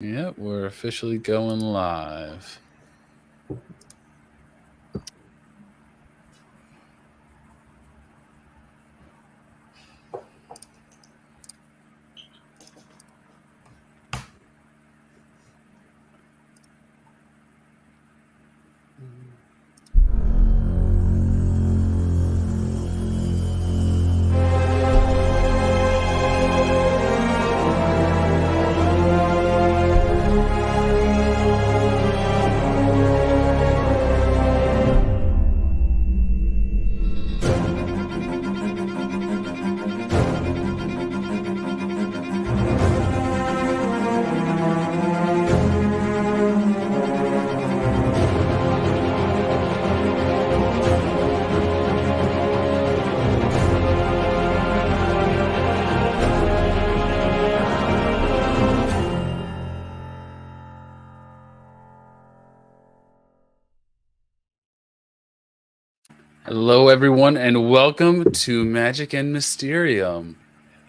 Yep, we're officially going live. Hello, everyone, and welcome to Magic and Mysterium.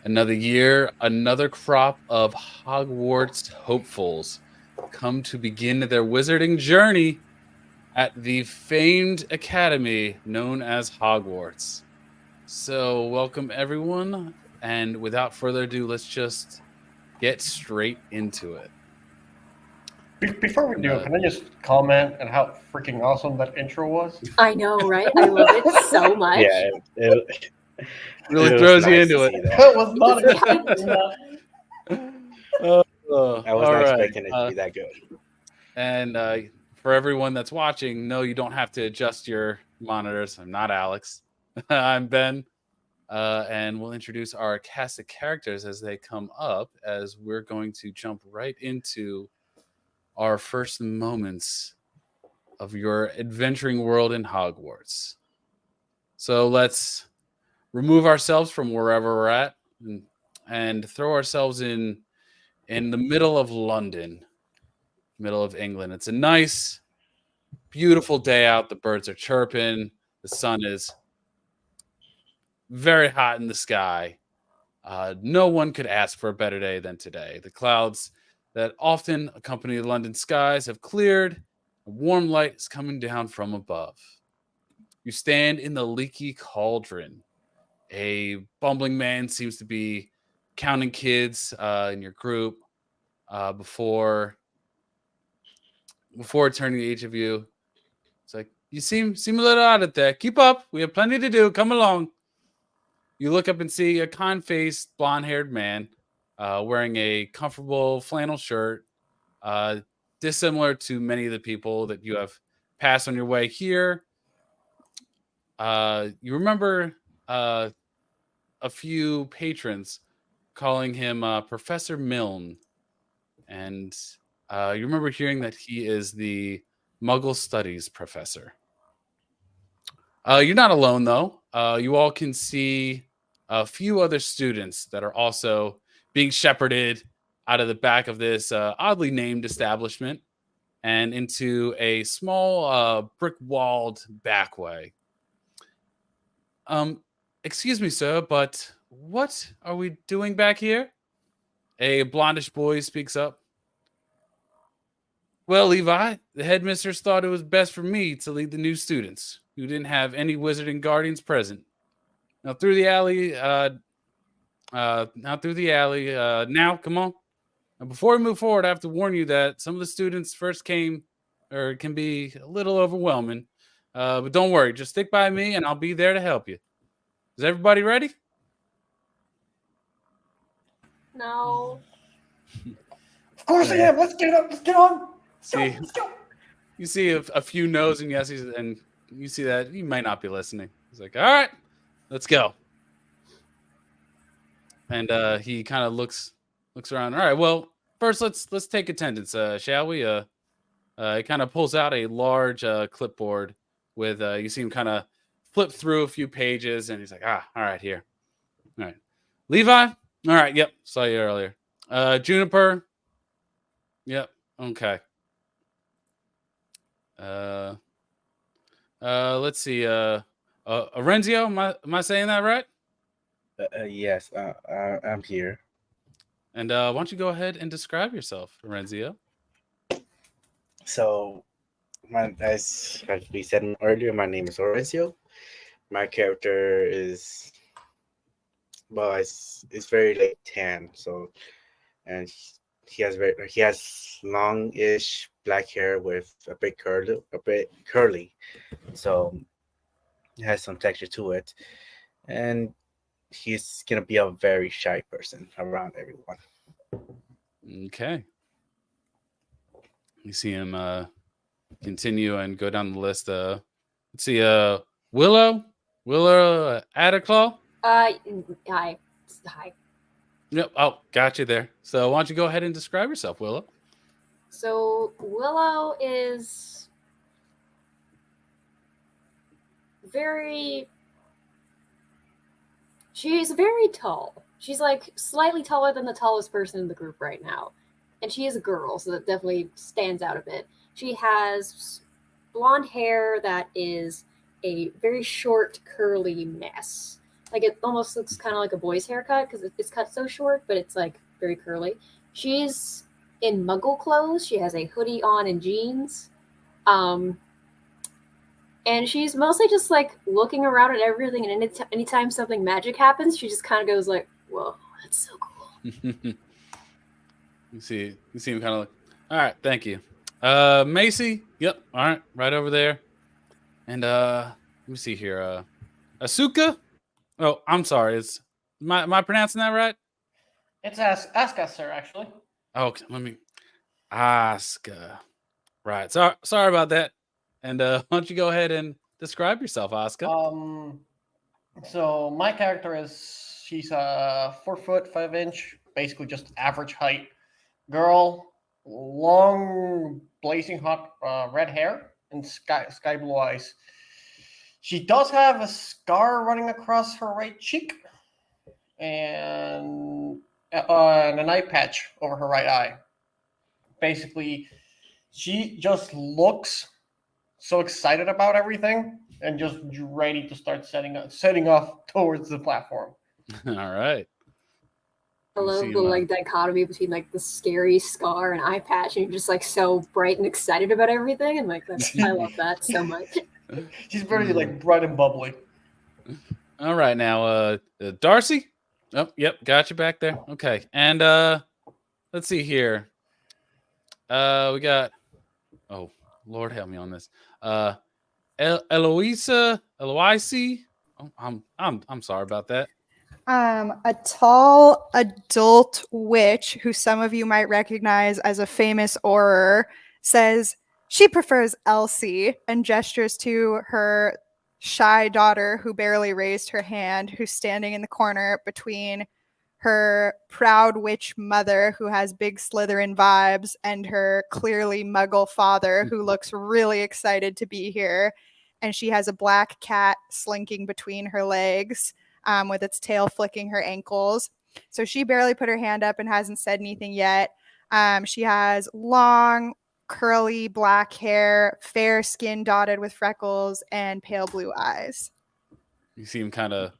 Another year, another crop of Hogwarts hopefuls come to begin their wizarding journey at the famed academy known as Hogwarts. So, welcome, everyone, and without further ado, let's just get straight into it. Before we do, can I just comment on how freaking awesome that intro was? I know, right? I love it so much. Yeah, it Really was throws you nice into to it. see that. I was not expecting that. I was all not right. expecting it to be that good. And for everyone that's watching, no, you don't have to adjust your monitors. I'm not Alex. I'm Ben. And we'll introduce our cast of characters as they come up, as we're going to jump right into our first moments of your adventuring world in Hogwarts. So let's remove ourselves from wherever we're at and throw ourselves in the middle of London, middle of England. It's a nice, beautiful day out. The birds are chirping. The sun is very hot in the sky. No one could ask for a better day than today. The clouds that often accompany the London skies have cleared. A warm light is coming down from above. You stand in the leaky cauldron. A bumbling man seems to be counting kids in your group before turning to each of you. It's like, you seem a little out of there. Keep up. We have plenty to do. Come along. You look up and see a kind-faced, blonde-haired man wearing a comfortable flannel shirt, dissimilar to many of the people that you have passed on your way here. You remember a few patrons calling him Professor Milne, and you remember hearing that he is the Muggle Studies professor. You're not alone, though. You all can see a few other students that are also being shepherded out of the back of this oddly named establishment and into a small brick-walled back way. Excuse me, sir, but what are we doing back here? A blondish boy speaks up. Well, Levi, the headmistress thought it was best for me to lead the new students who didn't have any wizarding guardians present. Now through the alley, now, come on. Now, before we move forward, I have to warn you that some of the students first came or can be a little overwhelming. But don't worry, just stick by me and I'll be there to help you. Is everybody ready? No. Of course I am. Let's get up. Let's get on. See, Let's go. you see a few no's and yeses, and you see that he might not be listening. He's like, all right, let's go. And he kind of looks around. All right, well, first let's take attendance, shall we? He kind of pulls out a large clipboard with you see him kind of flip through a few pages, and he's like, all right, here. All right, Levi. All right, yep, saw you earlier. Juniper. Yep, okay. Let's see. Arenzio, am I saying that right? Yes, I'm here. And why don't you go ahead and describe yourself, Renzio? So, as we said earlier, my name is Horacio. My character is it's very like tan. So, and he has longish black hair with a bit curly. So it has some texture to it, and he's gonna be a very shy person around everyone. Okay. You see him continue and go down the list. Let's see. Willow Adderclaw. Hi. Hi. Yep. Oh, got you there. So why don't you go ahead and describe yourself, Willow? So Willow is she's very tall. She's like slightly taller than the tallest person in the group right now. And she is a girl, so that definitely stands out a bit. She has blonde hair that is a very short, curly mess. Like it almost looks kind of like a boy's haircut because it's cut so short, but it's like very curly. She's in muggle clothes. She has a hoodie on and jeans. Um, and she's mostly just like looking around at everything. And anytime something magic happens, she just kind of goes like, "Whoa, that's so cool." You see him kind of like, all right, thank you. Macy, yep, all right, right over there. And let me see here. Asuka. Oh, I'm sorry. Am I pronouncing that right? It's ask us, sir. Actually. Okay, let me ask. Right. Sorry about that. And why don't you go ahead and describe yourself, Asuka? So my character she's a 4 foot 5 inch, basically just average height girl, long blazing hot red hair and sky blue eyes. She does have a scar running across her right cheek and an eye patch over her right eye. Basically, she just looks so excited about everything and just ready to start setting off towards the platform. All right. I love the like dichotomy between like the scary scar and eye patch, and you're just like so bright and excited about everything, and like I love that so much. She's very like bright and bubbly. All right, now Darcy. Oh, yep, got you back there. Okay, and let's see here. We got. Oh, Lord help me on this. Eloise. Oh, I'm sorry about that. A tall adult witch who some of you might recognize as a famous Auror says she prefers Elsie and gestures to her shy daughter who barely raised her hand, who's standing in the corner between her proud witch mother who has big Slytherin vibes and her clearly muggle father who looks really excited to be here. And she has a black cat slinking between her legs. With its tail flicking her ankles. So she barely put her hand up and hasn't said anything yet. She has long, curly black hair, fair skin dotted with freckles, and pale blue eyes. You see him kind of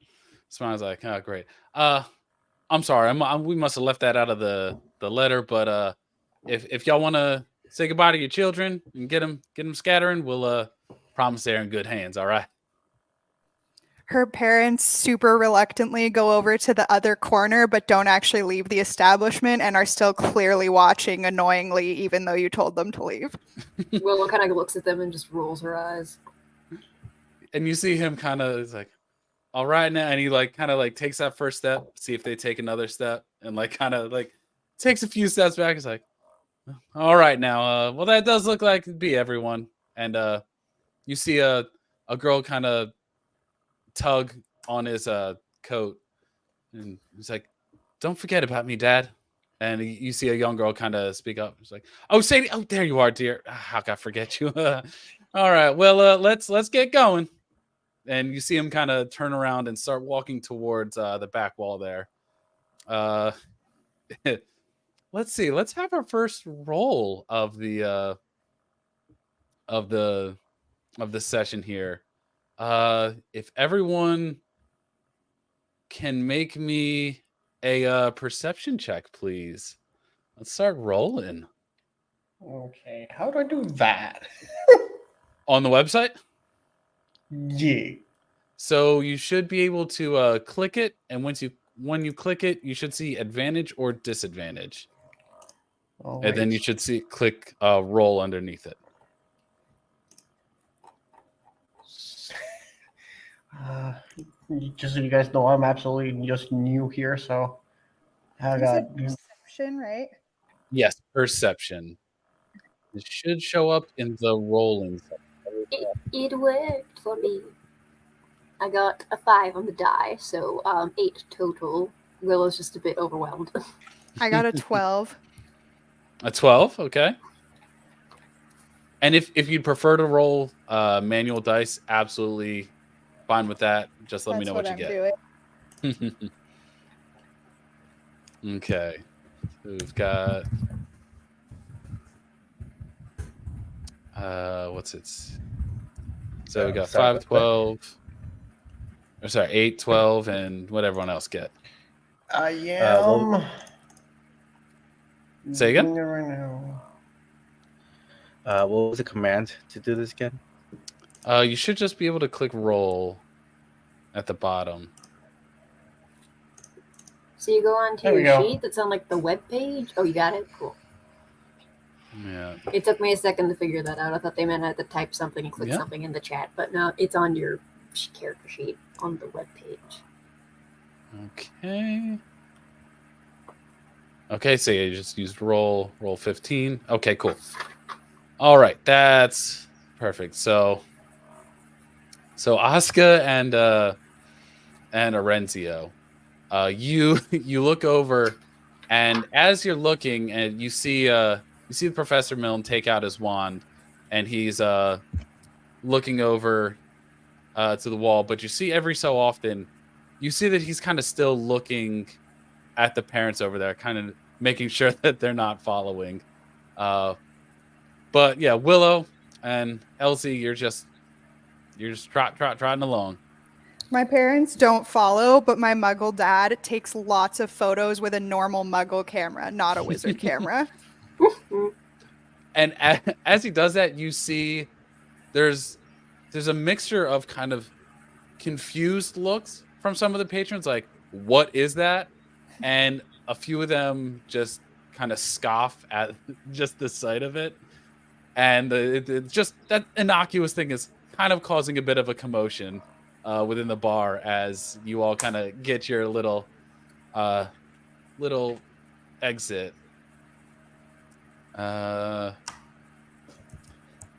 smiles like, oh, great. I'm sorry. We must have left that out of the letter, but if y'all want to say goodbye to your children and get them scattering, we'll promise they're in good hands. All right. Her parents super reluctantly go over to the other corner, but don't actually leave the establishment and are still clearly watching annoyingly, even though you told them to leave. Willow kind of looks at them and just rolls her eyes. And you see him kind of is like, all right now, and he like kind of like takes that first step, see if they take another step, and like kind of like takes a few steps back. He's like, all right now, well that does look like it'd be everyone. And you see a girl kind of tug on his coat, and he's like, "Don't forget about me, Dad." And you see a young girl kind of speak up. It's like, "Oh, Sadie, oh there you are, dear. How could I forget you?" All right, well, let's get going. And you see him kind of turn around and start walking towards the back wall there. Let's see. Let's have our first roll of the session here. If everyone can make me a perception check, please. Let's start rolling Okay, how do I do that? on the website. Yeah. So you should be able to click it, and when you click it, you should see advantage or disadvantage, All and then right. you should see click roll underneath it. Uh, just so you guys know, I'm absolutely just new here, so I You got. said perception, right? Yes, perception. It should show up in the rolling section. It worked for me. I got a 5 on the die, so 8 total. Willow's just a bit overwhelmed. I got a 12. A 12, okay. And if you'd prefer to roll manual dice, absolutely fine with that. Just let me That's know what what I'm you doing. get. Okay. So we've got what's it? So we got Sorry 5, about that. 12. Or sorry, 8, 12, and what everyone else get. I well- am. Say again? doing it right now. What was the command to do this again? You should just be able to click roll at the bottom. So you go onto There we your go. sheet that's on like the web page. Oh, you got it? Cool. Yeah. It took me a second to figure that out. I thought they meant I had to type something and click Yeah. something in the chat, but no, it's on your character sheet on the web page. Okay. Okay, so you just used roll 15. Okay, cool. All right, that's perfect. So Asuka and Arenzio, you look over, and as you're looking, and you see Professor Milne take out his wand, and he's looking over to the wall. But you see every so often, you see that he's kind of still looking at the parents over there, kind of making sure that they're not following. But yeah, Willow and Elsie, you're just trotting along. My parents don't follow, but my muggle dad takes lots of photos with a normal muggle camera, not a wizard camera. And as he does that, you see there's a mixture of kind of confused looks from some of the patrons, like, what is that? And a few of them just kind of scoff at just the sight of it. And it's just that innocuous thing is kind of causing a bit of a commotion within the bar as you all kind of get your little exit.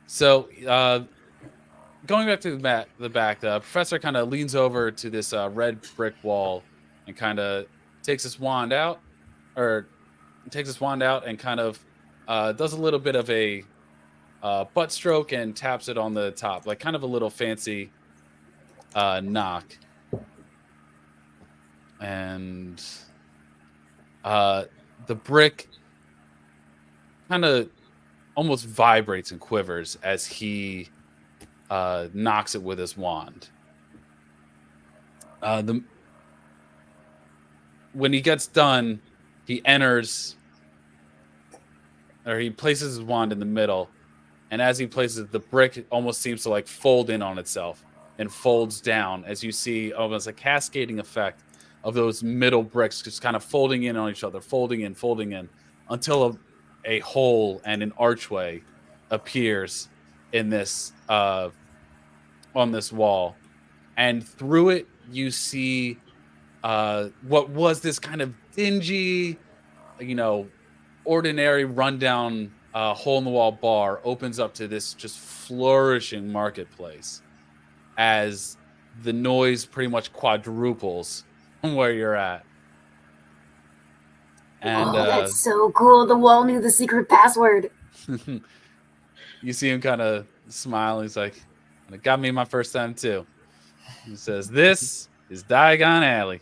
So going back to the back, the professor kind of leans over to this red brick wall and kind of takes his wand out, and kind of does a little bit of a butt stroke and taps it on the top, like kind of a little fancy knock. And the brick kind of almost vibrates and quivers as he knocks it with his wand. When he gets done, he places his wand in the middle, and as he places it, the brick almost seems to like fold in on itself and folds down as you see almost a cascading effect of those middle bricks just kind of folding in on each other, folding in, until a hole and an archway appears in this on this wall, and through it you see what was this kind of dingy, ordinary rundown hole in the wall bar opens up to this just flourishing marketplace as the noise pretty much quadruples from where you're at. And that's so cool. The wall knew the secret password. you see him kind of smile. He's like, it got me my first time too. He says, "This is Diagon Alley."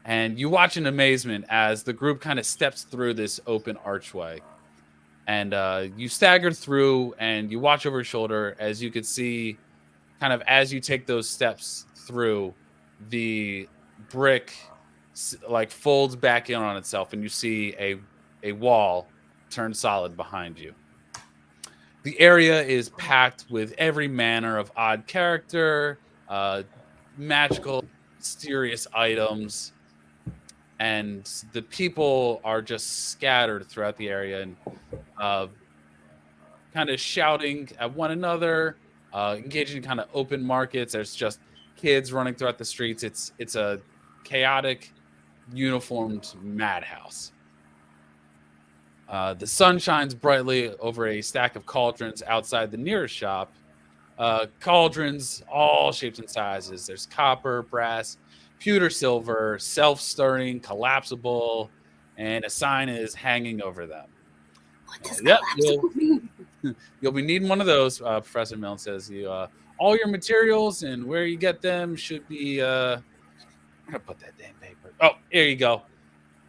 And you watch in amazement as the group kind of steps through this open archway. And you stagger through and you watch over your shoulder as you could see, kind of as you take those steps through, the brick like folds back in on itself, and you see a wall turn solid behind you. The area is packed with every manner of odd character, magical, mysterious items, and the people are just scattered throughout the area and kind of shouting at one another, engaging in kind of open markets. There's just kids running throughout the streets. It's a chaotic, uniformed madhouse. The sun shines brightly over a stack of cauldrons outside the nearest shop. Cauldrons, all shapes and sizes. There's copper, brass, pewter, silver, self-stirring, collapsible, and a sign is hanging over them. What does Yep, collapsible mean? You'll be needing one of those. Professor Milne says you all your materials and where you get them should be. I'm gonna put that damn paper. Oh, here you go.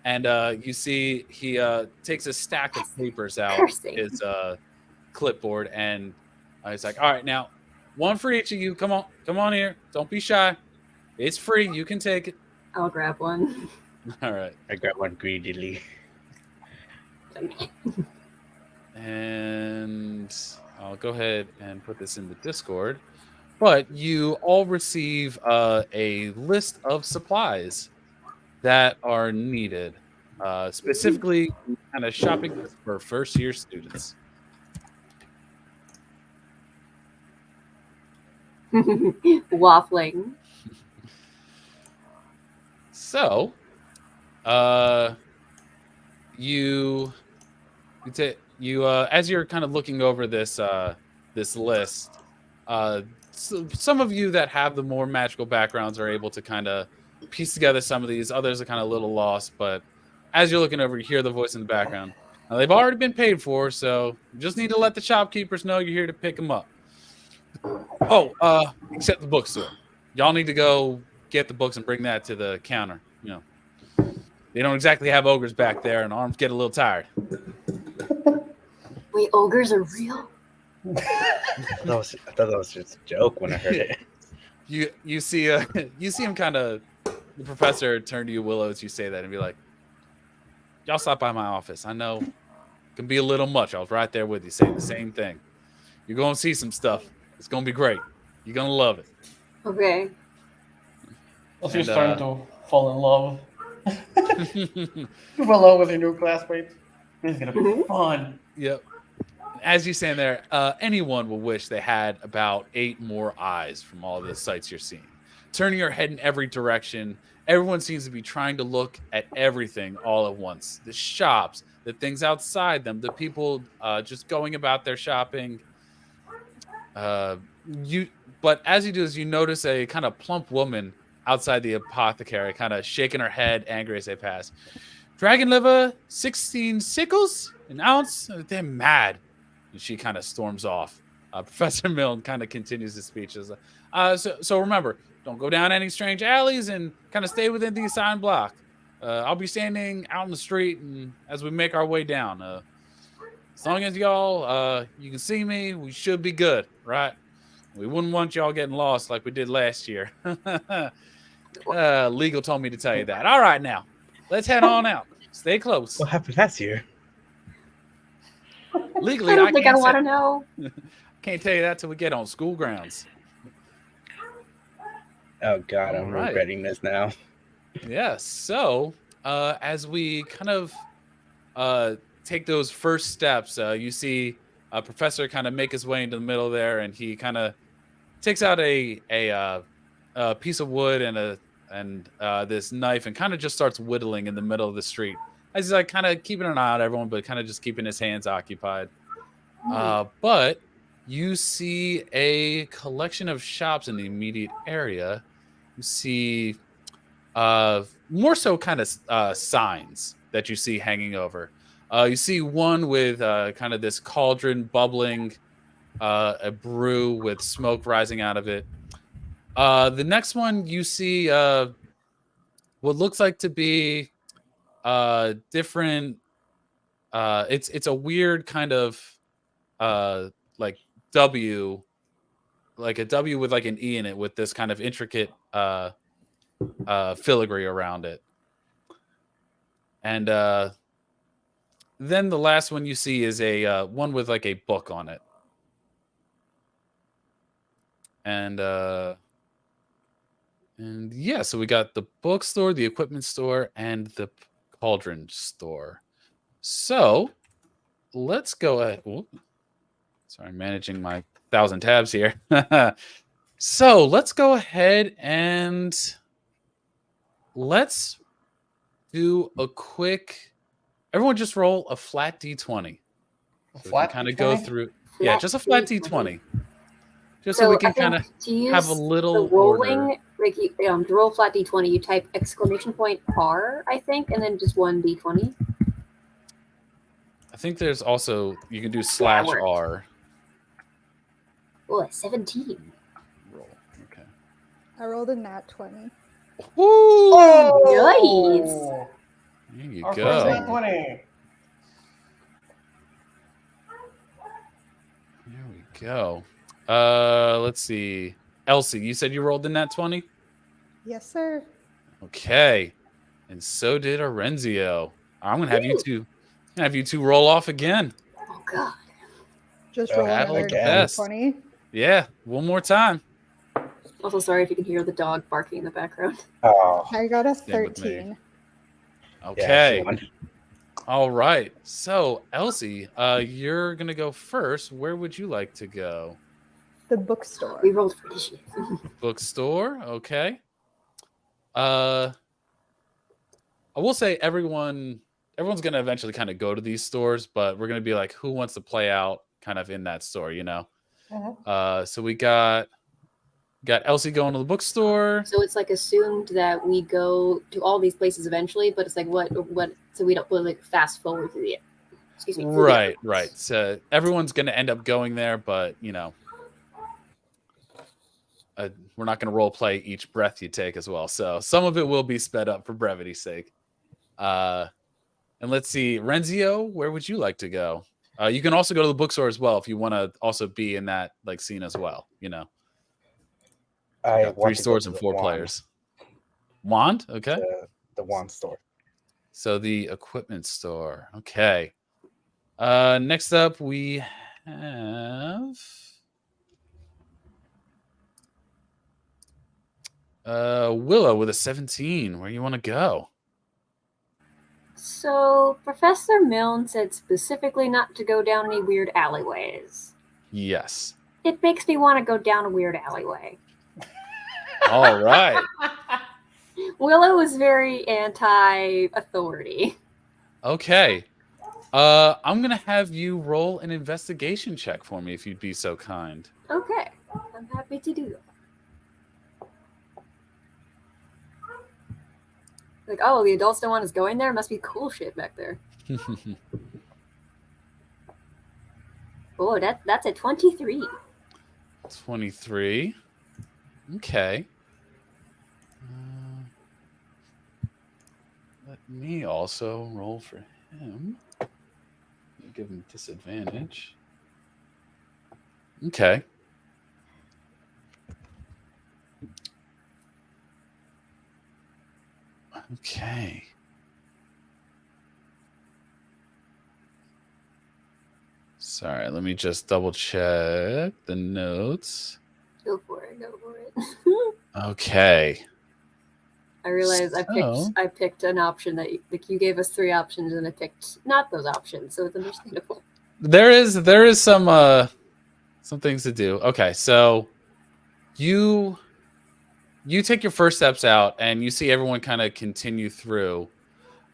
And you see he takes a stack of papers out Cursing. his clipboard, and he's like, "All right, now one for each of you. Come on here. Don't be shy. It's free. You can take it." I'll grab one. All right. I got one greedily. And I'll go ahead and put this in the Discord. But you all receive a list of supplies that are needed, specifically kind of shopping for first-year students. Waffling. So, you as you're kind of looking over this this list, so some of you that have the more magical backgrounds are able to kind of piece together some of these. Others are kind of a little lost, but as you're looking over, you hear the voice in the background. Now, they've already been paid for, so you just need to let the shopkeepers know you're here to pick them up. Oh, except the bookstore. Y'all need to go get the books and bring that to the counter. You know, they don't exactly have ogres back there, and arms get a little tired. Wait, ogres are real? I thought that was just a joke when I heard it. You see him kind of, the professor turn to you, Willow, as you say that, and be like, "Y'all stop by my office. I know it can be a little much. I was right there with you, saying the same thing. You're going to see some stuff. It's going to be great. You're going to love it." Okay. Also, you're starting to fall in love. You fall in love with your new classmates. This is gonna be fun. Yep. As you stand there, anyone will wish they had about 8 more eyes from all the sights you're seeing. Turning your head in every direction, everyone seems to be trying to look at everything all at once. The shops, the things outside them, the people just going about their shopping. But as you do this, you notice a kind of plump woman outside the apothecary, kind of shaking her head, angry as they pass. "Dragon liver, 16 sickles, an ounce. They're mad." And she kind of storms off. Professor Milne kind of continues his speech. So remember, don't go down any strange alleys and kind of stay within the assigned block. I'll be standing out in the street and as we make our way down. As long as y'all, you can see me, we should be good, right? We wouldn't want y'all getting lost like we did last year. Legal told me to tell you that. All right, now, let's head on out. Stay close. What happened last year? Legally, I don't think I can't want to say- know. Can't tell you that till we get on school grounds. Oh God, I'm Alright. regretting this now. Yeah, so as we kind of take those first steps, you see a professor kind of make his way into the middle there, and he kind of takes out a piece of wood and this knife and kind of just starts whittling in the middle of the street. As he's like kind of keeping an eye on everyone, but kind of just keeping his hands occupied. But you see a collection of shops in the immediate area. You see more so kind of signs that you see hanging over. You see one with kind of this cauldron bubbling, a brew with smoke rising out of it. The next one you see what looks like to be different. It's a weird kind of like W, like a W with like an E in it, with this kind of intricate filigree around it. And then the last one you see is a one with like a book on it. And yeah, so we got the bookstore, the equipment store, and the cauldron store. So let's go ahead. Sorry, managing my 1,000 tabs here. So let's go ahead and let's do a quick. Everyone, just roll a flat d20. So we can kind of go through. Yeah, just a flat d20. Just so we can kind of have a little the rolling, order. like to roll flat d20, you type exclamation point R, I think, and then just one d20. I think there's also you can do /R. Oh, 17. Roll. Okay. I rolled a nat 20. Woo! Oh, There you our go. first nat 20. There we go. Let's see. Elsie, you said you rolled the nat 20? Yes, sir. Okay. And so did Arenzio. I'm gonna have you two roll off again. Oh god. Just Oh, roll battle another of the best. 20. Yeah, one more time. Also, sorry if you can hear the dog barking in the background. Oh, I got a Same with me. 13. Okay. yeah, All right. So, Elsie, you're gonna go first. Where would you like to go? The bookstore. We rolled for initiative. Bookstore. Okay. I will say everyone's gonna eventually kind of go to these stores, but we're gonna be like, who wants to play out kind of in that store, you know? So we got Elsie going to the bookstore. So it's like assumed that we go to all these places eventually, but it's like what so we don't like fast forward through the excuse me. through the Right. episodes. So everyone's gonna end up going there, but you know, we're not gonna role play each breath you take as well. So some of it will be sped up for brevity's sake. And let's see, Renzio, where would you like to go? You can also go to the bookstore as well if you want to also be in that like scene as well. You know, I got 3 want to go stores to and the 4 wand, players. Wand, okay. The wand store. So the equipment store, okay. Next up we have Willow with a 17. Where you want to go? So Professor Milne said specifically not to go down any weird alleyways. Yes. It makes me want to go down a weird alleyway. All right. Willow is very anti-authority. Okay. I'm gonna have you roll an investigation check for me if you'd be so kind. Okay, I'm happy to do that. Like, oh, the adults don't want us going there? Must be cool shit back there. Oh, that's a 23. 23. Okay. Let me also roll for him. Give him disadvantage. Okay. Okay. Sorry, let me just double check the notes. Go for it. Go for it. Okay. I realized I picked an option that you gave us 3 options, and I picked not those options, so it's understandable. There is some things to do. Okay, so you take your first steps out, and you see everyone kind of continue through.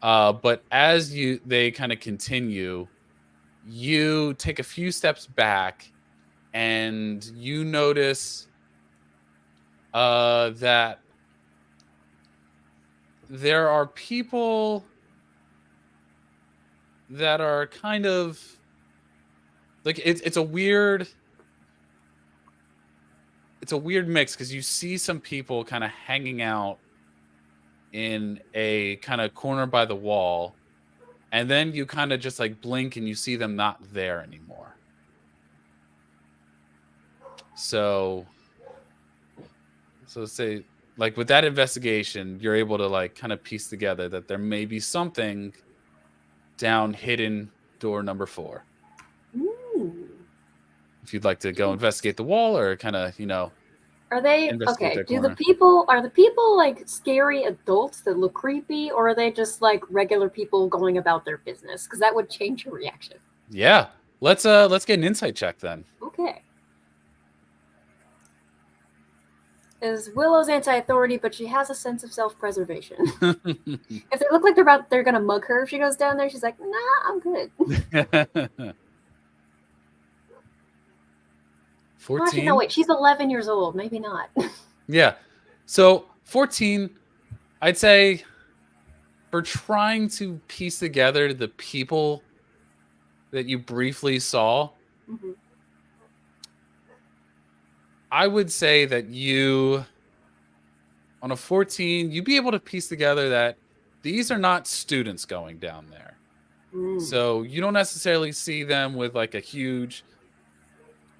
But as they kind of continue, you take a few steps back, and you notice that there are people that are kind of like it's a weird mix, because you see some people kind of hanging out in a kind of corner by the wall, and then you kind of just like blink and you see them not there anymore. So say like with that investigation, you're able to like kind of piece together that there may be something down hidden door number 4. Ooh. If you'd like to go investigate the wall or kind of, Are they investigate okay? that Do the corner. people are the people like scary adults that look creepy, or are they just like regular people going about their business? Because that would change your reaction. Yeah. Let's get an insight check then. Okay. Is Willow's anti-authority, but she has a sense of self-preservation. If they look like they're gonna mug her if she goes down there, she's like, nah, I'm good. 14. Actually, no, wait, she's 11 years old. Maybe not. Yeah. So 14, I'd say for trying to piece together the people that you briefly saw, Mm-hmm. I would say that you, on a 14, you'd be able to piece together that these are not students going down there. Mm. So you don't necessarily see them with like a huge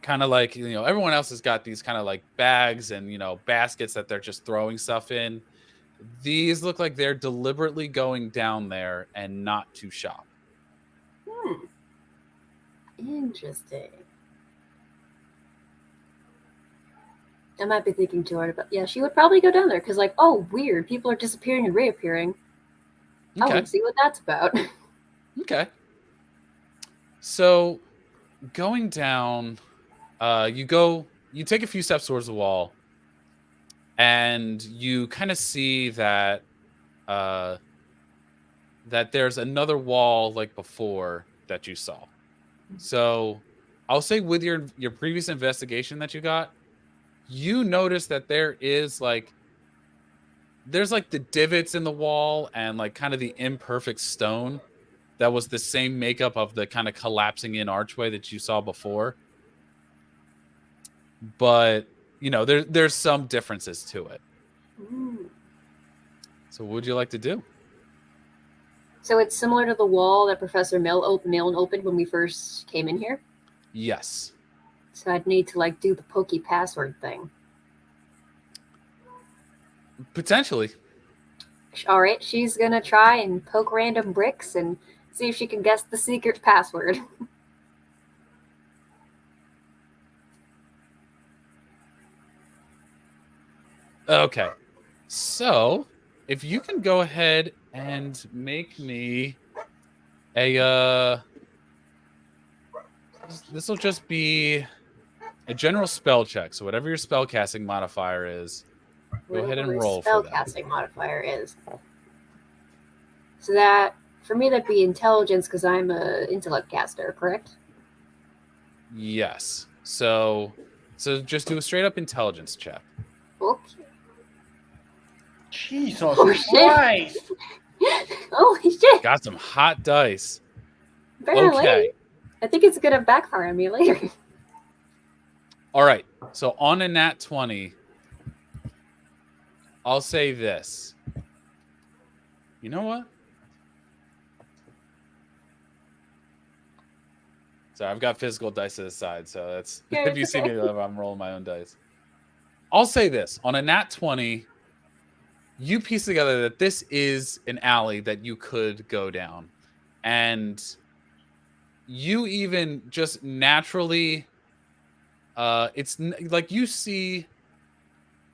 kind of like, everyone else has got these kind of like bags and, baskets that they're just throwing stuff in. These look like they're deliberately going down there and not to shop. Interesting. I might be thinking too hard about. Yeah, she would probably go down there because, like, oh, weird, people are disappearing and reappearing. I Okay. want to see what that's about. Okay. So going down, you take a few steps towards the wall, and you kind of see that that there's another wall like before that you saw. So I'll say with your previous investigation that you got, you notice that there's like the divots in the wall and like kind of the imperfect stone that was the same makeup of the kind of collapsing in archway that you saw before. But, there's some differences to it. Ooh. So what would you like to do? So it's similar to the wall that Professor Milne opened when we first came in here. Yes. So I'd need to like do the pokey password thing. Potentially. All right, she's gonna try and poke random bricks and see if she can guess the secret password. Okay. So if you can go ahead and make me a this will just be a general spell check. So whatever your spell casting modifier is, go ahead and roll for that. Spellcasting modifier is. So that for me that'd be intelligence because I'm a intellect caster, correct? Yes. So just do a straight up intelligence check. Okay. Jesus Oh, shit. Christ! Holy shit! Got some hot dice. Apparently, Okay. I think it's gonna backfire on me later. All right. So on a nat 20, I'll say this. You know what? So I've got physical dice to the side, so that's Yeah, if you it's see me, okay. I'm rolling my own dice. I'll say this. On a nat 20, you piece together that this is an alley that you could go down. And you even just naturally it's like you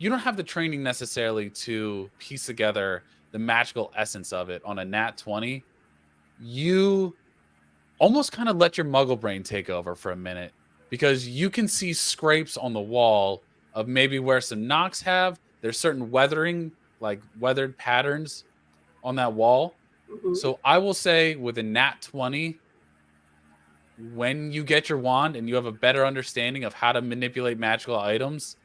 don't have the training necessarily to piece together the magical essence of it on a nat 20. You almost kind of let your muggle brain take over for a minute because you can see scrapes on the wall of maybe where some knocks have. There's certain weathered patterns on that wall. Mhm. So I will say with a nat 20, when you get your wand and you have a better understanding of how to manipulate magical items,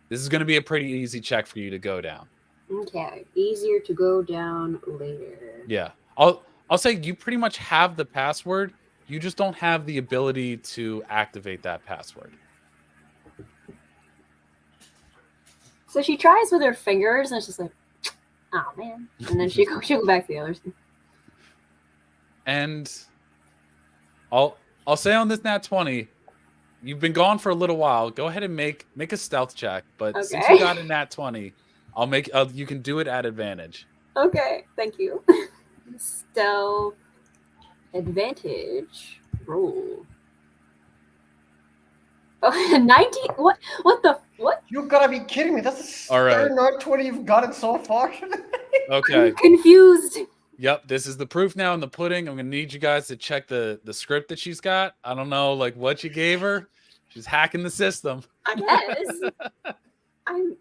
this is going to be a pretty easy check for you to go down. Okay, easier to go down later. Yeah. I'll say you pretty much have the password. You just don't have the ability to activate that password. So she tries with her fingers, and it's just like, oh man. And then she'll go back to the others. And I'll say on this nat 20, you've been gone for a little while. Go ahead and make a stealth check. But since Okay. you got a nat 20, I'll make. You can do it at advantage. Okay, thank you. Stealth advantage roll. Oh, 19. What the what? You gotta be kidding me! That's the All right. third nat 20 you've gotten so far. Okay. I'm confused. Yep. This is the proof now in the pudding. I'm gonna need you guys to check the script that she's got. I don't know like what you gave her. She's hacking the system. I guess. I'm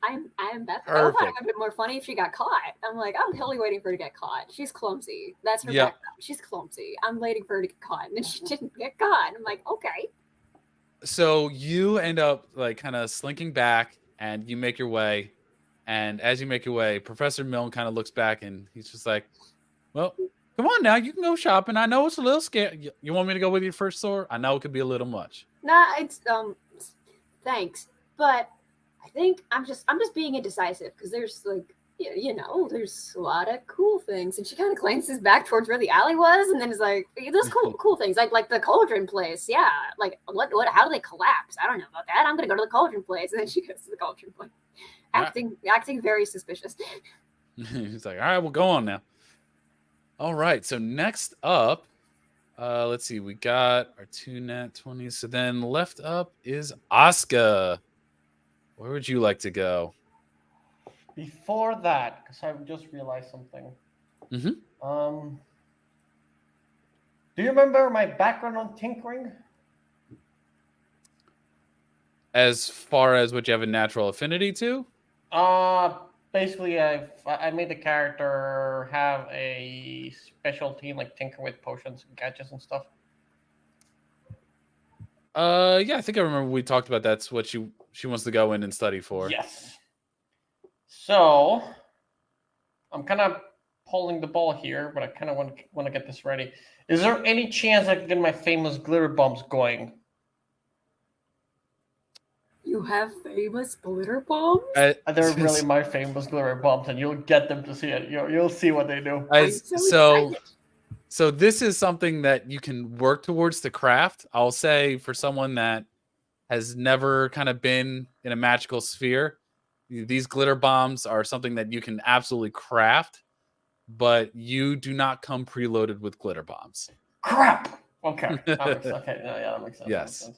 Beth. I thought it would have been more funny if she got caught. I'm like, I'm totally waiting for her to get caught. She's clumsy. That's her background. She's clumsy. I'm waiting for her to get caught, and then she didn't get caught. I'm like, okay. So you end up like kind of slinking back, and you make your way. And as you make your way, Professor Milne kind of looks back, and he's just like, "Well, come on now, you can go shopping. I know it's a little scary. You want me to go with you first, store? I know it could be a little much." Nah, it's thanks, but I think I'm just being indecisive because there's like there's a lot of cool things, and she kind of glances back towards where the alley was, and then is like, "There's cool things like the cauldron place, yeah. Like what? How do they collapse? I don't know about that. I'm gonna go to the cauldron place." And then she goes to the cauldron place, acting very suspicious. He's like, "All right, well, go on now." All right, so next up, let's see, we got our 2 nat 20s. So then left up is Asuka. Where would you like to go? Before that, because I just realized something. Mm-hmm. Do you remember my background on tinkering? As far as what you have a natural affinity to? Basically, I made the character have a specialty like tinker with potions and gadgets and stuff. Yeah, I think I remember we talked about that's what she wants to go in and study for. Yes. So I'm kind of pulling the ball here, but I kind of want to get this ready. Is there any chance I can get my famous glitter bombs going? You have famous glitter bombs? They're really my famous glitter bombs, and you'll get them to see it. You'll see what they do. So this is something that you can work towards to craft. I'll say for someone that has never kind of been in a magical sphere, these glitter bombs are something that you can absolutely craft, but you do not come preloaded with glitter bombs. Crap. Okay. That makes sense. Yes.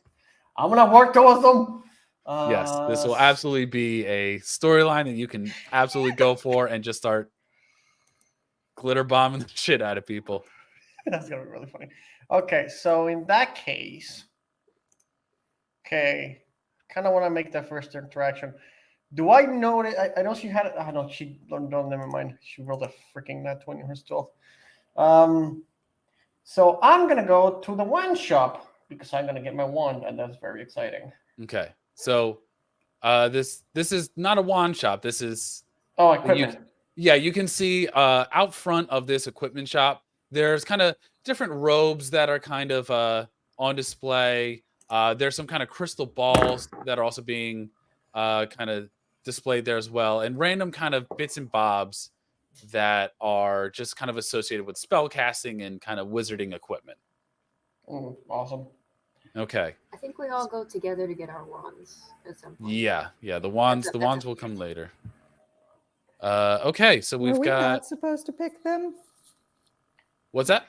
I'm gonna work towards them. Yes, this will absolutely be a storyline that you can absolutely go for and just start glitter bombing the shit out of people. That's gonna be really funny. Okay, so in that case, kind of want to make that first interaction. Do I know that? I know she had it. I know she. No, never mind. She rolled a freaking nat 20 herself. So I'm gonna go to the wand shop because I'm gonna get my wand, and that's very exciting. Okay, so this is not a wand shop. This is equipment. You can see out front of this equipment shop, there's kind of different robes that are kind of on display. There's some kind of crystal balls that are also being kind of displayed there as well, and random kind of bits and bobs that are just kind of associated with spell casting and kind of wizarding equipment. Awesome. Okay. I think we all go together to get our wands at some point. Yeah. The wands will come later. Okay, so we've got. Not supposed to pick them? What's that?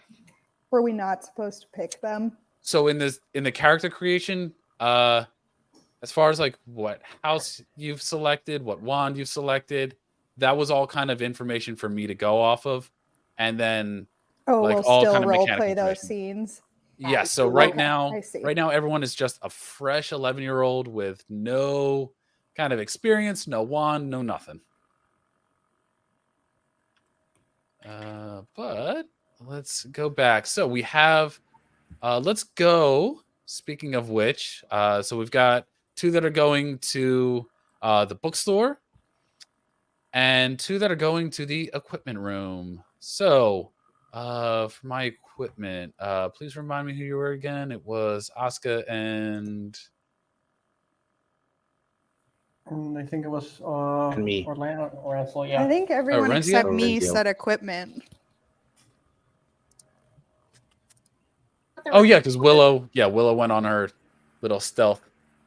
Were we not supposed to pick them? So in the character creation, as far as like what house you've selected, what wand you've selected, that was all kind of information for me to go off of, and then we'll still role play those scenes. Yeah. So right now everyone is just a fresh 11-year-old with no kind of experience, no wand, no nothing. But let's go back. So we have, let's go. Speaking of which, so we've got 2 that are going to the bookstore and 2 that are going to the equipment room. So for my equipment, please remind me who you were again. It was Asuka and I think it was and me. Orlando or Ansel, yeah. I think everyone except me Renzo. said equipment. oh yeah, because Willow went on her little stealth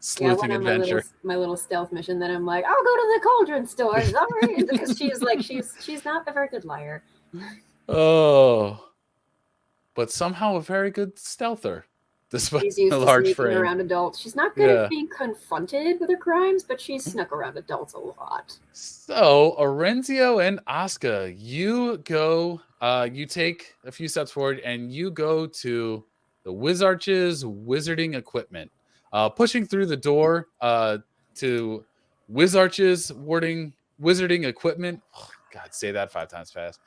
sleuthing I went on adventure. my little stealth mission. Then I'm like, I'll go to the cauldron store, sorry, because she's not a very good liar. Oh, but somehow a very good stealther, despite She's used a to large sneaking frame. around adults. She's not good Yeah. at being confronted with her crimes, but she's snuck around adults a lot. So, Orenzio and Asuka, you go, you take a few steps forward and you go to the Wizarch's wizarding equipment. Pushing through the door to Wizarch's wizarding equipment. Oh, God, say that 5 times fast.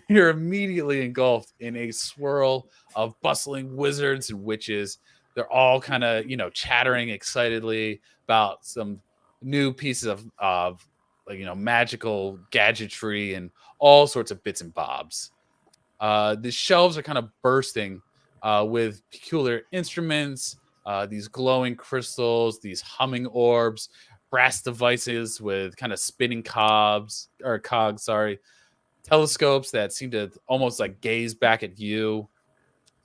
You're immediately engulfed in a swirl of bustling wizards and witches. They're all kind of, chattering excitedly about some new pieces of like, magical gadgetry and all sorts of bits and bobs. The shelves are kind of bursting with peculiar instruments, these glowing crystals, these humming orbs, brass devices with kind of spinning cogs, telescopes that seem to almost like gaze back at you.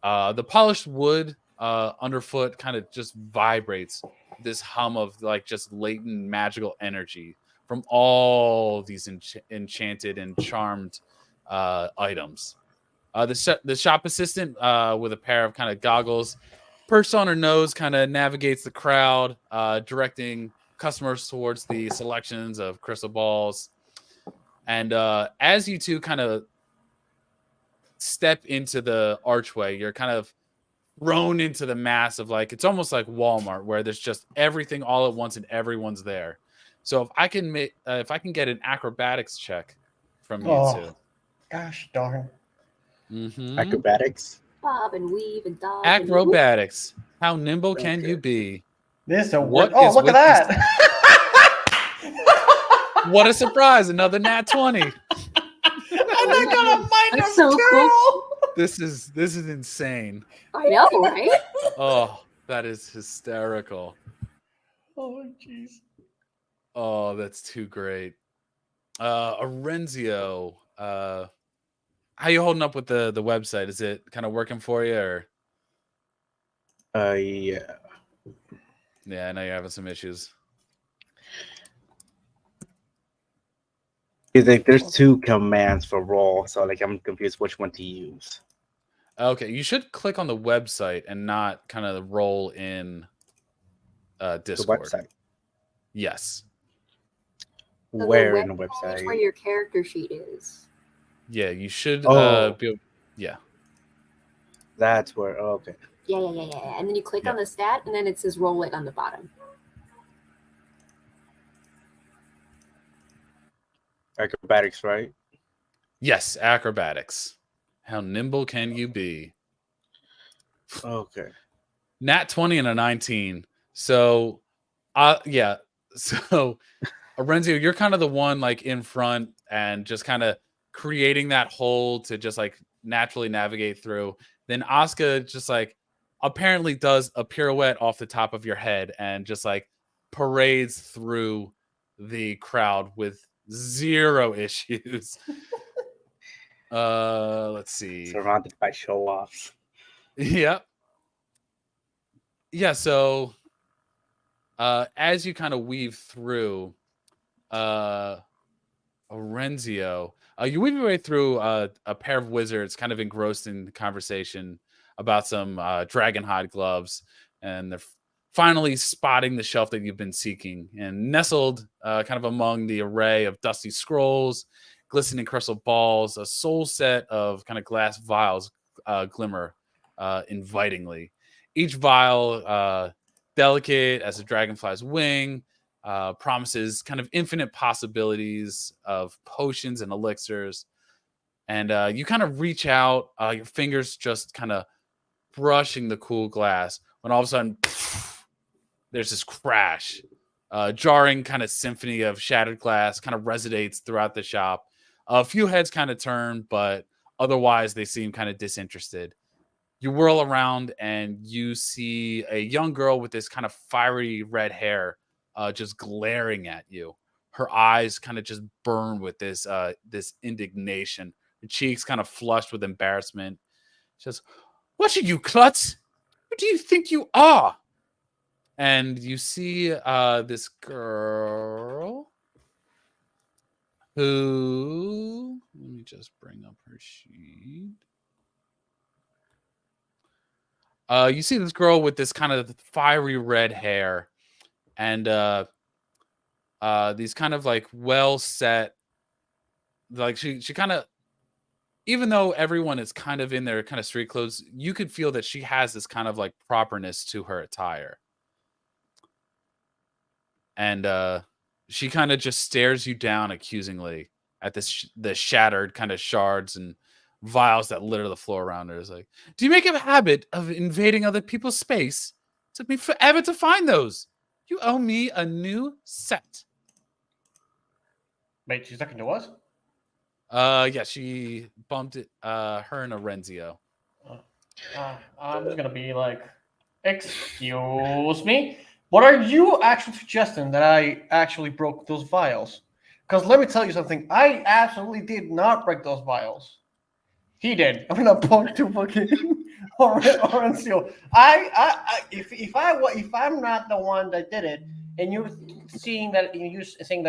The polished wood underfoot kind of just vibrates this hum of like just latent magical energy from all these enchanted and charmed items. The shop assistant with a pair of kind of goggles perched on her nose kind of navigates the crowd, directing customers towards the selections of crystal balls. And as you two kind of step into the archway, you're kind of thrown into the mass of like, it's almost like Walmart where there's just everything all at once and everyone's there. So if I can get an acrobatics check from you two. Gosh darn. Mm-hmm. Acrobatics. Bob and weave and dodge. Acrobatics. How nimble can you be? This is a What Oh, is look at with that. What a surprise! Another nat 20. And I got a minus That's so 2. cool. This is insane. I know, right? Oh, that is hysterical. Oh, jeez. Oh, that's too great. Orenzio, how you holding up with the website? Is it kind of working for you, or? Yeah. Yeah, I know you're having some issues. It's like there's 2 commands for roll, so like I'm confused which one to use. Okay, you should click on the website and not kind of roll in Discord. The website. Yes. So Where in the web page website? where your character sheet is. Yeah, you should Oh. be able, yeah. That's where. Oh, okay. Yeah. And then you click on the stat, and then it says roll it on the bottom. Acrobatics, right? Yes, acrobatics. How nimble can you be? Okay. Nat 20 and a 19. So, yeah. So, Orenzio, you're kind of the one like in front and just kind of creating that hole to just like naturally navigate through. Then Asuka just like apparently does a pirouette off the top of your head and just like parades through the crowd with 0 issues. Let's see. Surrounded by show offs. Yeah. Yeah, so as you kind of weave through Orenzio, you weave your way through a pair of wizards kind of engrossed in conversation about some dragonhide gloves, and they're finally spotting the shelf that you've been seeking, and nestled kind of among the array of dusty scrolls, glistening crystal balls, a soul set of kind of glass vials glimmer invitingly. Each vial, delicate as a dragonfly's wing, promises kind of infinite possibilities of potions and elixirs. And you kind of reach out, your fingers just kind of brushing the cool glass, when all of a sudden, there's this crash. Jarring kind of symphony of shattered glass kind of resonates throughout the shop. A few heads kind of turn, but otherwise they seem kind of disinterested. You whirl around and you see a young girl with this kind of fiery red hair just glaring at you. Her eyes kind of just burn with this indignation. Her cheeks kind of flushed with embarrassment. She says, "What are you, klutz? Who do you think you are?" And you see this girl who, let me just bring up her sheet. You see this girl with this kind of fiery red hair and these kind of like well set, like she kind of, even though everyone is kind of in their kind of street clothes, you could feel that she has this kind of like properness to her attire. And she kind of just stares you down accusingly at this the shattered kind of shards and vials that litter the floor around her. Is like, do you make a habit of invading other people's space? It took me forever to find those. You owe me a new set. Wait, she's talking to us? Yeah, she bumped it. Her and Orenzio. I'm just gonna be like, excuse me? What are you actually suggesting that I actually broke those vials? Because let me tell you something, I absolutely did not break those vials. He did. I'm gonna point to fucking Orencio. If I'm not the one that did it, and you're saying that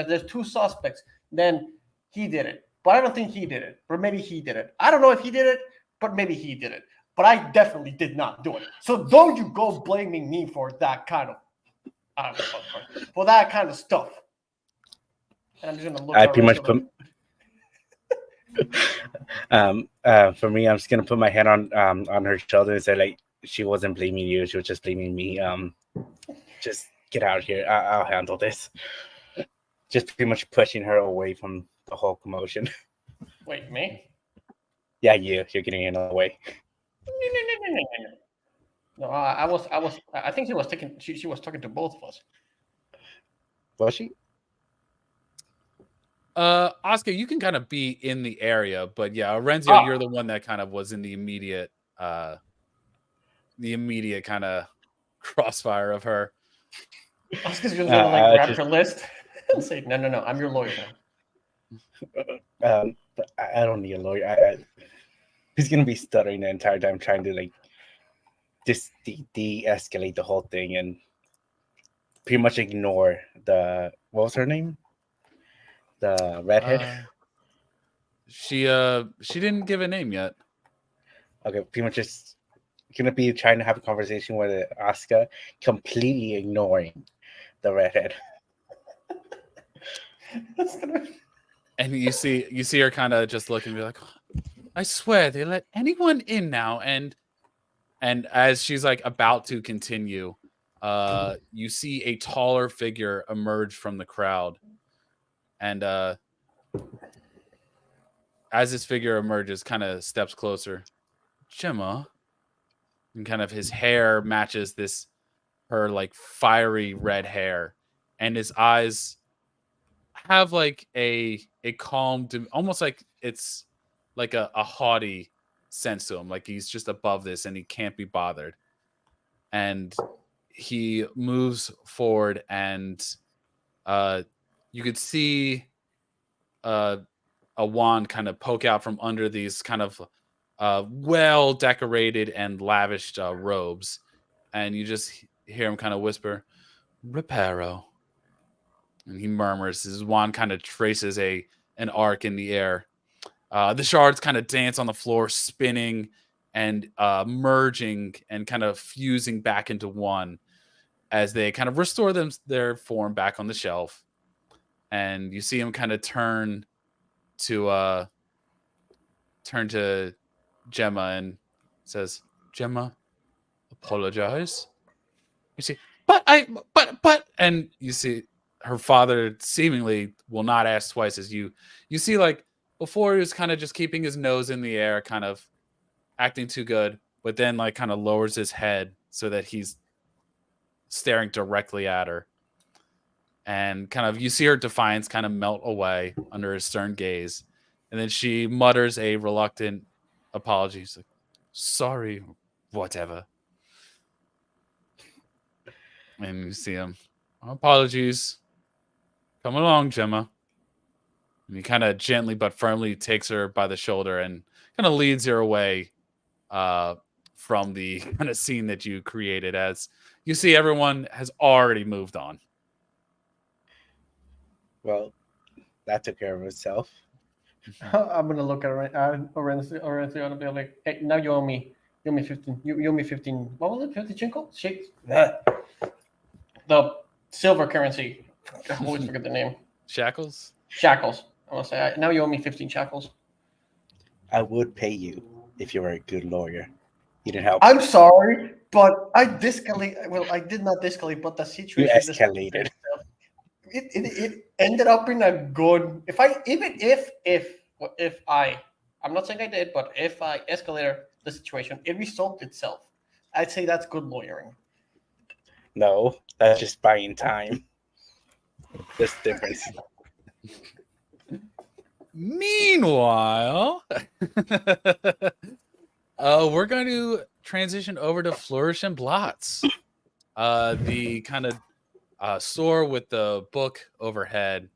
there's two suspects, then he did it. But I don't think he did it. Or maybe he did it. I don't know if he did it, but maybe he did it. But I definitely did not do it. So don't you go blaming me for that kind of for that kind of stuff. And I'm just gonna look. I pretty much put. For me, I'm just gonna put my hand on her shoulder and say, like, she wasn't blaming you; she was just blaming me. Just get out of here. I'll handle this. Just pretty much pushing her away from the whole commotion. Wait, me? Yeah, you're getting in the way. No, I think she was taking. She was talking to both of us. Was she? Oscar, you can kind of be in the area, but yeah, Orenzio, you're the one that kind of was in the immediate kind of crossfire of her. Oscar's just gonna like grab her list and say, "No, I'm your lawyer now." I don't need a lawyer. He's gonna be stuttering the entire time, trying to like just de-escalate the whole thing and pretty much ignore the, what was her name? The redhead. She didn't give a name yet. Okay, pretty much just gonna be trying to have a conversation with Asuka, completely ignoring the redhead. And you see her kind of just looking and be like, I swear they let anyone in now. And as she's like about to continue, you see a taller figure emerge from the crowd. And as this figure emerges, kind of steps closer, Gemma, and kind of his hair matches her like fiery red hair, and his eyes have like a calm, almost like it's like a haughty sense to him, like he's just above this and he can't be bothered. And he moves forward, and you could see a wand kind of poke out from under these kind of well decorated and lavished robes, and you just hear him kind of whisper, "Reparo," and he murmurs. His wand kind of traces an arc in the air. The shards kind of dance on the floor, spinning and merging and kind of fusing back into one as they kind of restore their form back on the shelf. And you see him kind of turn to Gemma and says, "Gemma, apologize." You see, but and you see her father seemingly will not ask twice. As you see, like before he was kind of just keeping his nose in the air, kind of acting too good, but then like kind of lowers his head so that he's staring directly at her. And kind of you see her defiance kind of melt away under his stern gaze. And then she mutters a reluctant apology. She's like, "Sorry, whatever." And you see him, "Apologies. Come along, Gemma." And he kind of gently but firmly takes her by the shoulder and kind of leads her away from the kind of scene that you created, as you see everyone has already moved on. Well, that took care of itself. I'm gonna look at Orenthio and be like, hey, now you owe me 15. You owe me 15. What was it? 50 chinko? Shit. The silver currency. I always forget the name. Shackles? Shackles. I want to say, now you owe me 15 shackles. I would pay you if you were a good lawyer. You didn't help. I'm sorry, but I discalate. Well, I did not discalate, but the You situation escalated. it ended up in a good. If I even if I'm not saying I did, but if I escalated the situation, it resolved itself. I'd say that's good lawyering. No, that's just buying time. There's a difference. Meanwhile, we're going to transition over to Flourish and Blots, the kind of store with the book overhead,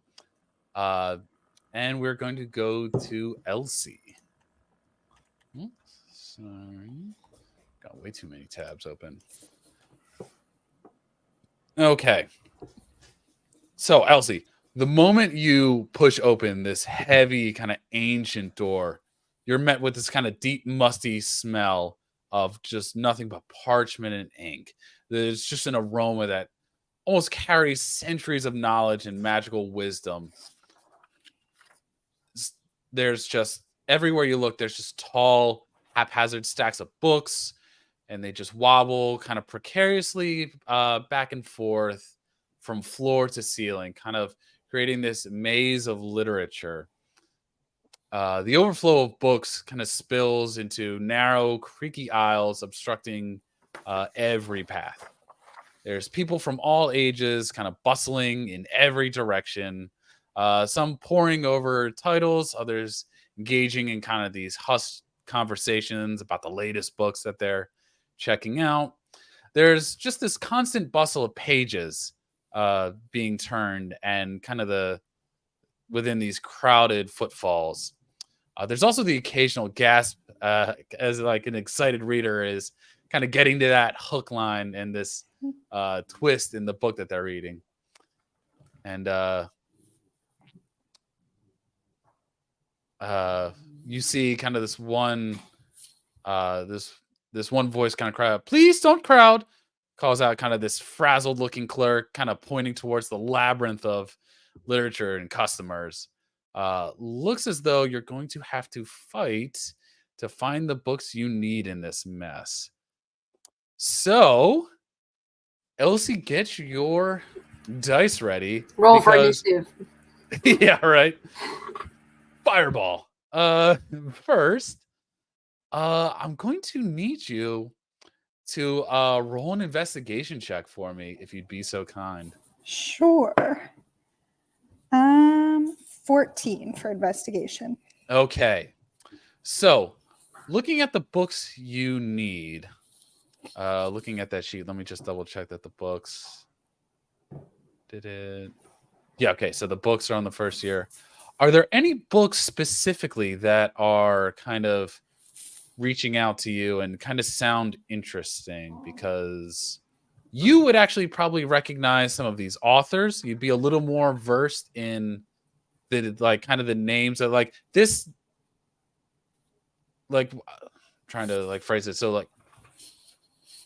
and we're going to go to Elsie. Oops, sorry, got way too many tabs open. Okay, so Elsie, the moment you push open this heavy kind of ancient door, you're met with this kind of deep musty smell of just nothing but parchment and ink. There's just an aroma that almost carries centuries of knowledge and magical wisdom. There's just everywhere you look, there's just tall, haphazard stacks of books, and they just wobble kind of precariously back and forth from floor to ceiling, kind of creating this maze of literature. The overflow of books kind of spills into narrow, creaky aisles, obstructing every path. There's people from all ages kind of bustling in every direction, some poring over titles, others engaging in kind of these hushed conversations about the latest books that they're checking out. There's just this constant bustle of pages being turned and kind of within these crowded footfalls. There's also the occasional gasp as like an excited reader is kind of getting to that hook line and this twist in the book that they're reading. And you see kind of this one this one voice kind of cry out, "Please don't crowd," calls out kind of this frazzled looking clerk, kind of pointing towards the labyrinth of literature and customers. Looks as though you're going to have to fight to find the books you need in this mess. So, Elsie, get your dice ready. Roll for initiative. Yeah, right. Fireball. First, I'm going to need you to roll an investigation check for me, if you'd be so kind. Sure. 14 for investigation. Okay. So, looking at the books you need, looking at that sheet, let me just double check that the books did it. Yeah, okay. So the books are on the first year. Are there any books specifically that are kind of reaching out to you and kind of sound interesting? Because you would actually probably recognize some of these authors. You'd be a little more versed in the like kind of the names of like this, like trying to like phrase it. So like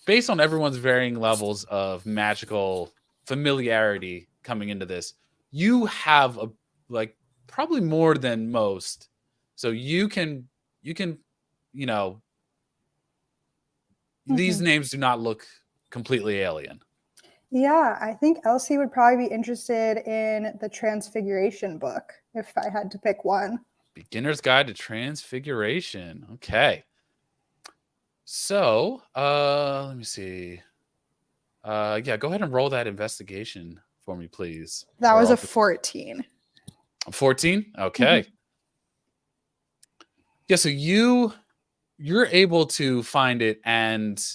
based on everyone's varying levels of magical familiarity coming into this, you have a like probably more than most. So you can, you know, these names do not look completely alien. Yeah, I think Elsie would probably be interested in the Transfiguration book if I had to pick one. Beginner's Guide to Transfiguration. Okay. So, let me see. Yeah, go ahead and roll that investigation for me, please. That was a 14. 14? Okay. Yeah, so you're able to find it and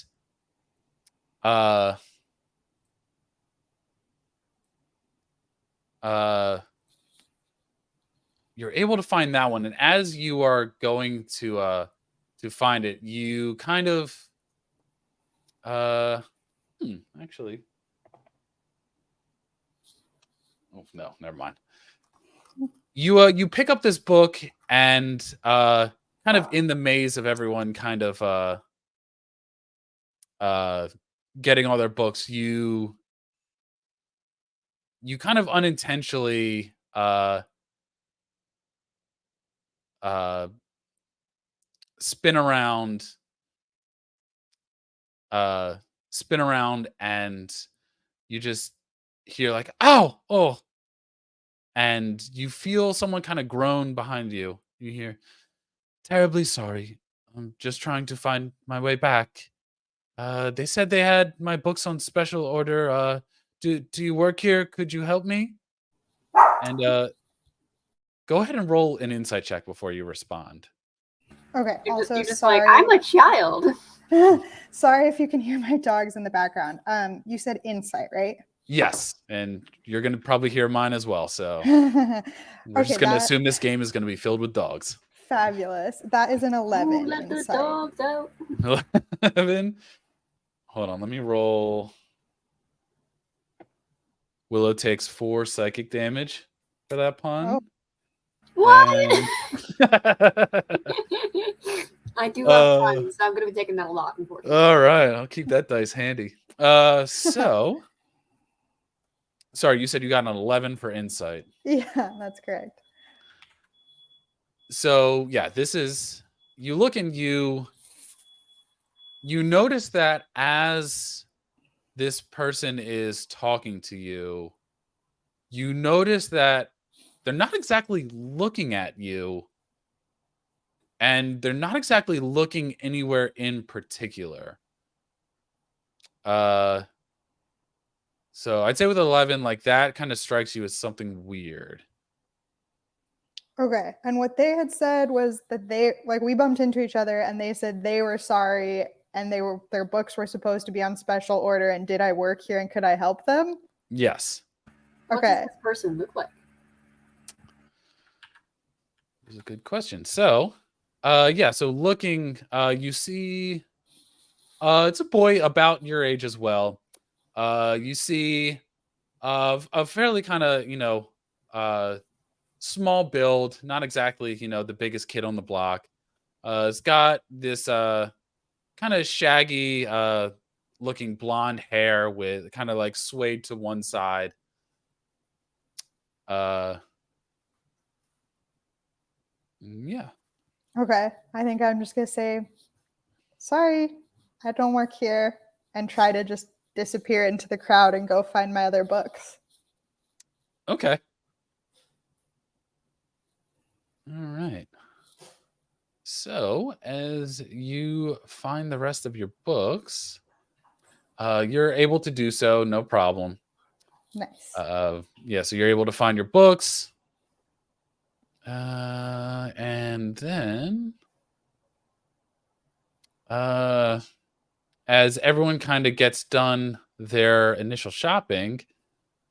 you're able to find that one, and as you are going to find it, you kind of Actually, oh no, never mind. You pick up this book and kind of in the maze of everyone kind of getting all their books, you kind of unintentionally uh spin around uh spin around and you just hear like ow, oh, and you feel someone kind of groan behind you. You hear, terribly sorry, I'm just trying to find my way back. They said they had my books on special order. Do you work here? Could you help me? And go ahead and roll an insight check before you respond. Okay. Also, You're just sorry. like, I'm a child. Sorry if you can hear my dogs in the background. You said insight, right? Yes, and you're going to probably hear mine as well. So we're just going to assume this game is going to be filled with dogs. Fabulous. That is an 11 Ooh, let the insight. dogs out. 11. Hold on, let me roll. Willow takes 4 psychic damage for that pun. Oh. What? And- I do love puns, so I'm going to be taking that a lot, unfortunately. All right, I'll keep that dice handy. So, sorry, you said you got an 11 for insight. Yeah, that's correct. So, yeah, this is, you look and you notice that as this person is talking to you, you notice that they're not exactly looking at you, and they're not exactly looking anywhere in particular. So I'd say with 11, like that kind of strikes you as something weird. Okay. And what they had said was that we bumped into each other and they said they were sorry and their books were supposed to be on special order, and did I work here and could I help them? Yes. What Okay. does this person look like? That's a good question. So, so looking, you see, it's a boy about your age as well. You see, a fairly kind of, small build, not exactly, the biggest kid on the block. It's got this, kind of shaggy, looking blonde hair with kind of like swayed to one side. Yeah. Okay. I think I'm just going to say, sorry, I don't work here, and try to just disappear into the crowd and go find my other books. Okay. All right. So, as you find the rest of your books, you're able to do so, no problem. Nice. So you're able to find your books. And then, as everyone kind of gets done their initial shopping,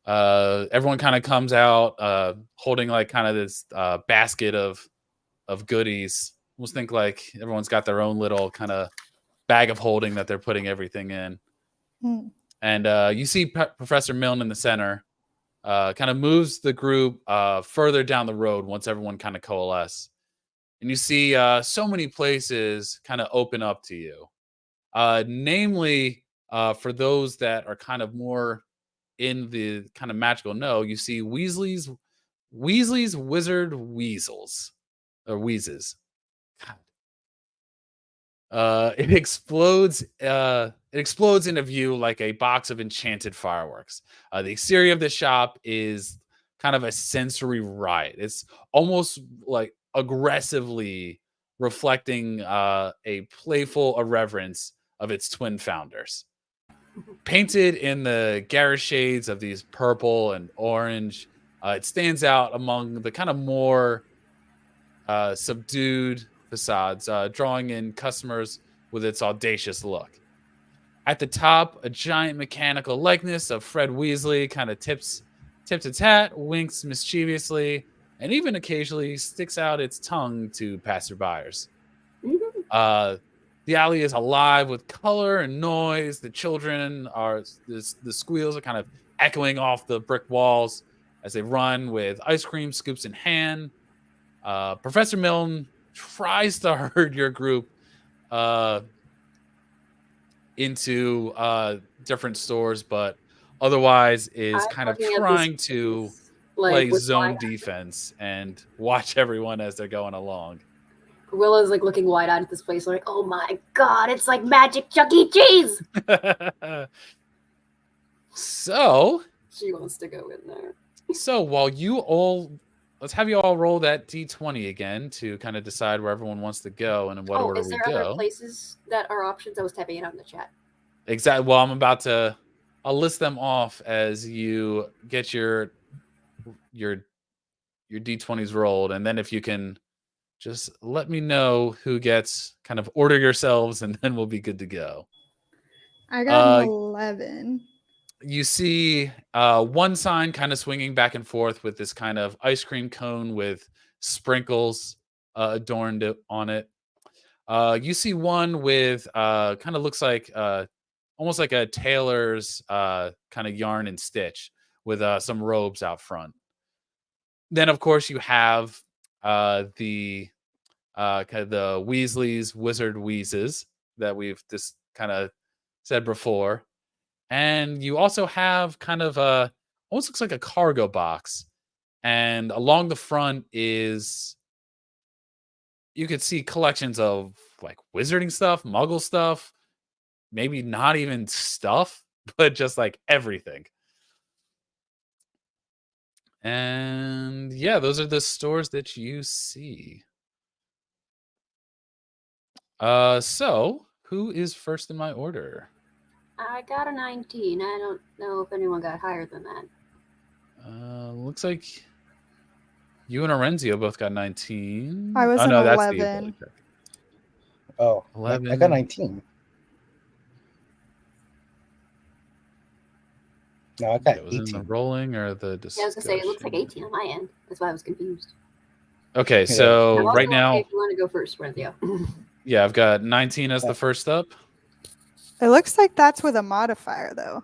everyone kind of comes out holding like kind of this basket of goodies. Almost think like everyone's got their own little kind of bag of holding that they're putting everything in. And you see Professor Milne in the center, kind of moves the group further down the road once everyone kind of coalesce. And you see so many places kind of open up to you. Namely, for those that are kind of more in the kind of magical know, you see Weasley's Wizard Weasels. Or Wheezes. It explodes into view like a box of enchanted fireworks. The exterior of the shop is kind of a sensory riot. It's almost like aggressively reflecting a playful irreverence of its twin founders. Painted in the garish shades of these purple and orange, it stands out among the kind of more subdued facades, drawing in customers with its audacious look. At the top, a giant mechanical likeness of Fred Weasley kind of tips its hat, winks mischievously, and even occasionally sticks out its tongue to passerbyers. The alley is alive with color and noise. The children are the squeals are kind of echoing off the brick walls as they run with ice cream scoops in hand. Professor Milne tries to herd your group into different stores, but otherwise is I'm kind of looking at this trying to place, like play with zone defense and watch everyone as they're going along. Willa's like looking wide-eyed at this place, like, "Oh my god, it's like magic Chuck E. Cheese!" So She wants to go in there. while you all, let's have you all roll that d20 again to kind of decide where everyone wants to go and in what order is we there other go. places that are options? I was typing it out in the chat. Exactly. Well, I'll list them off as you get your d20s rolled, and then if you can just let me know who gets, kind of order yourselves, and then we'll be good to go. I got an 11. You see one sign kind of swinging back and forth with this kind of ice cream cone with sprinkles adorned on it. You see one with kind of looks like almost like a tailor's kind of yarn and stitch with some robes out front. Then, of course, you have the kind of the Weasley's Wizard Wheezes that we've just kind of said before. And you also have kind of almost looks like a cargo box. And along the front is, you could see collections of like wizarding stuff, muggle stuff, maybe not even stuff, but just like everything. And yeah, those are the stores that you see. So who is first in my order? I got a 19. I don't know if anyone got higher than that. Looks like you and Orenzio both got 19. I was oh an no, that's the 11. ability check. Oh, 11. I got 19. No, I got It was in the 18. rolling or the discussion? Yeah, I was gonna say it looks like 18 on my end. That's why I was confused. Okay, Yeah. so I'm also right now, okay if you want to go first, Renthio. yeah, I've got 19 as the first up. It looks like that's with a modifier, though.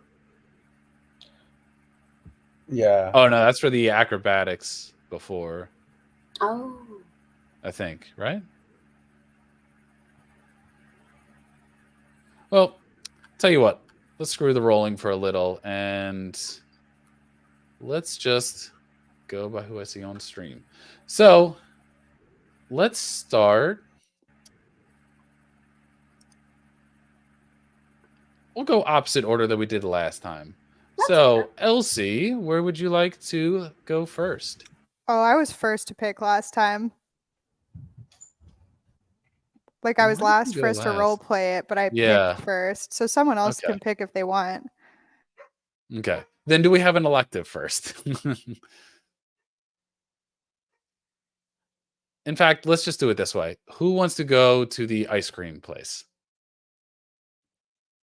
Yeah. Oh no, that's for the acrobatics before, Oh, I think, right? Well, tell you what, let's screw the rolling for a little and let's just go by who I see on stream. So let's start. We'll go opposite order that we did last time. So, Elsie, where would you like to go first? Oh, I was first to pick last time. Like I was Why did you last go first to last? role play it, but I Yeah. picked first. So someone else Okay. can pick if they want. Okay. Then do we have an elective first? In fact, let's just do it this way. Who wants to go to the ice cream place?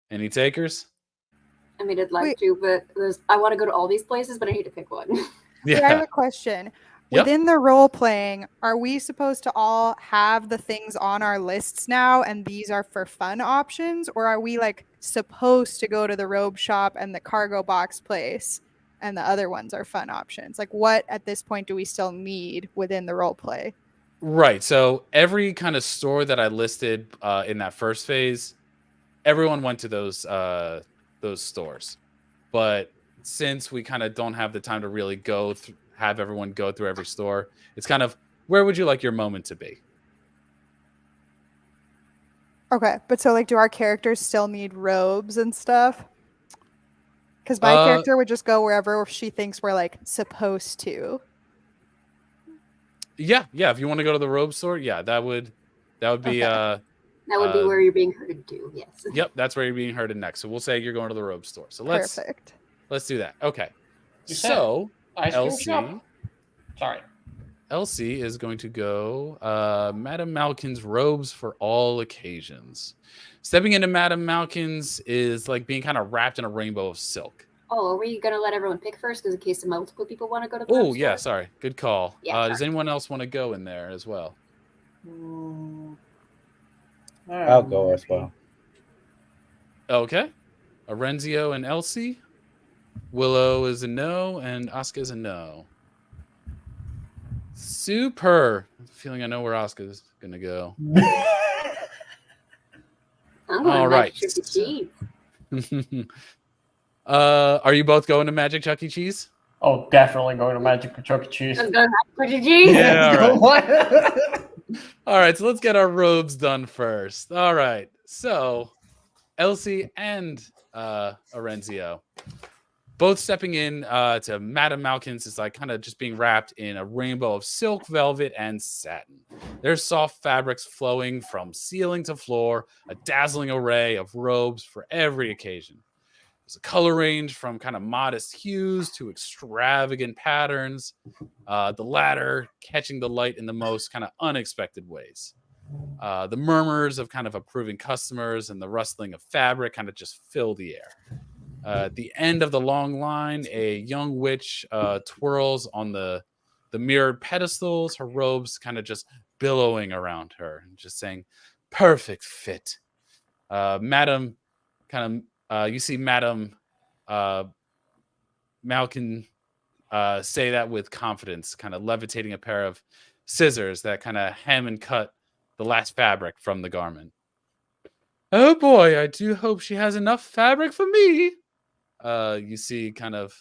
Any takers? I mean, I'd like Wait. to, but I want to go to all these places, but I need to pick one. Wait, I have a question. Yep. Within the role playing, are we supposed to all have the things on our lists now and these are for fun options? Or are we like supposed to go to the robe shop and the cargo box place and the other ones are fun options? Like what at this point do we still need within the role play? Right. So every kind of store that I listed in that first phase, everyone went to those stores. But since we kind of don't have the time to really go have everyone go through every store, it's kind of, where would you like your moment to be? Okay, but so like do our characters still need robes and stuff? Because my character would just go wherever she thinks we're like supposed to. Yeah. If you want to go to the robe store, yeah, that would be Okay. That would be where you're being herded to. Yes. Yep, that's where you're being herded next. So we'll say you're going to the robe store. So let's do that. Okay. You So Ice cream Elsie, shop? Sorry. Elsie is going to go Madame Malkin's robes for all occasions. Stepping into Madame Malkin's is like being kind of wrapped in a rainbow of silk. Oh, are we gonna let everyone pick first, because in case multiple people want to go to the Oh robe yeah, store? sorry, good call. Yeah, Does anyone else want to go in there as well? I'll go as well. Okay. Arenzio and Elsie. Willow is a no, and Asuka is a no. Super. Feeling I know where Asuka's gonna go. I'm going All to right. Magic Chuck E. Cheese. Are you both going to Magic Chuck E. Cheese? Oh, definitely going to Magic Chuck E. Cheese. I'm going to Magic Chuck E. Cheese. Yeah, all right. What? All right, so let's get our robes done first. All right, so Elsie and Arenzio both stepping in to Madame Malkin's is like kind of just being wrapped in a rainbow of silk, velvet, and satin. There's soft fabrics flowing from ceiling to floor, a dazzling array of robes for every occasion. There's a color range from kind of modest hues to extravagant patterns, the latter catching the light in the most kind of unexpected ways. The murmurs of kind of approving customers and the rustling of fabric kind of just fill the air. At the end of the long line, a young witch twirls on the mirrored pedestals, her robes kind of just billowing around her, and just saying, "Perfect fit." Madam, kind of, you see Madam Malkin say that with confidence, kind of levitating a pair of scissors that kind of hem and cut the last fabric from the garment. Oh boy, I do hope she has enough fabric for me. You see kind of,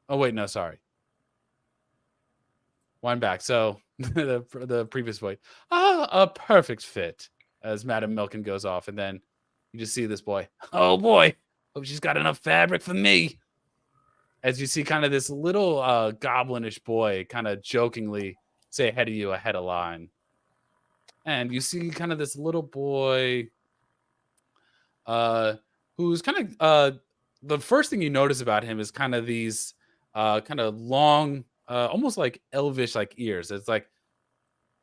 oh wait, no, sorry. Wind back. So the previous voice, a perfect fit as Madam Milken goes off. And then you just see this boy. Oh boy, hope she's got enough fabric for me. As you see kind of this little goblinish boy kind of jokingly say ahead of you, ahead of line. And you see kind of this little boy who's kind of, the first thing you notice about him is kind of these kind of long, almost like elvish like ears. It's like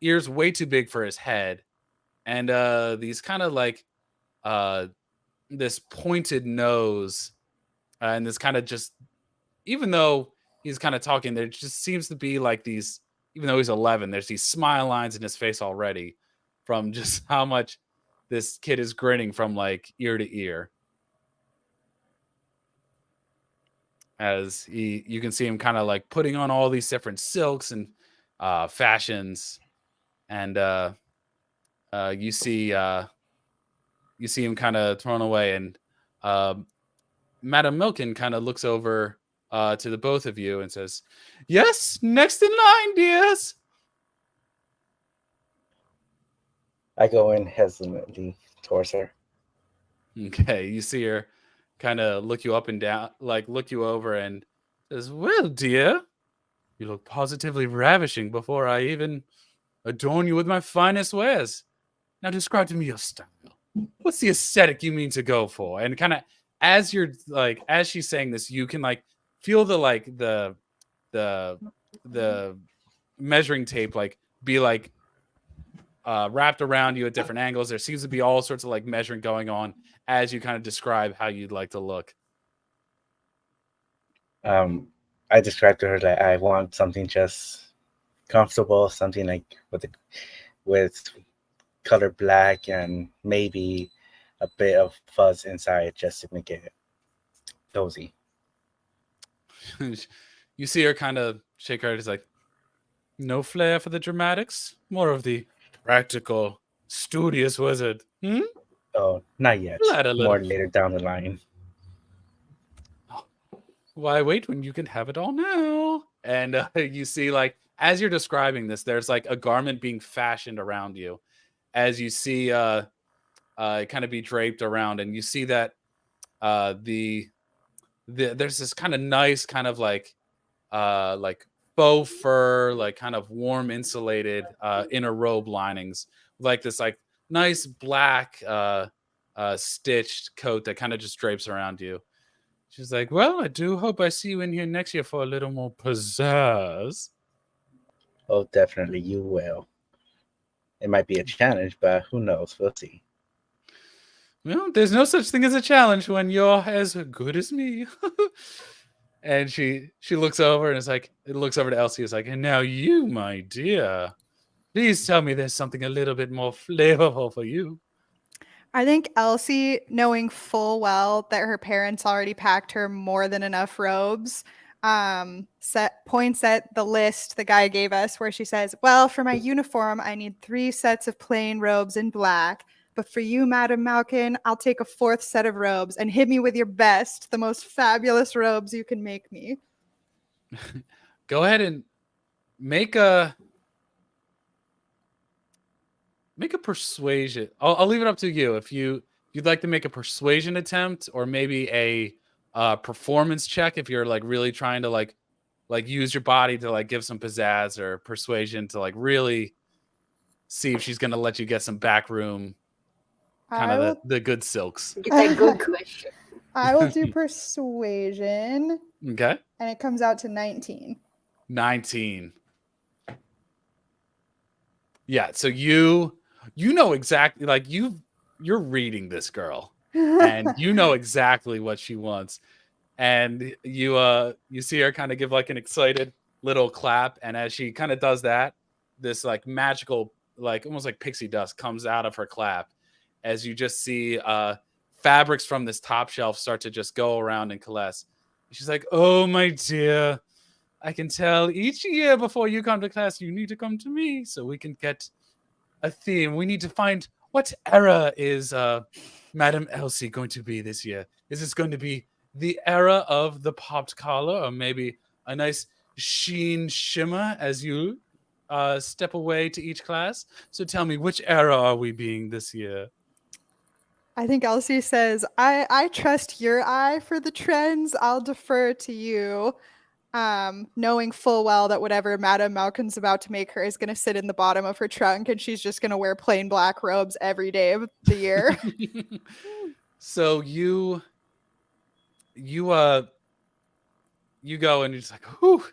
ears way too big for his head. And these kind of like this pointed nose and this kind of just, even though he's kind of talking, there just seems to be like these, even though he's 11, there's these smile lines in his face already from just how much this kid is grinning from like ear to ear. As you can see him kind of like putting on all these different silks and fashions. And you see him kind of thrown away. And Madam Milken kind of looks over to the both of you and says, "Yes, next in line, dears." I go in hesitantly towards her. Okay, you see her kind of look you up and down, like look you over and says, "Well, dear, you look positively ravishing before I even adorn you with my finest wares. Now describe to me your style. What's the aesthetic you mean to go for?" And kind of as you're like, as she's saying this, you can like feel the like the measuring tape like be like wrapped around you at different angles. There seems to be all sorts of like measuring going on as you kind of describe how you'd like to look. I described to her that I want something just comfortable, something like with color black and maybe a bit of fuzz inside just to make it cozy. You see her kind of shake her head. It's like, no flair for the dramatics, more of the practical, studious wizard. Oh, not yet. More later down the line. Why wait when you can have it all now? And you see, like, as you're describing this, there's like a garment being fashioned around you. As you see, it kind of be draped around, and you see that there's this kind of nice, kind of like faux fur, like kind of warm insulated inner robe linings, like this like nice black stitched coat that kind of just drapes around you. She's like, "Well, I do hope I see you in here next year for a little more pizzazz." Oh, definitely you will. It might be a challenge, but who knows? We'll see. Well, there's no such thing as a challenge when you're as good as me. And she looks over and is like, it looks over to Elsie. Is like, "And now you, my dear, please tell me there's something a little bit more flavorful for you." I think Elsie, knowing full well that her parents already packed her more than enough robes, points at the list the guy gave us where she says, well, for my uniform, I need 3 sets of plain robes in black. But for you, Madam Malkin, I'll take a 4th set of robes and hit me with your best, the most fabulous robes you can make me. Go ahead and make a persuasion. I'll leave it up to you if you'd like to make a persuasion attempt or maybe a performance check if you're like really trying to like use your body to like give some pizzazz or persuasion to like really see if she's gonna let you get some backroom kind I of will, the good silks. Get that good question. I will do persuasion, Okay. and it comes out to 19. 19. Yeah, so you know exactly like you're reading this girl and you know exactly what she wants. And you see her kind of give like an excited little clap, and as she kind of does that, this like magical, like almost like pixie dust comes out of her clap as you just see fabrics from this top shelf start to just go around and coalesce. She's like, oh my dear, I can tell each year before you come to class you need to come to me so we can get a theme. We need to find what era is Madam Elsie going to be this year. Is this going to be the era of the popped collar, or maybe a nice sheen shimmer as you step away to each class? So tell me, which era are we being this year? I think Elsie says, I trust your eye for the trends. I'll defer to you. Knowing full well that whatever Madame Malkin's about to make her is going to sit in the bottom of her trunk and she's just going to wear plain black robes every day of the year. So you go and you're just like, whew,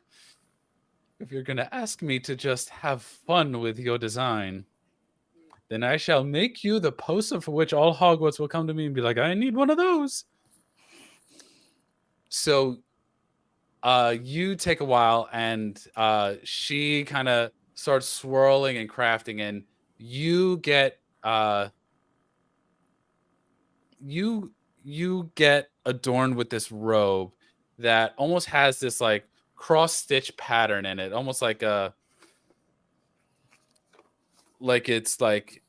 if you're going to ask me to just have fun with your design, then I shall make you the poster for which all Hogwarts will come to me and be like, I need one of those. So you take a while, and she kind of starts swirling and crafting, and you get you get adorned with this robe that almost has this like cross stitch pattern in it, almost like it's like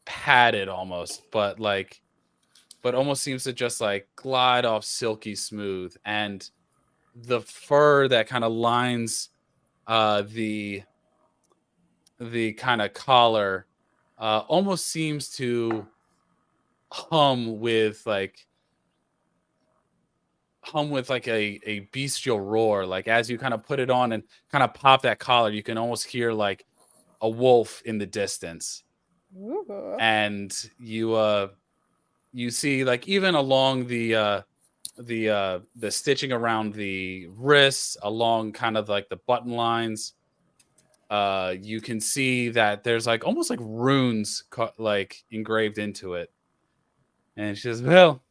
padded almost, but almost seems to just like glide off silky smooth. And the fur that kind of lines the kind of collar almost seems to hum with like a bestial roar. Like as you kind of put it on and kind of pop that collar, you can almost hear like a wolf in the distance. Ooh. And you see like even along the stitching around the wrists, along kind of like the button lines, you can see that there's like almost like runes like engraved into it. And she says, well,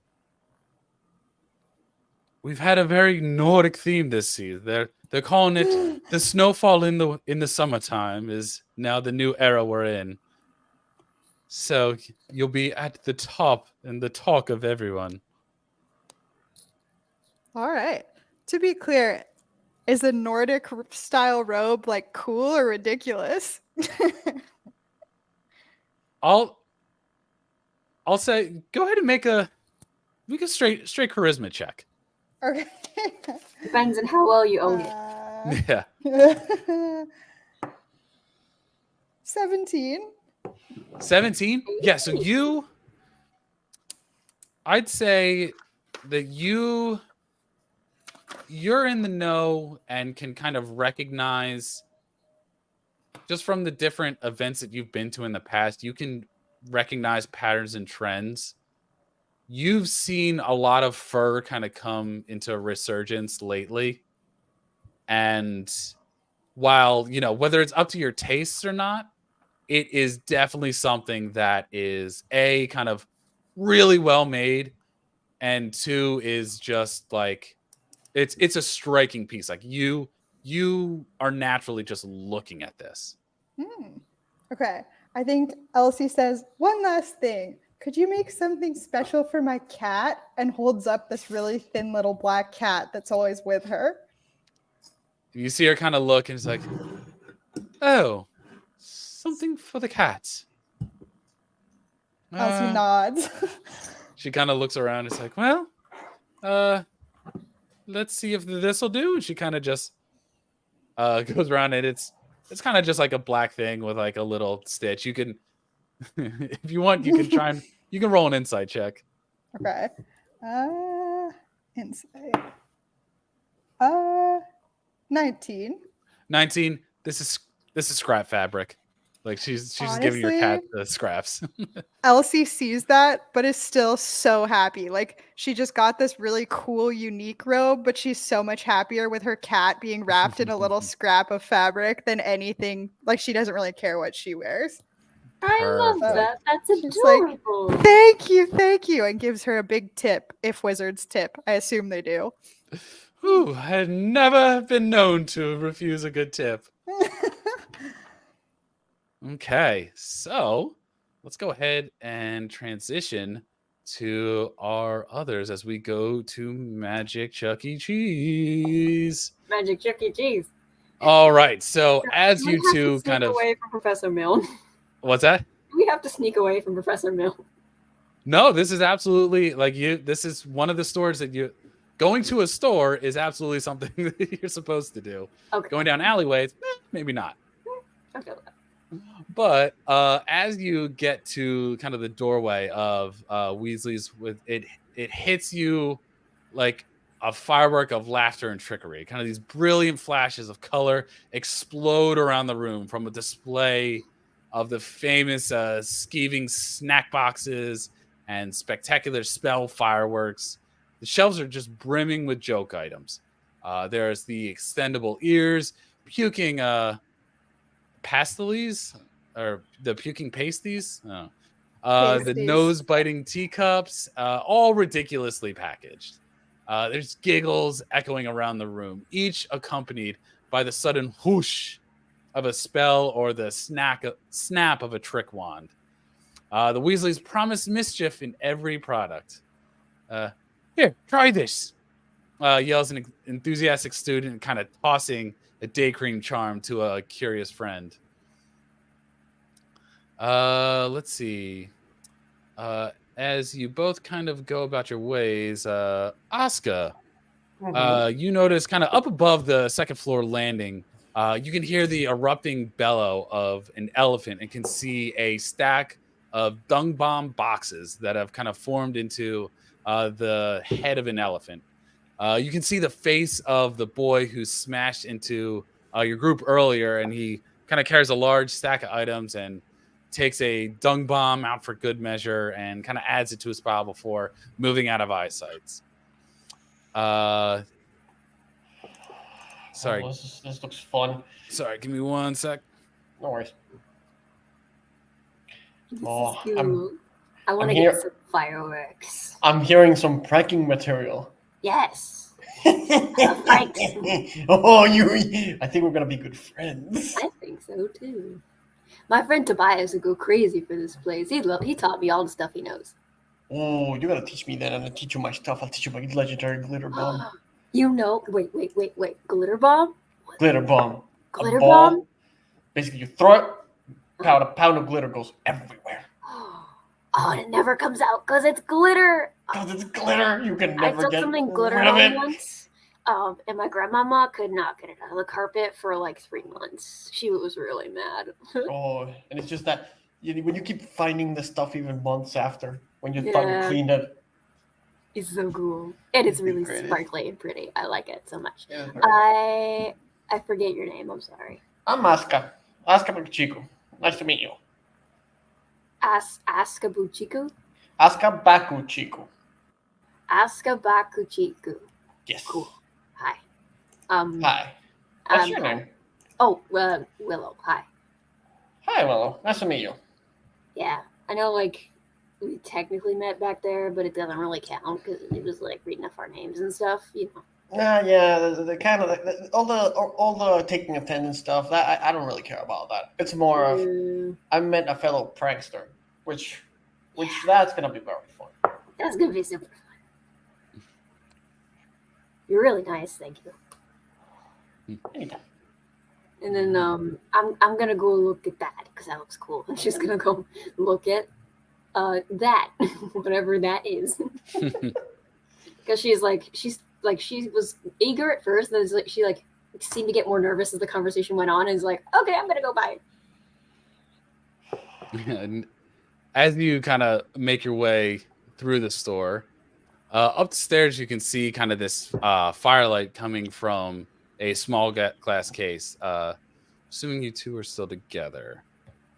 we've had a very Nordic theme this season. They're calling it the snowfall in the summertime is now the new era we're in. So you'll be at the top and the talk of everyone. All right. To be clear, is a Nordic style robe like cool or ridiculous? I'll say go ahead and make a straight charisma check. Okay. Depends on how well you own it. Yeah. 17. 17? Yeah, so I'd say that you're in the know and can kind of recognize just from the different events that you've been to in the past, you can recognize patterns and trends. You've seen a lot of fur kind of come into a resurgence lately. And while, whether it's up to your tastes or not, it is definitely something that is A, kind of really well made, and 2 is just like it's a striking piece. Like you are naturally just looking at this. Okay. I think Elsie says one last thing. could you make something special for my cat? And holds up this really thin little black cat that's always with her. You see her kind of look, and it's like, oh, something for the cat. Elsie Uh, nods. she kind of looks around. It's like, well, let's see if this will do. And she kind of just goes around, and it's kind of just like a black thing with like a little stitch. You can, if you want, you can try and you can roll an insight check. Okay. Insight. 19. 19. This is scrap fabric. Like she's just giving your cat the scraps. Elsie sees that, but is still so happy. Like she just got this really cool, unique robe, but she's so much happier with her cat being wrapped in a little scrap of fabric than anything. Like she doesn't really care what she wears. I love Perfect. that. That's She's like, adorable. Thank you, and gives her a big tip. If wizards tip, I assume they do. Ooh, I had never been known to refuse a good tip. Okay, so let's go ahead and transition to our others as we go to Magic Chuck E. Cheese. Magic Chuck E. Cheese. All right, so as We you have to two sneak kind of, away from Professor Milne. what's that? We have to sneak away from Professor Milne. No, this is absolutely like you. This is one of the stores that you going to a store is absolutely something that you're supposed to do. Okay. Going down alleyways, maybe not. I feel that. But as you get to kind of the doorway of Weasley's, with it hits you like a firework of laughter and trickery. Kind of these brilliant flashes of color explode around the room from a display of the famous skeeving snack boxes and spectacular spell fireworks. The shelves are just brimming with joke items. There's the extendable ears, puking pastilles, or the puking pasties. The Pasties. nose-biting teacups, all ridiculously packaged. There's giggles echoing around the room, each accompanied by the sudden whoosh of a spell or the snap of a trick wand. The Weasleys promise mischief in every product. Here, try this, yells an enthusiastic student, kind of tossing a day cream charm to a curious friend. Let's see. As you both kind of go about your ways, Asuka, you notice kind of up above the second floor landing, you can hear the erupting bellow of an elephant and can see a stack of dung bomb boxes that have kind of formed into the head of an elephant. You can see the face of the boy who smashed into your group earlier, and he kind of carries a large stack of items and takes a dung bomb out for good measure and kind of adds it to his pile before moving out of eyesight. Sorry. Oh, this looks fun. Sorry, give me one sec. No worries. This Oh, is cute. I'm I want to here- get some fireworks. I'm hearing some pranking material. Yes. Pranks. Oh, I think we're gonna be good friends. I think so too. My friend Tobias would go crazy for this place. He taught me all the stuff he knows. Oh, you gotta teach me that. I'm gonna teach you my stuff. I'll teach you my legendary glitter bomb. You know, wait. Glitter bomb? Glitter bomb. A Glitter ball. bomb? Basically, you throw it, a pound of glitter goes everywhere. Oh, and it never comes out because it's glitter. Because it's glitter, you can I never took get something glitter rid of on it. once, and my grandmama could not get it out of the carpet for like 3 months. She was really mad. Oh, and it's just that when you keep finding the stuff even months after, when you thought you Yeah. cleaned it. It's so cool. And it's really Pretty. sparkly and pretty. I like it so much. Yeah. I forget your name. I'm sorry. I'm Asuka. Asuka Bakuchiku. Nice to meet you. Askabuchiku? Asuka Bakuchiku. Askabakuchiku. Yes. Cool. Hi. Hi. What's your name? Oh, Willow. Hi. Hi, Willow. Nice to meet you. Yeah. I know, like, we technically met back there, but it doesn't really count because it was, like, reading off our names and stuff, you know. Yeah, the kind of all the taking attendance stuff. I don't really care about that. It's more of I met a fellow prankster, which which that's gonna be very fun. That's gonna be super fun. You're really nice, thank you. Anytime. And then I'm gonna go look at that because that looks cool. I'm just gonna go look at that whatever that is because she was eager at first, and then she seemed to get more nervous as the conversation went on, and is like, okay, I'm gonna go buy it. And as you kind of make your way through the store, upstairs you can see kind of this firelight coming from a small glass case. Assuming you two are still together.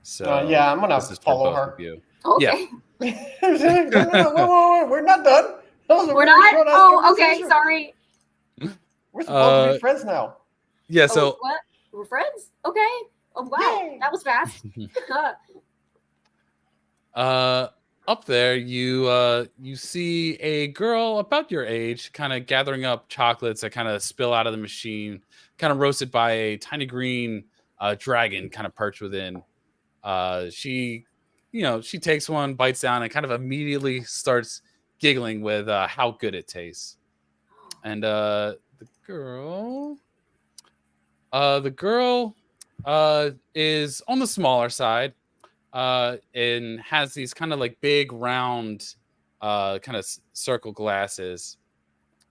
So yeah, I'm gonna this is for follow both her. of you. Okay. Whoa, we're not done. That was a We're very not. short-ass Oh, okay. conversation. Sorry. We're supposed to Uh, be friends now. Yeah, Oh, so what? We're friends? Okay. Oh wow, Yay. that was fast. up there you see a girl about your age kind of gathering up chocolates that kind of spill out of the machine, kind of roasted by a tiny green dragon kind of perched within. She she takes one, bites down, and kind of immediately starts giggling with how good it tastes. And the girl is on the smaller side, and has these kind of like big round kind of circle glasses,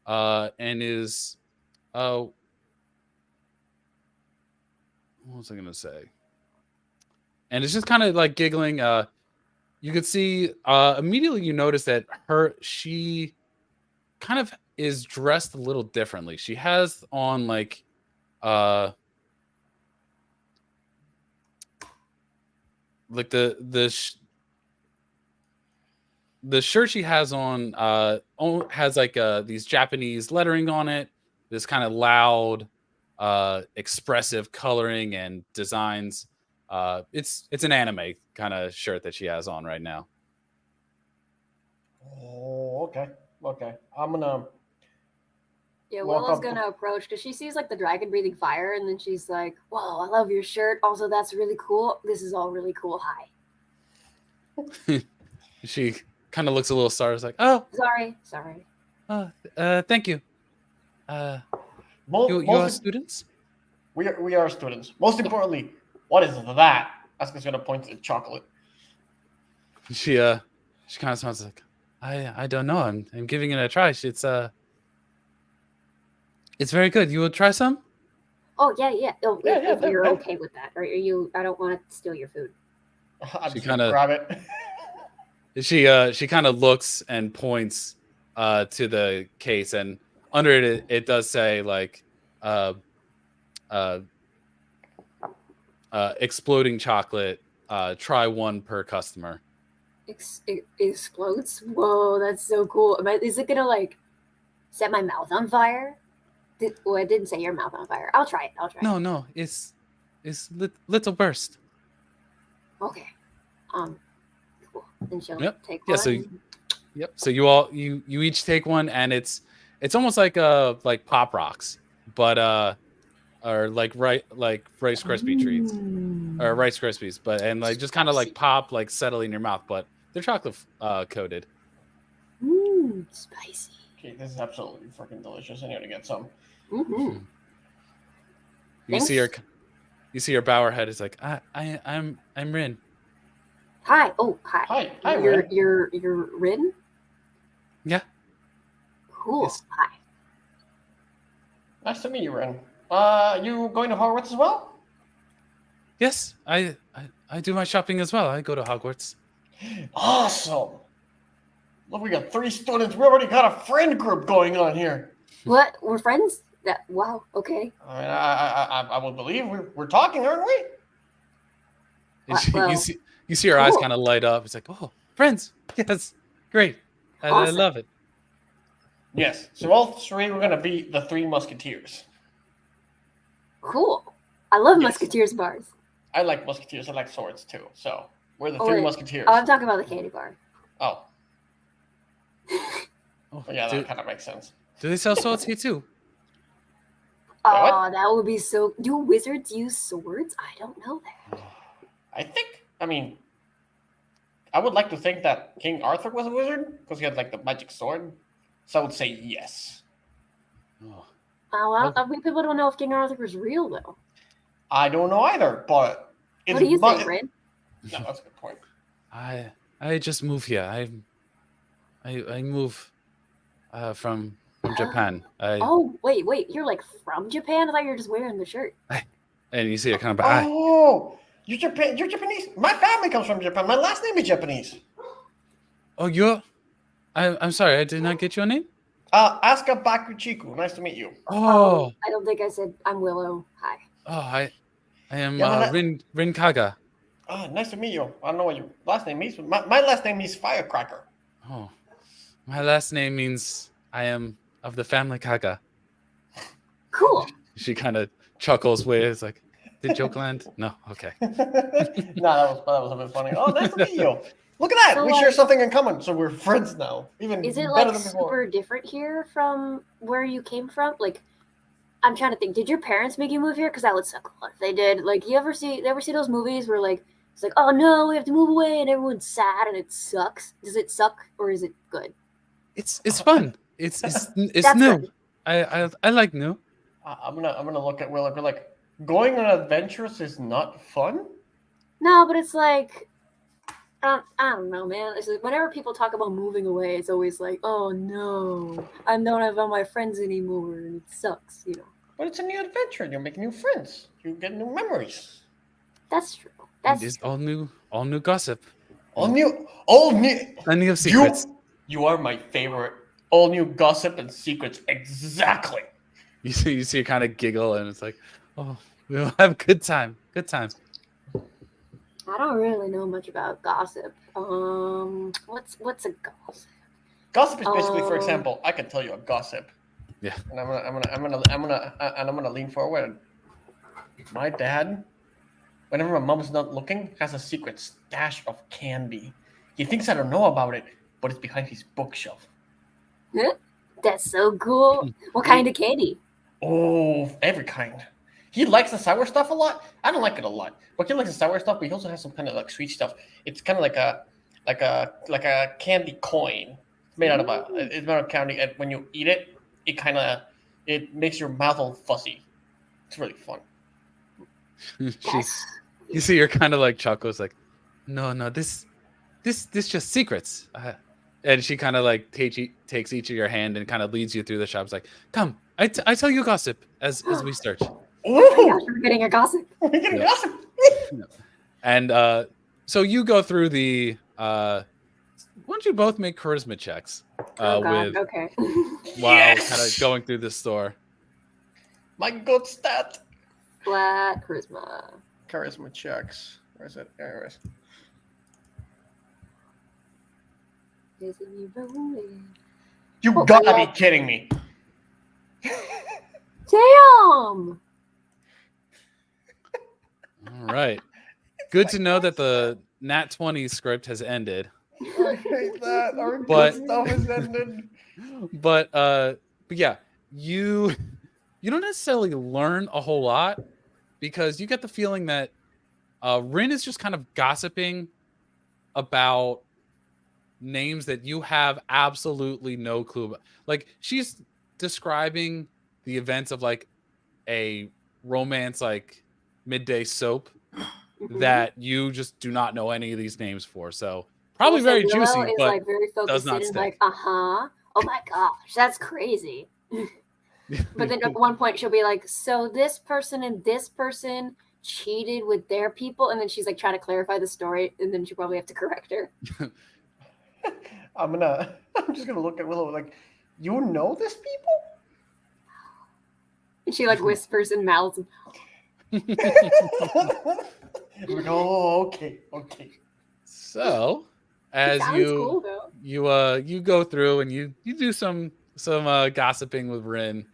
and is what was I gonna say? And it's just kind of like giggling. You could see immediately you notice that she kind of is dressed a little differently. She has on like the the shirt she has on has like these Japanese lettering on it, this kind of loud expressive coloring and designs. It's an anime kind of shirt that she has on right now. Oh, okay. I'm gonna. Yeah, Walk Willow's up gonna approach because she sees like the dragon breathing fire, and then she's like, "Whoa, I love your shirt. Also, that's really cool. This is all really cool. Hi." She kind of looks a little startled, like, "Oh, Sorry. thank you. You are Most, students?" we are students. Most importantly, what is that? Asuka's gonna point to the chocolate. She kind of sounds like, I don't know. I'm giving it a try. It's very good. You will try some? Oh yeah. Oh, Yeah, if you're yeah. okay with that, or are you? I don't want to steal your food. I'm She just gonna kinda- grab it. She kind of looks and points to the case, and under it does say like exploding chocolate, try one per customer. It explodes. Whoa, that's so cool. Is it gonna like set my mouth on fire? It didn't say your mouth on fire. I'll try it. No, it's little burst. Okay. Cool. And she'll Yep. take Yeah, one. so yep. So you each take one, and it's almost like Pop Rocks, but or like Rice Krispie treats or Rice Krispies, but and like just kind of like pop, like settle in your mouth, but they're chocolate coated. Spicy. Okay, this is absolutely freaking delicious. I need to get some. Mm-hmm. You see her bow her head. It's like I'm Rin. Hi. Oh, hi. Hi, Rin. You're Rin? Yeah. Cool. Yes. Hi. Nice to meet you, Ren. You going to Hogwarts as well? Yes, I do my shopping as well. I go to Hogwarts. Awesome. Look, we got 3 students. We already got a friend group going on here. What? We're friends? Wow. Okay. I mean, I would believe we're talking, aren't we? And you see her eyes cool. kind of light up. It's like, oh, friends. Yes, great. I Awesome. love it. Yes. So all 3 we're gonna be the 3 musketeers. Cool. I love Yes. Musketeers bars. I like musketeers. I like swords too. So we're the Oh, 3 wait. musketeers. Oh, I'm talking about the candy bar. Oh, Oh, well, yeah, that kind of makes sense. do they sell swords here too? What? Oh, that would be so. Do wizards use swords? I don't know that. I think. I mean, I would like to think that King Arthur was a wizard because he had like the magic sword. So I would say yes. Oh, Well, Oh. people don't know if King Arthur was real though. I don't know either, but What do you think, Rin? No, that's a good point. I just moved here. I move from Japan. Oh, wait, you're like from Japan? I thought you were just wearing the shirt. And you see it kind of back. Oh, you're Japanese. My family comes from Japan. My last name is Japanese. Oh, you're. I'm sorry. I did not get your name. Asuka Bakuchiku. Nice to meet you. Oh, I don't think I said I'm Willow. Hi. I am Yeah, Rin Kaga. Nice to meet you. I don't know what your last name means. My last name means firecracker. Oh, my last name means I am of the family Kaga. Cool. She kind of chuckles with like, did joke land? No, okay. No, that was a bit funny. Oh, nice to meet you. Look at that. So, We share something in common, so we're friends now. Even Is it better like than before. super different here from where you came from? Like, I'm trying to think. Did your parents make you move here? Because that would suck a lot if they did. Like, you ever see those movies where like it's like, oh no, we have to move away, and everyone's sad and it sucks. Does it suck or is it good? It's fun. It's That's new. good. I like new. I'm gonna look at Will. Like going on adventures is not fun. No, but it's like, I don't know, man. It's like whenever people talk about moving away, it's always like, oh no, I don't have all my friends anymore, and it sucks, you know. But it's a new adventure. You make new friends. You get new memories. That's true. It is all new gossip. All new. Plenty of secrets. You are my favorite. All new gossip and secrets. Exactly. You see, kind of giggle, and it's like, oh, we'll have a good time. Good time. I don't really know much about gossip. What's a gossip? Gossip is basically, for example, I can tell you a gossip. Yeah. And I'm gonna lean forward. My dad, whenever my mom's not looking, has a secret stash of candy. He thinks I don't know about it, but it's behind his bookshelf. That's so cool. What kind of candy? Oh, every kind. He likes the sour stuff a lot. I don't like it a lot, but he likes the sour stuff. But he also has some kind of like sweet stuff. It's kind of like a candy coin. It's made out of candy, and when you eat it, it makes your mouth all fuzzy. It's really fun. You see, you're kind of like chuckles, like, no, this just secrets. And she kind of like takes each of your hand and kind of leads you through the shops. Like, come, I tell you gossip as we search. Oh my gosh, we're getting a gossip. We're getting gossip. And so you go through the. Why don't you both make charisma checks? Oh God, with okay. while kind of going through the store. My good stat. Flat charisma. Charisma checks. Where is it? There it is. Isn't he rolling? You Oh, gotta I be kidding me. Damn! All right. Good to know that the Nat 20 script has ended. I hate that. Our But- good stuff is ended. But yeah, you don't necessarily learn a whole lot because you get the feeling that Rin is just kind of gossiping about names that you have absolutely no clue about. Like, she's describing the events of like a romance like midday soap that you just do not know any of these names for. So probably Also, very Willow juicy, is but like very focused not in and stick. like, oh my gosh, that's crazy. But then at one point she'll be like, so this person and this person cheated with their people, and then she's like trying to clarify the story, and then she probably have to correct her. I'm just gonna look at Willow like, you know this people? And she like whispers and mouths. I'm like, oh, okay. So as Sounds cool though. you go through and you do some gossiping with Rin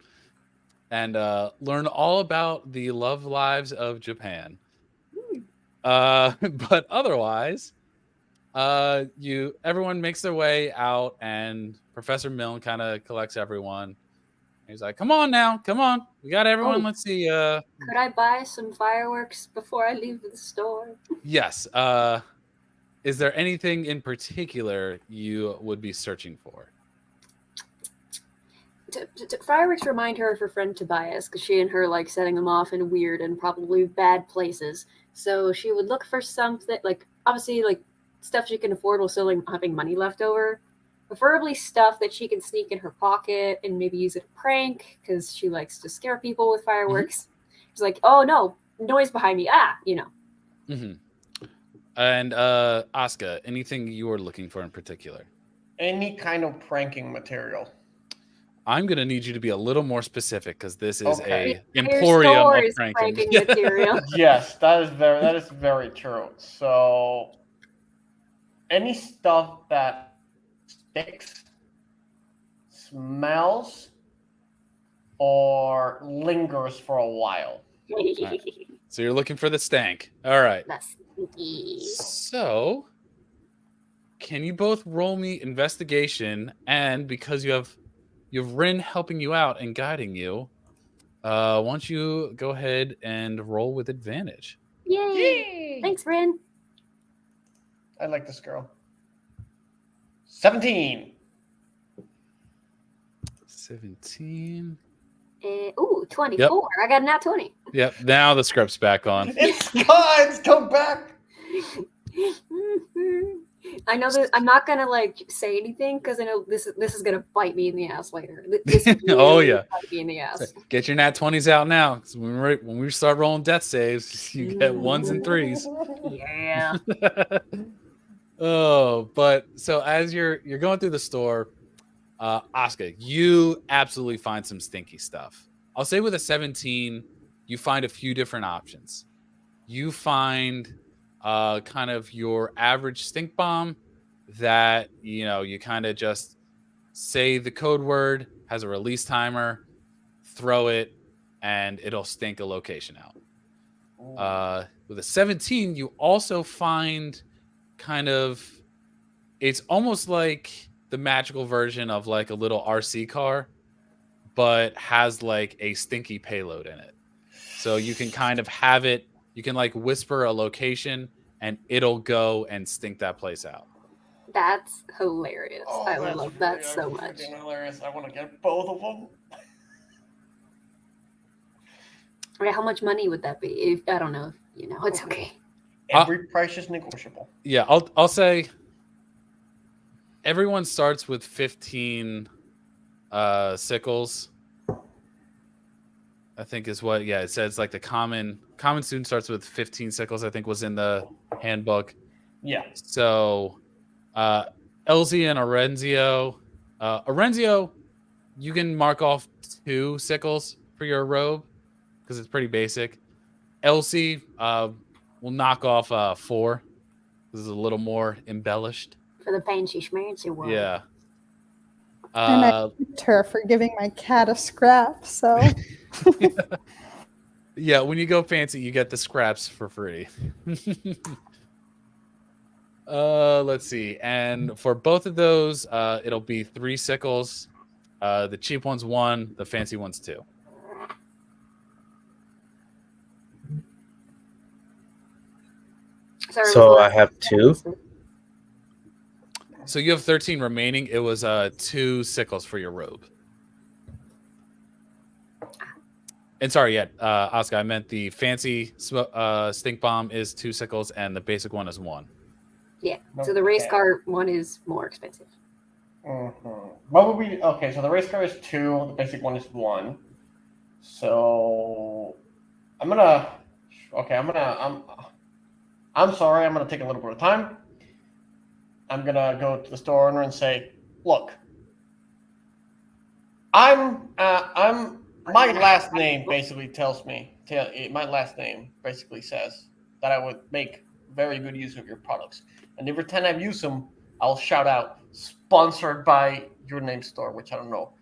and learn all about the love lives of Japan. But otherwise, everyone makes their way out, and Professor Milne kind of collects everyone. He's like, "Come on now, come on, we got everyone. Oh. Let's see." Could I buy some fireworks before I leave the store? Yes. is there anything in particular you would be searching for? Fireworks remind her of her friend Tobias because she and her like setting him off in weird and probably bad places. So she would look for something like obviously like stuff she can afford while still like having money left over. Preferably stuff that she can sneak in her pocket and maybe use it to prank because she likes to scare people with fireworks. She's like, oh no, noise behind me. Mm-hmm. And Asuka, anything you are looking for in particular? Any kind of pranking material. I'm going to need you to be a little more specific because this is Okay. a emporium of is pranking. material. Yes, that is very true. So any stuff that sticks, smells, or lingers for a while. So you're looking for the stank. All right. That's sneaky. So can you both roll me investigation? And because you have Rin helping you out and guiding you, why don't you go ahead and roll with advantage? Yay! Yay! Thanks, Rin. I like this girl. 17. 17. 24. Yep. I got a nat 20. Yep. Now the script's back on. It's come back. I know that I'm not gonna like say anything because I know this is gonna bite me in the ass later. Oh, yeah. Bite me in the ass. Get your nat 20s out now. 'Cause when we start rolling death saves, you get 1s and 3s. Yeah. Oh, but so as you're going through the store, Asuka, you absolutely find some stinky stuff. I'll say with a 17, you find a few different options. You find kind of your average stink bomb that you kind of just say the code word, has a release timer, throw it, and it'll stink a location out. With a 17, you also find kind of, it's almost like the magical version of like a little RC car, but has like a stinky payload in it. So you can kind of have it, you can like whisper a location and it'll go and stink that place out. That's hilarious. I would that's love that really so much. freaking hilarious. I want to get both of them. Okay, how much money would that be? If, I don't know. It's okay. Every price is negotiable. Yeah, I'll say everyone starts with 15 sickles. I think is what, it says like the common student starts with 15 sickles, I think was in the handbook. Yeah. So Elsie and Orenzio. Orenzio, you can mark off 2 sickles for your robe because it's pretty basic. Elsie will knock off 4. This is a little more embellished. For the fancy schmancy one. Yeah. And I thanked her for giving my cat a scrap, so. Yeah, when you go fancy, you get the scraps for free. Let's see. And for both of those, it'll be 3 sickles. The cheap one's 1, the fancy one's 2. Sorry, So I have 2. So you have 13 remaining. It was 2 sickles for your robe. And sorry, Oscar, I meant the fancy stink bomb is 2 sickles and the basic one is 1. Yeah. So the race car one is more expensive. Mm-hmm. What would we? Okay, so the race car is 2. The basic one is 1. So I'm sorry. I'm gonna take a little bit of time. I'm gonna go to the store owner and say, "Look, my last name basically my last name basically says that I would make very good use of your products, and every time I've used them, I'll shout out sponsored by your name store, which I don't know,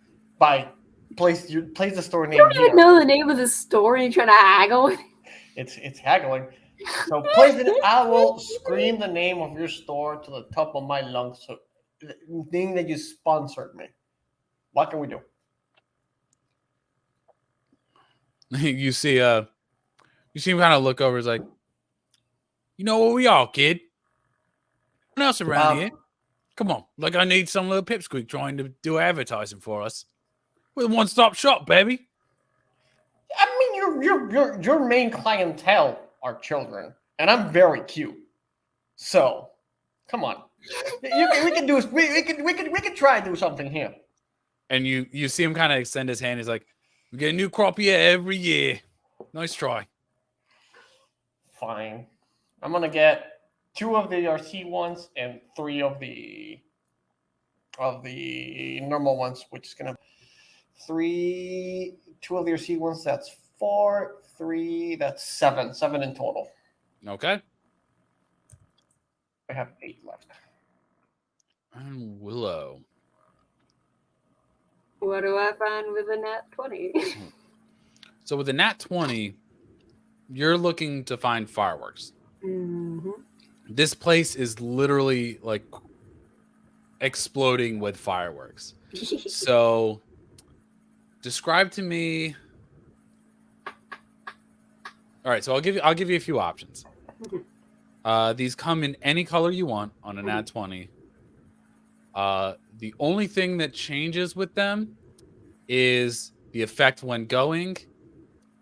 place the store name. You don't even know the name of the store, and you're trying to haggle. It's haggling. So place it. I will scream the name of your store to the top of my lungs. So, the thing that you sponsored me. What can we do? You see him kind of look over. He's like, you know what we all, kid? What else around Um, here? Come on, like I need some little pipsqueak trying to do advertising for us. We're a one-stop shop, baby. I mean, your main clientele are children, and I'm very cute. So, come on, we can do we can try and do something here. And you see him kind of extend his hand. He's like, "We get a new crop here every year. Nice try." Fine, I'm gonna get 2 of the RC ones and 3 of the normal ones, which is gonna 2 of the RC ones. That's 4, 3. That's 7 in total. Okay. I have 8 left. And Willow. What do I find with a nat 20? So with the nat 20, you're looking to find fireworks. Mm-hmm. This place is literally like exploding with fireworks. So describe to me. All right, so I'll give you a few options. These come in any color you want on a nat 20. The only thing that changes with them is the effect when going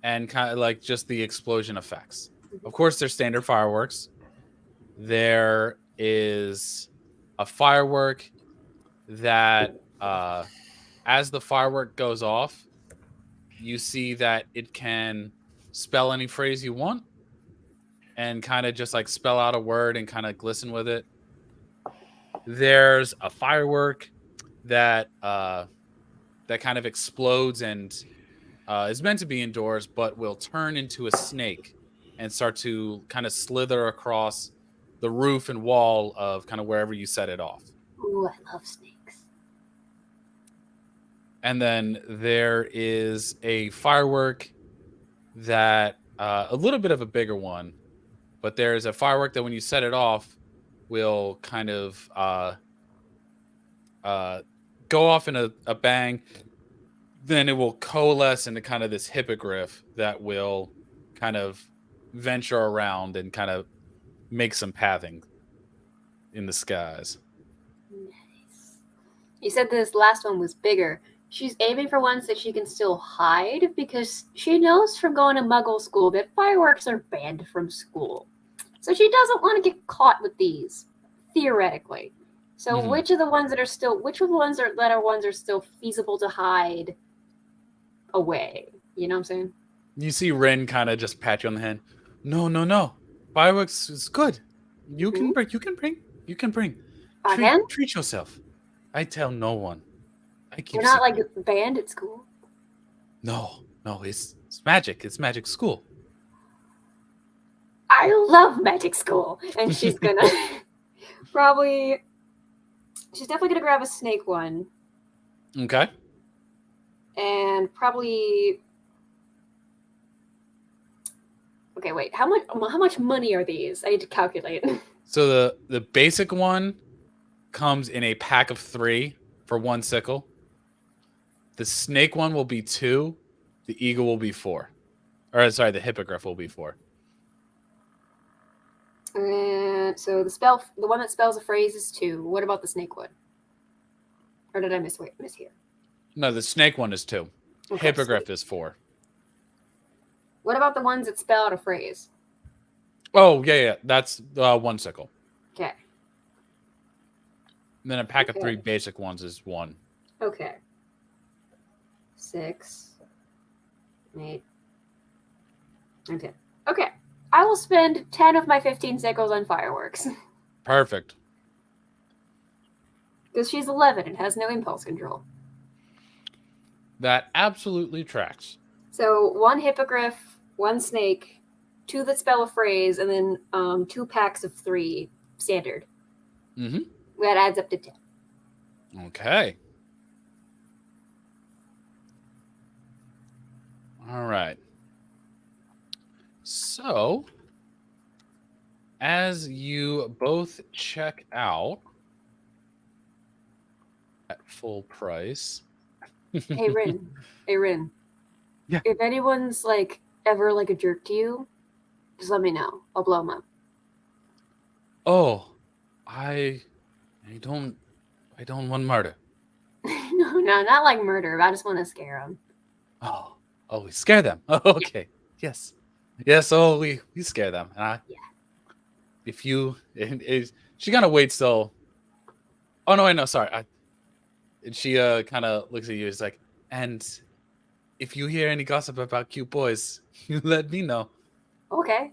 and kind of like just the explosion effects. Of course, there's standard fireworks. There is a firework that as the firework goes off, you see that it can spell any phrase you want and kind of just like spell out a word and kind of glisten with it. There's a firework that that kind of explodes and is meant to be indoors, but will turn into a snake and start to kind of slither across the roof and wall of kind of wherever you set it off. Ooh, I love snakes. And then there is a firework that a little bit of a bigger one, but there's a firework that when you set it off will kind of go off in a bang. Then it will coalesce into kind of this hippogriff that will kind of venture around and kind of make some pathing in the skies. Nice. You said this last one was bigger. She's aiming for ones that she can still hide because she knows from going to Muggle school that fireworks are banned from school. So she doesn't want to get caught with these, theoretically. So which of the ones that are still feasible to hide away? You know what I'm saying? You see Ren kind of just pat you on the head. No. Fireworks is good. You can bring. I can? Treat yourself. I tell no one. I keep You're not secret. like banned at school? No, it's magic. It's magic school. I love magic school. And she's gonna she's definitely gonna grab a snake one. Okay. And probably okay, wait, how much money are these? I need to calculate. So the basic one comes in a pack of 3 for 1 sickle. The snake one will be 2. The eagle will be 4. Or sorry, the hippogriff will be 4. And so the one that spells a phrase is 2. What about the snake one? Or did I miss here? No, the snake one is 2. Okay, Hippogriff snake. is 4. What about the ones that spell out a phrase? Oh, yeah. That's 1 sickle. Okay. And then a pack of Okay. 3 basic ones is 1. Okay. 6, 8, 9, 10. Okay. I will spend 10 of my 15 sickles on fireworks. Perfect. Because she's 11 and has no impulse control. That absolutely tracks. So 1 hippogriff, 1 snake, 2 that spell a phrase, and then 2 packs of 3 standard. Mm-hmm. That adds up to 10. Okay. All right. So, as you both check out at full price. Hey, Rin. Yeah. If anyone's ever a jerk to you, just let me know. I'll blow them up. Oh, I don't want murder. No, not like murder. I just want to scare them. Oh, we scare them. Oh, okay. Yes. Oh, we scare them. And Yeah. if you, she kind of waits till. Oh no, wait, no, sorry. And she kind of looks at you. It's like, and if you hear any gossip about cute boys, you let me know. Okay.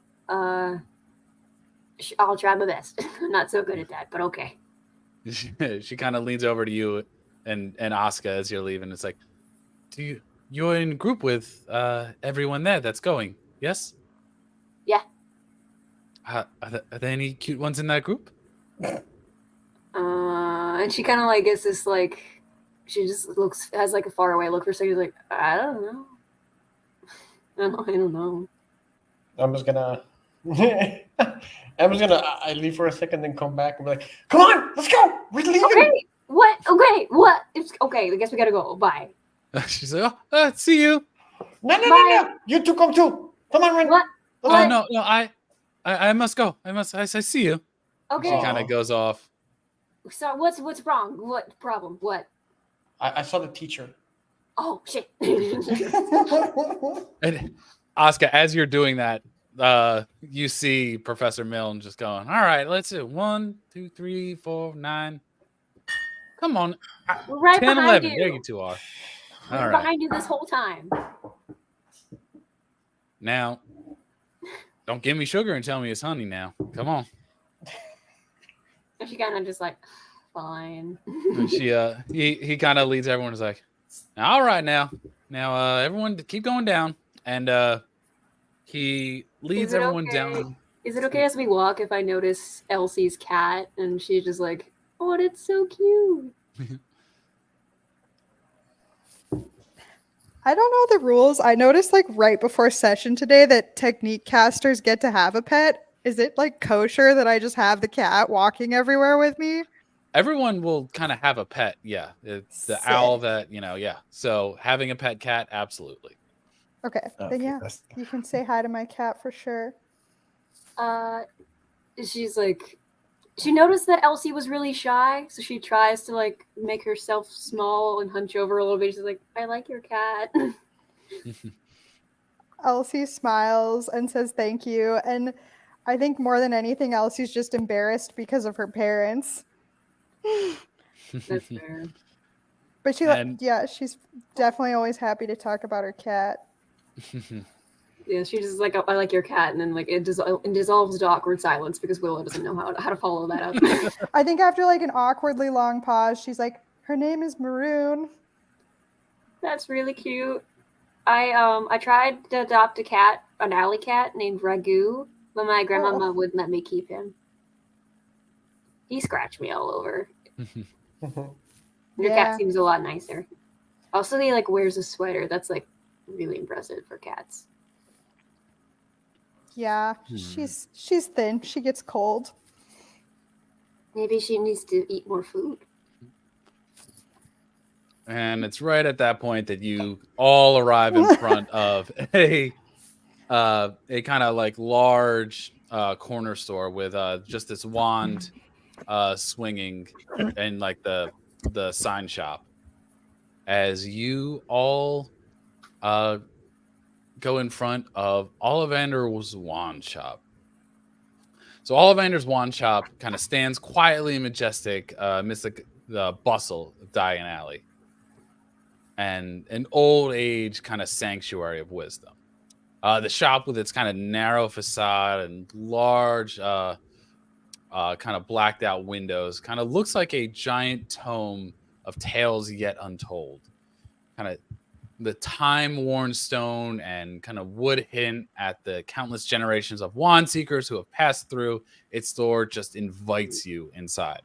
I'll try my best. I'm not so good at that, but okay. She kind of leans over to you and Asuka as you're leaving. It's like, you're in group with everyone there that's going? Yes. Yeah. Are there any cute ones in that group? And she kind of like gets this like, she just has like a faraway look for a second. She's like, I don't know. I don't know. I'm just gonna. I leave for a second, then come back and be like, "Come on, let's go. We're leaving." Okay. What? Okay. What? It's okay. I guess we gotta go. Bye. She's like, oh, see you. No. You two come too. Come on, Ren. What? Oh What? no, I must go. I see you. Okay. She kind of goes off. So what's wrong? What problem? What? I saw the teacher. Oh shit. And Asuka, as you're doing that, you see Professor Milne just going, all right, let's do 1, 2, 3, 4, 9. Come on. We're right 10, behind 11. you. There you two are. We're All right. behind you this whole time. Now, don't give me sugar and tell me it's honey now. Come on. And she kind of just like, fine. And he kind of leads everyone. Is like, all right now, everyone keep going down. And he leads everyone down. Is it okay as we walk if I notice Elsie's cat and she's just like, oh, it's so cute? I don't know the rules. I noticed like right before session today that technique casters get to have a pet. Is it like kosher that I just have the cat walking everywhere with me? Everyone will kind of have a pet. Yeah. It's the Sick. owl that, yeah. So having a pet cat, absolutely. Okay, then yeah, you can say hi to my cat for sure. She's like, she noticed that Elsie was really shy, so she tries to like make herself small and hunch over a little bit. She's like, I like your cat. Elsie smiles and says thank you. And I think more than anything else, she's just embarrassed because of her parents. That's fair. But she's definitely always happy to talk about her cat. Yeah, she's just like, I like your cat, and then like it dissolves to awkward silence because Willow doesn't know how to follow that up. I think after like an awkwardly long pause, she's like, her name is Maroon. That's really cute. I tried to adopt an alley cat named Ragu, but my grandmama wouldn't let me keep him. He scratched me all over. Your cat seems a lot nicer. Also, he like wears a sweater. That's like really impressive for cats. Yeah, she's thin. She gets cold. Maybe she needs to eat more food. And it's right at that point that you all arrive in front of a kind of like large corner store with just this wand swinging in like the sign shop. As you all go in front of Ollivander's wand shop. So Ollivander's wand shop kind of stands quietly and majestic amidst the bustle of Diagon Alley, and an old age kind of sanctuary of wisdom. The shop with its kind of narrow facade and large kind of blacked out windows kind of looks like a giant tome of tales yet untold. Kind of the time-worn stone and kind of wood hint at the countless generations of wand seekers who have passed through its door just invites you inside.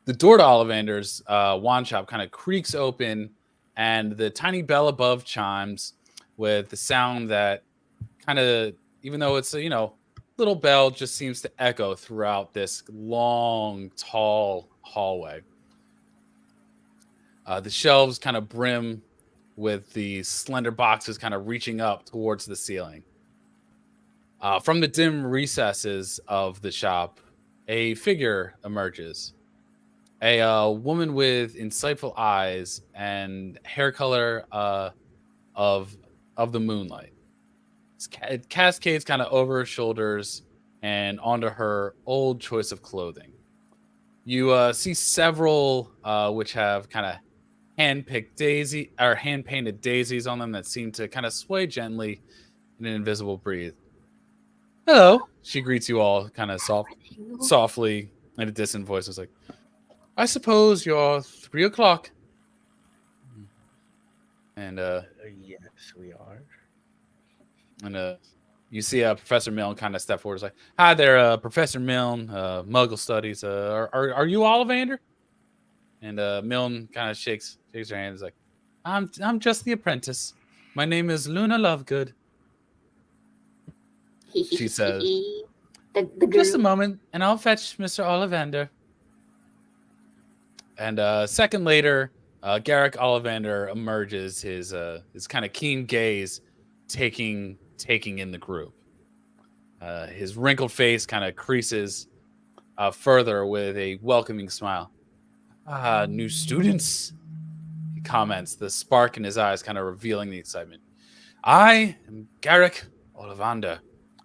The door to Ollivander's wand shop kind of creaks open, and the tiny bell above chimes with the sound that kind of, even though it's a little bell, just seems to echo throughout this long, tall hallway. The shelves kind of brim with the slender boxes kind of reaching up towards the ceiling. From the dim recesses of the shop, a figure emerges. A woman with insightful eyes and hair color of the moonlight. It cascades kind of over her shoulders and onto her old choice of clothing. You see several which have kind of hand painted daisies on them that seem to kind of sway gently in an invisible breeze. Hello, she greets you all kind of softly in a distant voice. It's like, I suppose you're 3 o'clock. And Yes, we are. you see Professor Milne kind of step forward. It's like, hi there, Professor Milne, Muggle Studies. Are you Ollivander? And Milne kind of shakes her hand. He's like, I'm just the apprentice. My name is Luna Lovegood. She says, the just a girl. moment, and I'll fetch Mr. Ollivander. And a second later, Garrick Ollivander emerges, his kind of keen gaze taking in the group. His wrinkled face kind of creases further with a welcoming smile. Ah, new students, he comments, the spark in his eyes kind of revealing the excitement. I am Garrick Ollivander.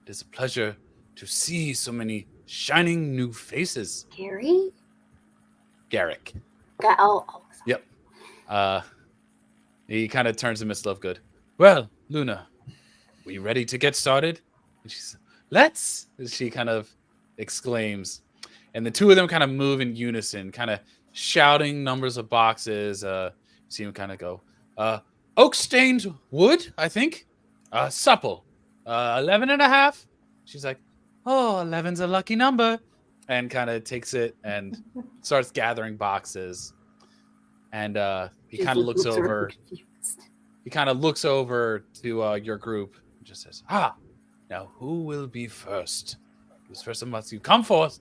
It is a pleasure to see so many shining new faces. Gary? Garrick. Oh. Yep. He kind of turns to Miss Lovegood. Well, Luna, we ready to get started? And she's, let's, she kind of exclaims. And the two of them kind of move in unison, kind of shouting numbers of boxes. See him kind of go, oak-stained wood, I think. Supple. 11 and a half. She's like, oh, 11's a lucky number. And kind of takes it and starts gathering boxes. And he kind of looks over. He kind of looks over to your group and just says, now who will be first? Who's first amongst you? Come forth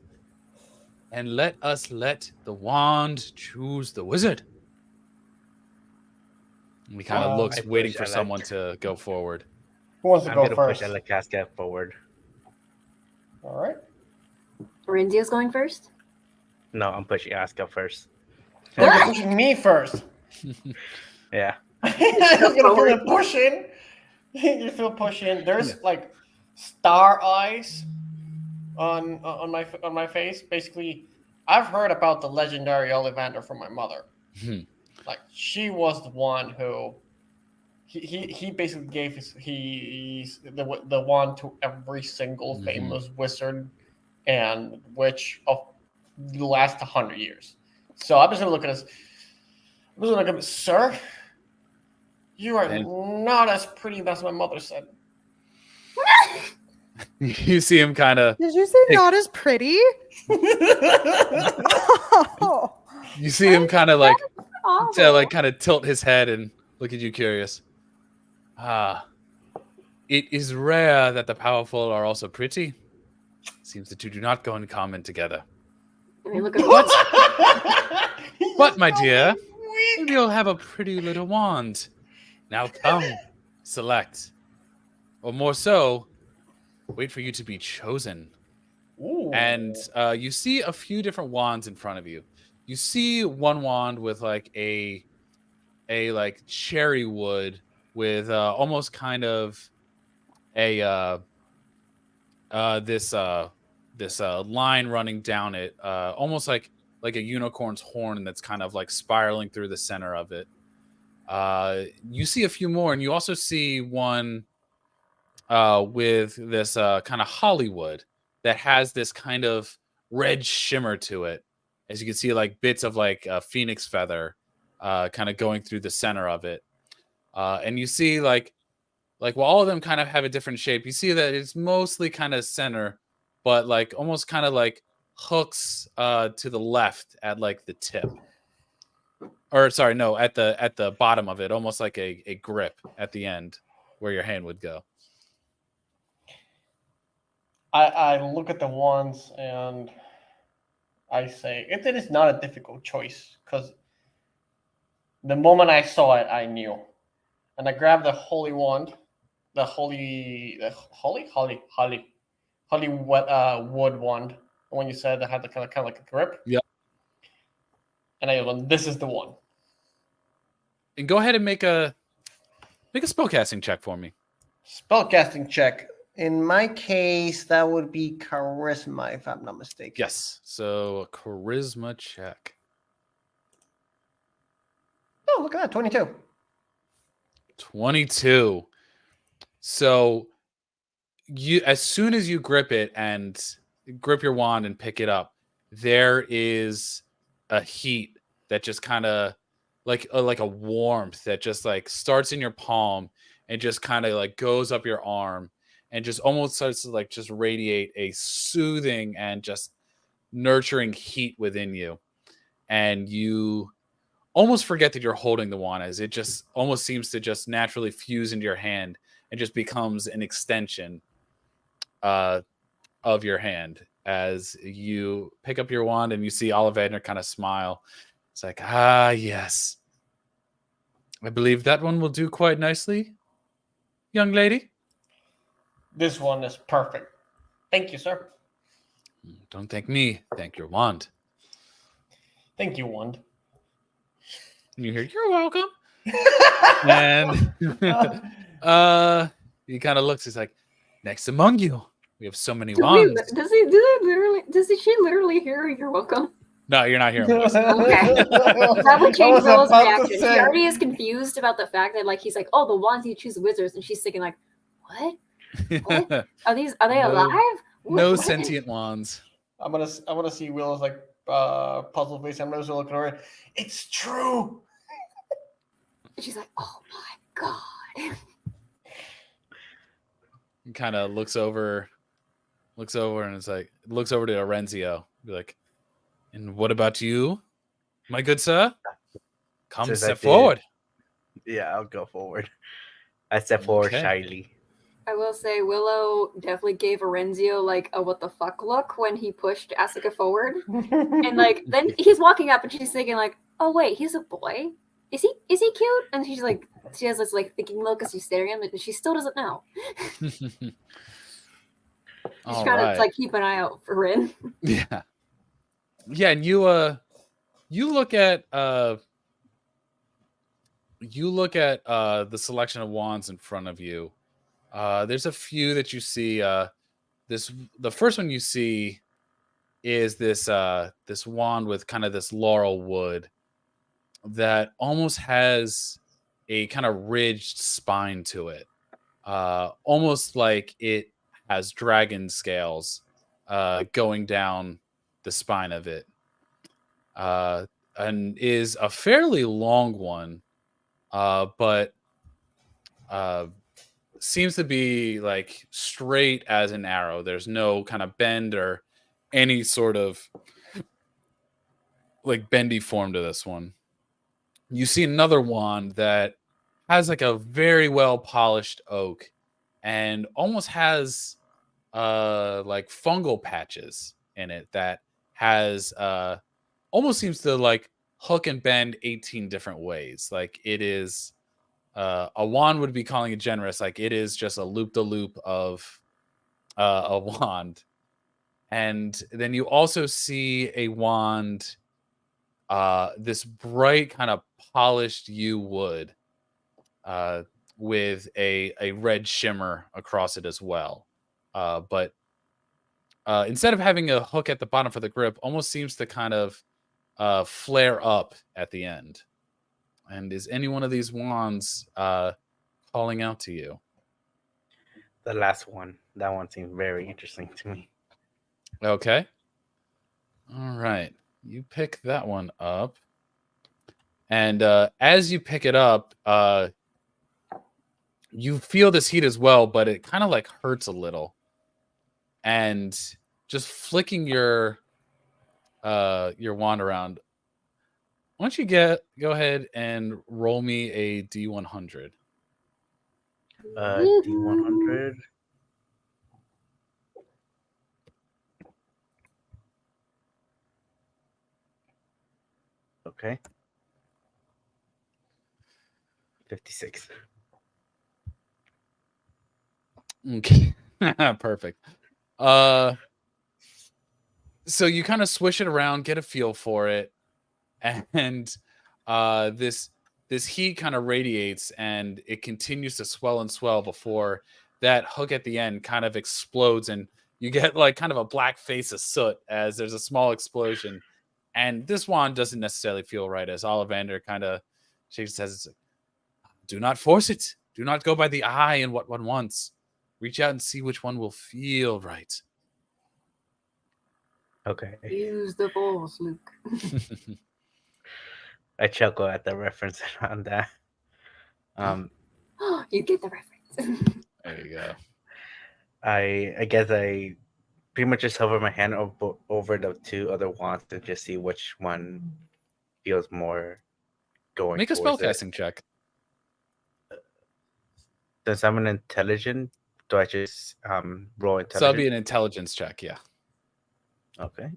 and let the wand choose the wizard. And he kind of looks, waiting for someone to go forward. Who wants to I'm go gonna first? push Alakaska forward. All right. Orenzio's going first? No, I'm pushing Aska first. Oh, you're pushing me first. Yeah. I'm gonna feel it pushing. You feel pushing. There's like star eyes on my face. Basically, I've heard about the legendary Ollivander from my mother. Like she was the one who he basically gave the wand to every single famous wizard and witch of the last 100 years. So I'm just gonna look at this. I'm just gonna look at this, sir. You are not as pretty as my mother said. You see him kind of. Did you say not as pretty? Oh. You see him kind of like kind of tilt his head and look at you curious. It is rare that the powerful are also pretty. Seems the two do not go in common together. I mean, look at But my dear, maybe you'll have a pretty little wand. Now come, select. Or more so, wait for you to be chosen. Ooh. And you see a few different wands in front of you. You see one wand with like a like cherry wood with almost kind of a this line running down it, almost like a unicorn's horn that's kind of like spiraling through the center of it. You see a few more, and you also see one with this kind of Hollywood that has this kind of red shimmer to it. As you can see, like bits of like a phoenix feather kind of going through the center of it. And you see like while all of them kind of have a different shape, you see that it's mostly kind of center, but like almost kind of like hooks to the left at like the tip. Or sorry, no, at the bottom of it, almost like a grip at the end where your hand would go. I look at the wands and I say, it is not a difficult choice because the moment I saw it, I knew. And I grabbed the holy wand, the holy wood wand, The one you said that had the kind of like a grip. Yep. And I went, this is the one. And go ahead and make a spellcasting check for me. Spellcasting check. In my case, that would be charisma, if I'm not mistaken. Yes. So a charisma check. Oh, look at that, 22. 22. So you, as soon as you grip it and grip your wand and pick it up, there is a heat that just kind of like a warmth that just like starts in your palm and just kind of like goes up your arm and just almost starts to like just radiate a soothing and just nurturing heat within you. And you almost forget that you're holding the wand, as it just almost seems to just naturally fuse into your hand and just becomes an extension of your hand as you pick up your wand and you see Ollivander kind of smile. It's like, ah, yes. I believe that one will do quite nicely, young lady. This one is perfect. Thank you, sir. Don't thank me, thank your wand. Thank you, wand. And you hear, you're welcome. And he kind of looks, he's like, next among you. We have so many wands. Does she literally hear you're welcome? No, you're not hearing voice. Okay. That would change Willow's reaction. She already is confused about the fact that like he's like, oh, the wands you choose wizards, and she's thinking like, what? What? Are they alive? No What? sentient wands. I want to see Willow's like puzzle face. I'm just looking at her. It's true. And she's like, oh my god. He kind of looks over and it's like, looks over to Orenzio. Be like, and what about you, my good sir? Come, Since I step did- forward. Yeah, I'll go forward. I step forward Okay. shyly. I will say Willow definitely gave Orenzio like a what the fuck look when he pushed Asuka forward. And like then he's walking up and she's thinking like, oh wait, he's a boy. Is he cute? And she's like, she has this like thinking look as she's staring at him, and she still doesn't know. She's All trying right. to like keep an eye out for Rin. Yeah. Yeah, and you look at the selection of wands in front of you. There's a few that you see. The first one you see is this wand with kind of this laurel wood that almost has a kind of ridged spine to it, almost like it has dragon scales going down the spine of it, and is a fairly long one, but seems to be like straight as an arrow. There's no kind of bend or any sort of like bendy form to this one. You see another wand that has like a very well polished oak and almost has like fungal patches in it that has almost seems to like hook and bend 18 different ways. Like it is a wand would be calling it generous. Like it is just a loop-de-loop of a wand. And then you also see a wand, this bright kind of polished yew wood with a red shimmer across it as well. But instead of having a hook at the bottom for the grip, almost seems to kind of flare up at the end. And is any one of these wands calling out to you? The last one. That one seems very interesting to me. Okay. All right. You pick that one up. And as you pick it up, you feel this heat as well, but it kind of like hurts a little. And just flicking your wand around, why don't you go ahead and roll me a D100? D100. Okay. 56. Okay. Perfect. So you kind of swish it around, get a feel for it, and this heat kind of radiates, and it continues to swell and swell before that hook at the end kind of explodes, and you get like kind of a black face of soot as there's a small explosion. And this wand doesn't necessarily feel right, as Ollivander kind of shakes his head and says, "Do not force it. Do not go by the eye and what one wants. Reach out and see which one will feel right." Okay. Use the force, Luke. I chuckle at the reference on that. You get the reference. There you go. I guess I pretty much just hover my hand over the two other wands and just see which one feels more going Make a towards it. spellcasting check. Since I'm an intelligent, do I just roll intelligence? So that'll be an intelligence check, yeah. Okay.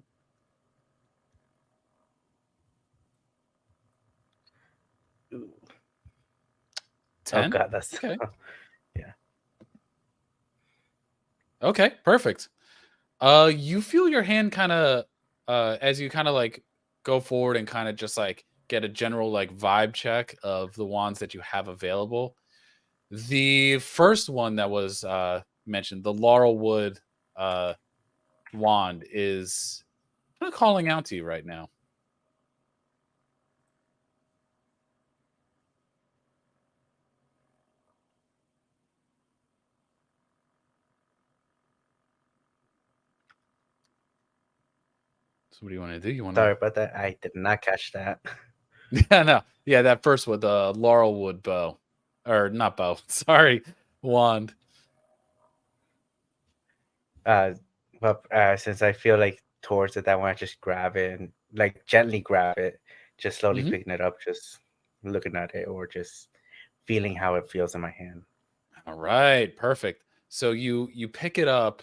Ooh. 10? Oh god, that's Okay. Yeah. Okay, perfect. You feel your hand kind of as you kind of like go forward and kind of just like get a general like vibe check of the wands that you have available. The first one that was mentioned, the Laurelwood wand, is kind of calling out to you right now. So what do you want to do? You want Sorry to? about that. I did not catch that. Yeah, no, yeah, that first one, the Laurelwood bow, or not bow. Sorry, wand. Since I feel like towards it, I want to just grab it and like gently grab it, just slowly Mhm. picking it up, just looking at it or just feeling how it feels in my hand. All right, perfect. So you pick it up,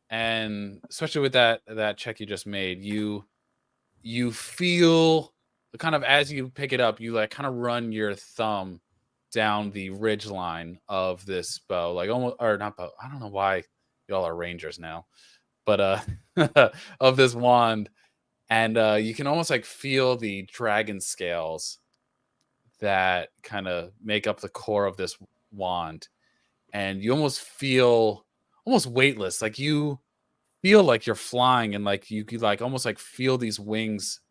and especially with that check you just made, you feel kind of as you pick it up, you like kind of run your thumb down the ridge line of this bow, like almost, or not bow. I don't know why y'all are rangers now, but of this wand, and you can almost like feel the dragon scales that kind of make up the core of this wand, and you almost feel almost weightless, like you feel like you're flying, and like you could like almost like feel these wings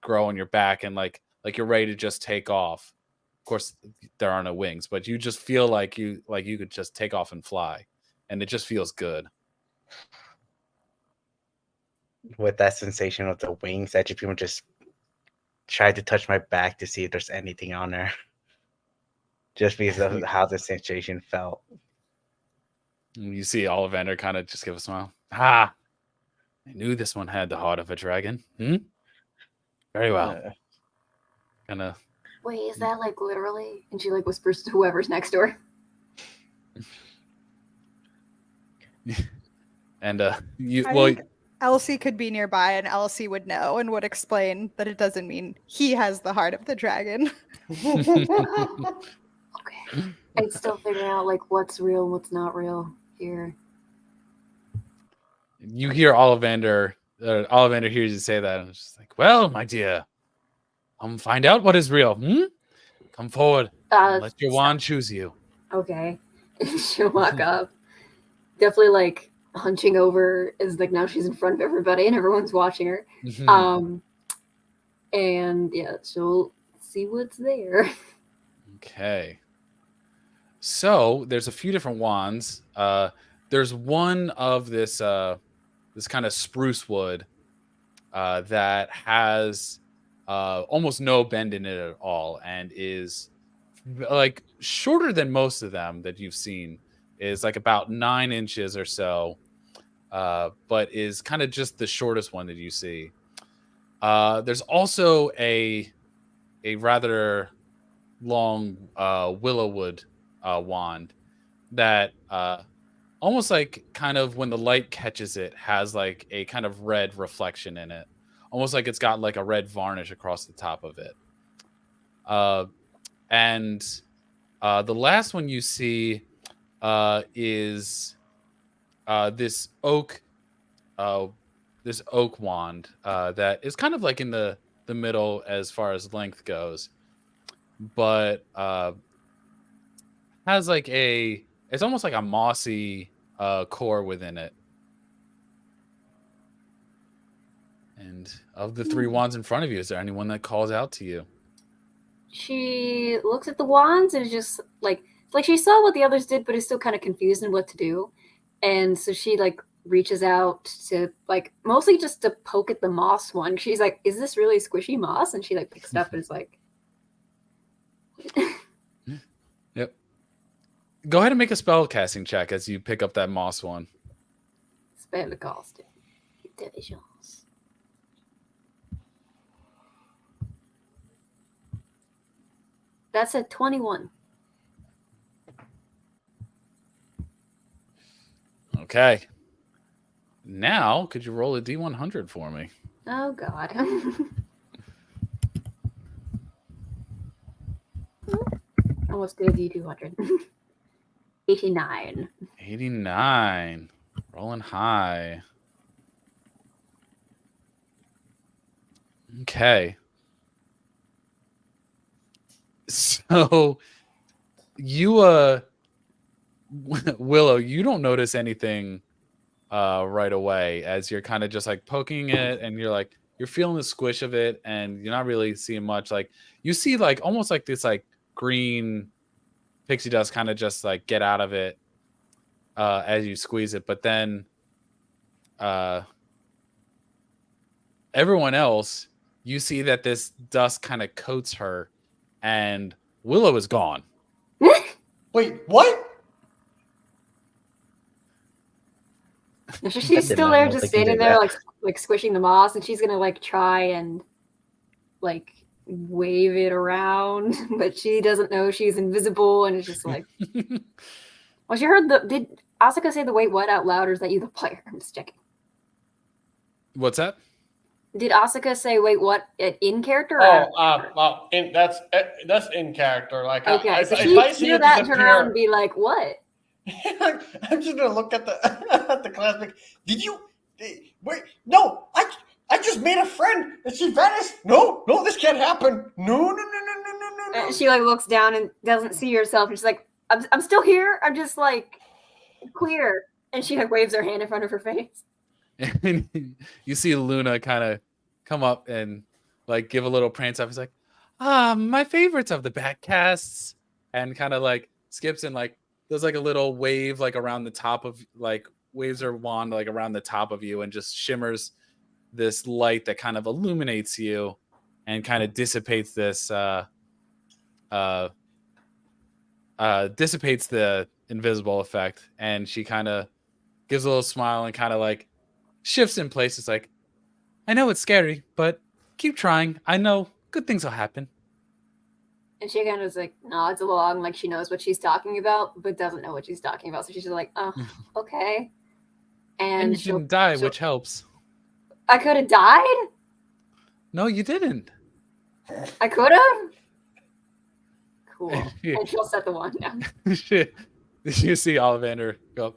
grow on your back, and like you're ready to just take off. Of course, there are no wings, but you just feel like you could just take off and fly, and it just feels good. With that sensation of the wings, I just people just try to touch my back to see if there's anything on there, just because of how the sensation felt. And you see Ollivander kind of just give a smile. I knew this one had the heart of a dragon. Very well. Kind of. Wait, is that like literally? And she like whispers to whoever's next door. And you I well, think Elsie could be nearby, and Elsie would know and would explain that it doesn't mean he has the heart of the dragon. Okay. I'd still figure out like what's real and what's not real here. you hear Ollivander. Ollivander hears you say that, and it's just like, "Well, my dear, find out what is real. Come forward. And let your wand choose you." Okay. She'll walk up. Definitely like hunching over is like now she's in front of everybody and everyone's watching her. And yeah, she'll see what's there. Okay. So there's a few different wands. There's one of this this kind of spruce wood that has almost no bend in it at all, and is like shorter than most of them that you've seen. Is like about 9 inches or so, but is kind of just the shortest one that you see. There's also a rather long willow wood wand that almost like kind of when the light catches it has like a kind of red reflection in it, almost like it's got like a red varnish across the top of it. And the last one you see is this oak this oak wand that is kind of like in the middle as far as length goes, but has like it's almost like a mossy core within it. And of the three wands in front of you, is there anyone that calls out to you? She looks at the wands and is just like she saw what the others did, but is still kind of confused in what to do. And so she like reaches out to like mostly just to poke at the moss one. She's like, "Is this really squishy moss?" And she like picks it up and is like, Yep. Go ahead and make a spell casting check as you pick up that moss one. "Spell cast intelligence." That's a 21. Okay. Now, could you roll a D100 for me? Oh God. Almost good D200. 89. 89. Rolling high. Okay. So you Willow, you don't notice anything right away as you're kind of just like poking it and you're feeling the squish of it and you're not really seeing much. Like you see like almost like this like green pixie dust kind of just like get out of it as you squeeze it, but then everyone else, you see that this dust kind of coats her and Willow is gone. Wait, what? So she's did still not there, know just they could standing do there, that. like squishing the moss, and she's gonna like try and like wave it around, but she doesn't know she's invisible, and it's just like. Well, she heard did Asuka say the wait what out loud, or is that you, the player? I'm just checking. What's that? Did Asuka say wait what in character? Or out of character? That's in character. Like, Okay, so if she I see hear it that and turn around and disappear, be like, "What?" I'm just gonna look at the at the classmate. Wait? No, I just made a friend and she vanished. No, this can't happen. No. And she like looks down and doesn't see herself, and she's like, "I'm still here. I'm just like queer." And she like waves her hand in front of her face. And you see Luna kind of come up and like give a little prance up. He's like, my favorites of the backcasts, and kind of like skips and like does like a little wave like around the top of like waves her wand like around the top of you and just shimmers this light that kind of illuminates you and kind of dissipates this dissipates the invisible effect. And she kind of gives a little smile and kind of like shifts in place. It's like, I know it's scary, but keep trying. I know good things will happen. And she kind of like nods along, like she knows what she's talking about, but doesn't know what she's talking about. So she's just like, "Oh, okay." And you didn't die, which helps. I could have died. No, you didn't. I could have. Cool. And she'll set the wand down. You see Ollivander go,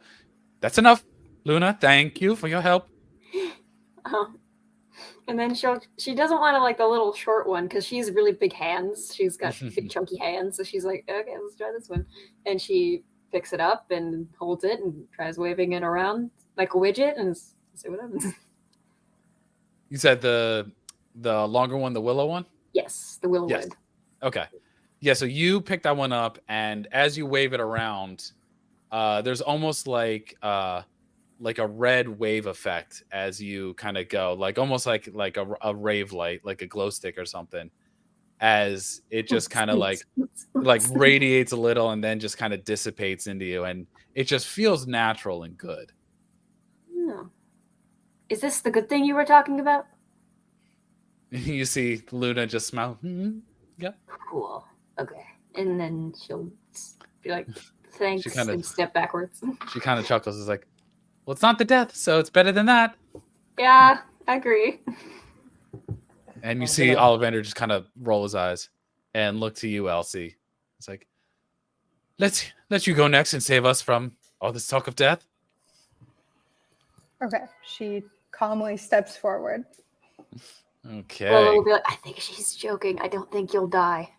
"That's enough, Luna. Thank you for your help." And then she doesn't want to like the little short one because she's really big hands. She's got big chunky hands, so she's like, "Okay, let's try this one." And she picks it up and holds it and tries waving it around like a widget and see what happens. You said the longer one, the willow one? Yes, the willow Yes. wood. Okay. Yeah, so you pick that one up, and as you wave it around, there's almost like a red wave effect as you kind of go, like almost like a rave light, like a glow stick or something, as it just kind of like radiates a little and then just kind of dissipates into you, and it just feels natural and good. No. Is this the good thing you were talking about? You see Luna just smile. Mm-hmm. Yeah. Cool. Okay. And then she'll be like, "Thanks," and step backwards. She kind of chuckles. Is like, "Well, it's not the death, so it's better than that." Yeah, I agree. And you see Ollivander just kind of roll his eyes and look to you, Elsie. It's like, let's let you go next and save us from all this talk of death. Okay. She calmly steps forward. Okay. Lolo will be like, I think she's joking. I don't think you'll die.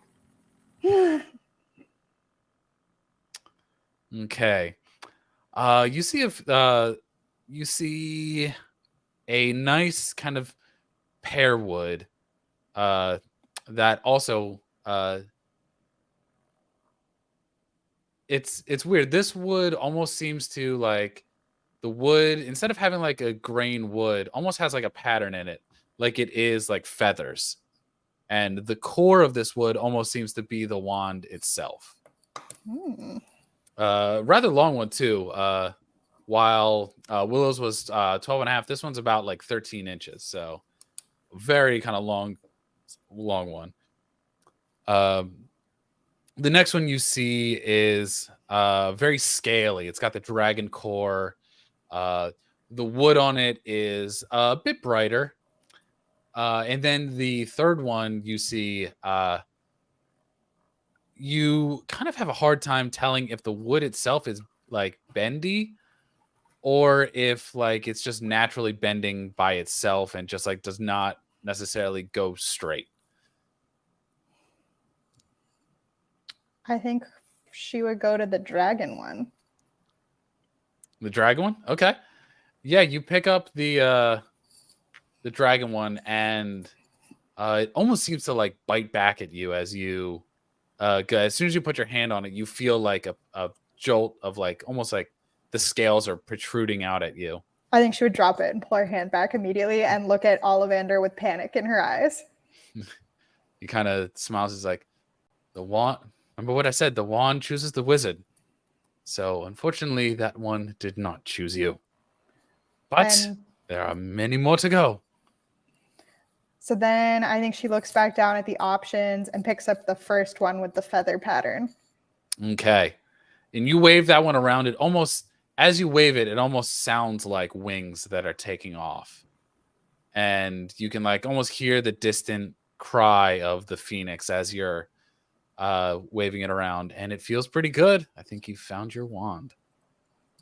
Okay. You see a nice kind of pear wood that also it's weird. This wood almost seems to like the wood, instead of having like a grain wood, almost has like a pattern in it, like it is like feathers. And the core of this wood almost seems to be the wand itself. Rather long one too. While Willow's was 12 and a half, this one's about like 13 inches. So very kind of long one. The next one you see is very scaly. It's got the dragon core. The wood on it is a bit brighter. And then the third one you see, you kind of have a hard time telling if the wood itself is like bendy or if like it's just naturally bending by itself and just like does not necessarily go straight. I think she would go to the dragon one. The dragon one? Okay. Yeah, you pick up the dragon one and it almost seems to like bite back at you as you as soon as you put your hand on it, you feel like a jolt of like almost like the scales are protruding out at you. I think she would drop it and pull her hand back immediately and look at Ollivander with panic in her eyes. He kind of smiles. He's like, the wand. Remember what I said? The wand chooses the wizard. So unfortunately, that one did not choose you. But there are many more to go. So then I think she looks back down at the options and picks up the first one with the feather pattern. Okay. And you wave that one around. It almost, as you wave it, it almost sounds like wings that are taking off. And you can like almost hear the distant cry of the phoenix as you're waving it around. And it feels pretty good. I think you found your wand.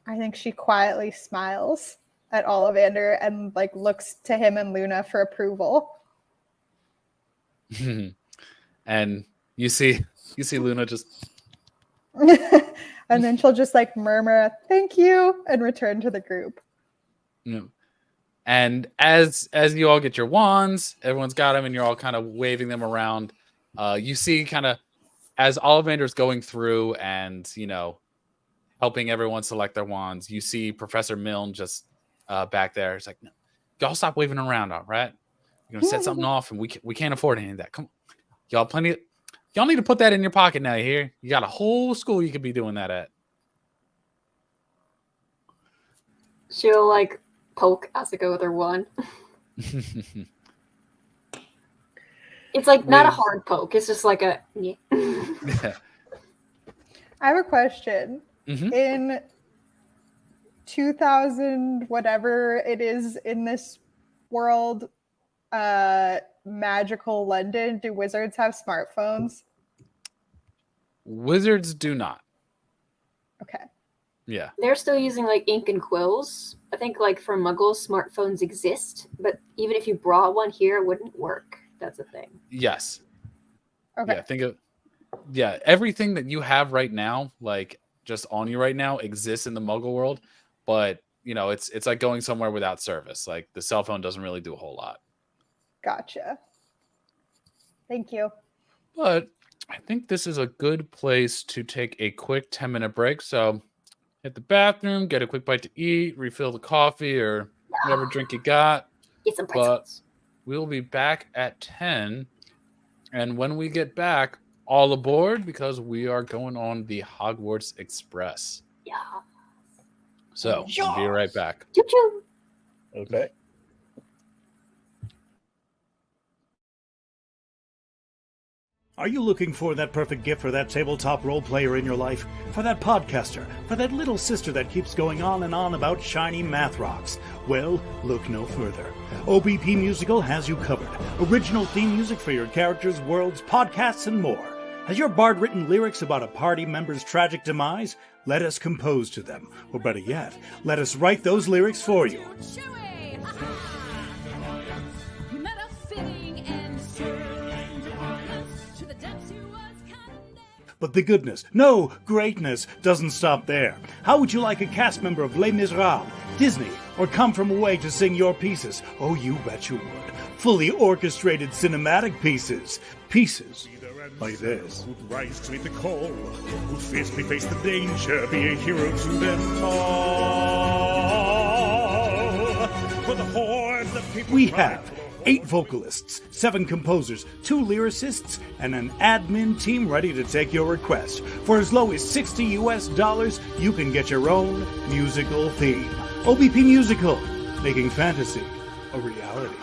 I think she quietly smiles at Ollivander and like looks to him and Luna for approval. And you see Luna just and then she'll just like murmur thank you and return to the group. And as you all get your wands, everyone's got them and you're all kind of waving them around. You see kind of as Ollivander's going through and helping everyone select their wands, you see Professor Milne just back there. It's like, no, y'all stop waving around, all right? You're gonna set something off, and we can't afford any of that. Come on. Y'all need to put that in your pocket now. You hear? You got a whole school you could be doing that at. She'll like poke Asuka with her wand. It's like not a hard poke. It's just like a. Yeah. I have a question. Mm-hmm. In 2000, whatever it is in this world, magical London, do wizards have smartphones? Wizards do not. Okay. Yeah. They're still using like ink and quills. I think like for muggles, smartphones exist, but even if you brought one here, it wouldn't work. That's a thing. Yes. Okay. Yeah, everything that you have right now, like just on you right now, exists in the muggle world, but it's like going somewhere without service. Like the cell phone doesn't really do a whole lot. Gotcha. Thank you. But I think this is a good place to take a quick 10-minute break. So hit the bathroom, get a quick bite to eat, refill the coffee or whatever drink you got. Get some pretzels. But we'll be back at 10. And when we get back, all aboard because we are going on the Hogwarts Express. Yeah. So we'll be right back. Choo-choo. Okay. Are you looking for that perfect gift for that tabletop role player in your life? For that podcaster? For that little sister that keeps going on and on about shiny math rocks? Well, look no further. OBP Musical has you covered. Original theme music for your characters, worlds, podcasts, and more. Has your bard written lyrics about a party member's tragic demise? Let us compose to them. Or better yet, let us write those lyrics for you. Chewy! But the goodness, no, greatness, doesn't stop there. How would you like a cast member of Les Miserables, Disney, or Come From Away to sing your pieces? Oh, you bet you would. Fully orchestrated cinematic pieces. Pieces like this. Who'd rise to meet the call, who'd fiercely face the danger, be a hero to them all. For the hordes of people We have 8 vocalists, 7 composers, 2 lyricists, and an admin team ready to take your request. For as low as $60 US, you can get your own musical theme. OBP Musical, making fantasy a reality.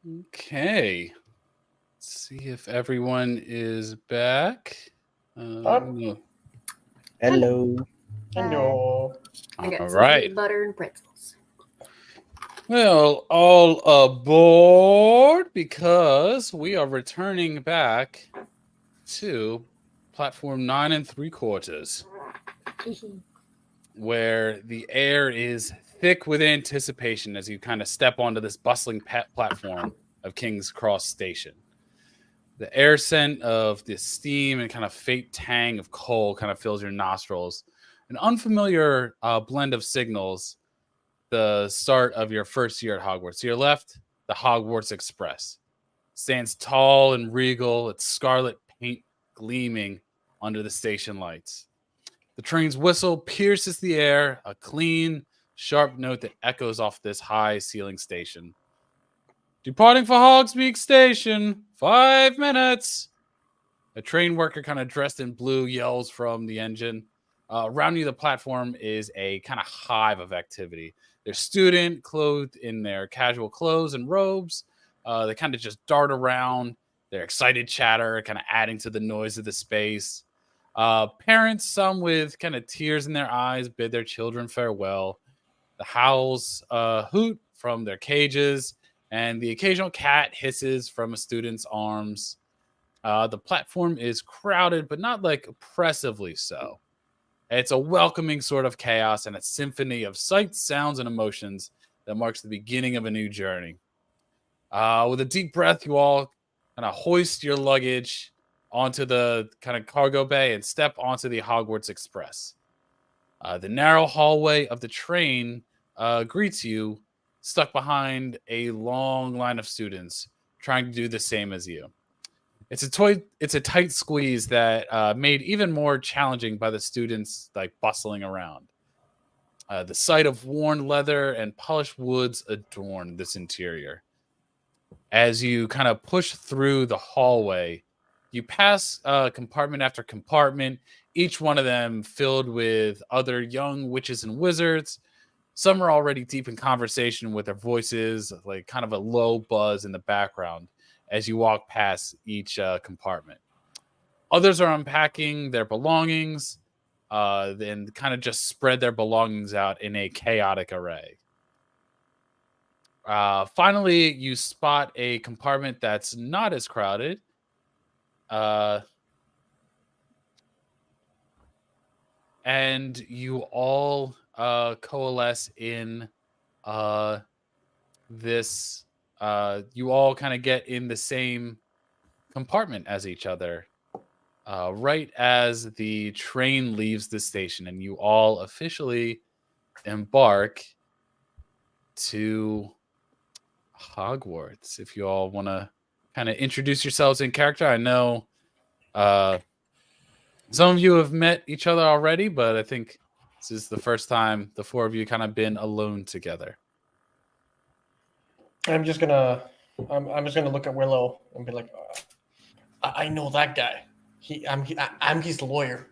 Okay. Let's see if everyone is back. No. Hello. Hello. I got All some right. peanut butter and pretzels. Well, all aboard because we are returning back to platform 9 3/4, where the air is thick with anticipation as you kind of step onto this bustling platform of King's Cross Station. The air scent of the steam and kind of faint tang of coal kind of fills your nostrils. An unfamiliar blend of signals the start of your first year at Hogwarts. To your left, the Hogwarts Express stands tall and regal, its scarlet paint gleaming under the station lights. The train's whistle pierces the air, a clean, sharp note that echoes off this high ceiling station. Departing for Hogsmeade Station, 5 minutes. A train worker, kind of dressed in blue, yells from the engine. Around you, the platform is a kind of hive of activity. There's student clothed in their casual clothes and robes. They kind of just dart around. Their excited chatter, kind of adding to the noise of the space. Parents, some with kind of tears in their eyes, bid their children farewell. The howls hoot from their cages, and the occasional cat hisses from a student's arms. The platform is crowded, but not like oppressively so. It's a welcoming sort of chaos and a symphony of sights, sounds, and emotions that marks the beginning of a new journey. With a deep breath, you all kind of hoist your luggage onto the kind of cargo bay and step onto the Hogwarts Express. The narrow hallway of the train greets you, stuck behind a long line of students trying to do the same as you. It's a tight squeeze that made even more challenging by the students like bustling around. The sight of worn leather and polished woods adorn this interior. As you kind of push through the hallway, you pass compartment after compartment, each one of them filled with other young witches and wizards. Some are already deep in conversation with their voices, like kind of a low buzz in the background as you walk past each compartment. Others are unpacking their belongings and kind of just spread their belongings out in a chaotic array. Finally, you spot a compartment that's not as crowded. And you all coalesce in this. You all kind of get in the same compartment as each other. Right as the train leaves the station, and you all officially embark to Hogwarts. If you all want to kind of introduce yourselves in character, I know some of you have met each other already, but I think this is the first time the four of you kind of been alone together. I'm just gonna look at Willow and be like, I know that guy. I'm his lawyer.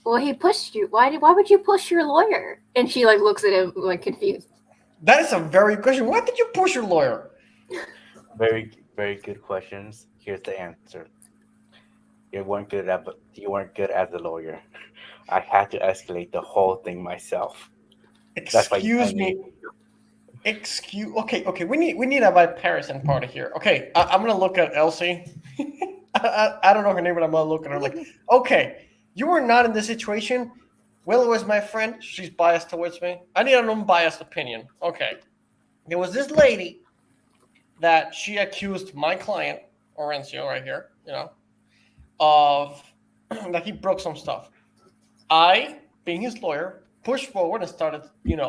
Well, he pushed you. Why would you push your lawyer? And she like looks at him like confused. That is a very good question. Why did you push your lawyer? Very, very good questions. Here's the answer. You weren't good as a lawyer. I had to escalate the whole thing myself. Excuse me. Okay. We need a bipartisan party here. Okay, I'm gonna look at Elsie. I don't know her name, but I'm gonna look at her like, okay, you were not in this situation. Willow is my friend. She's biased towards me. I need an unbiased opinion. Okay, there was this lady that she accused my client Orencio right here, of that he broke some stuff. I, being his lawyer, pushed forward and started, being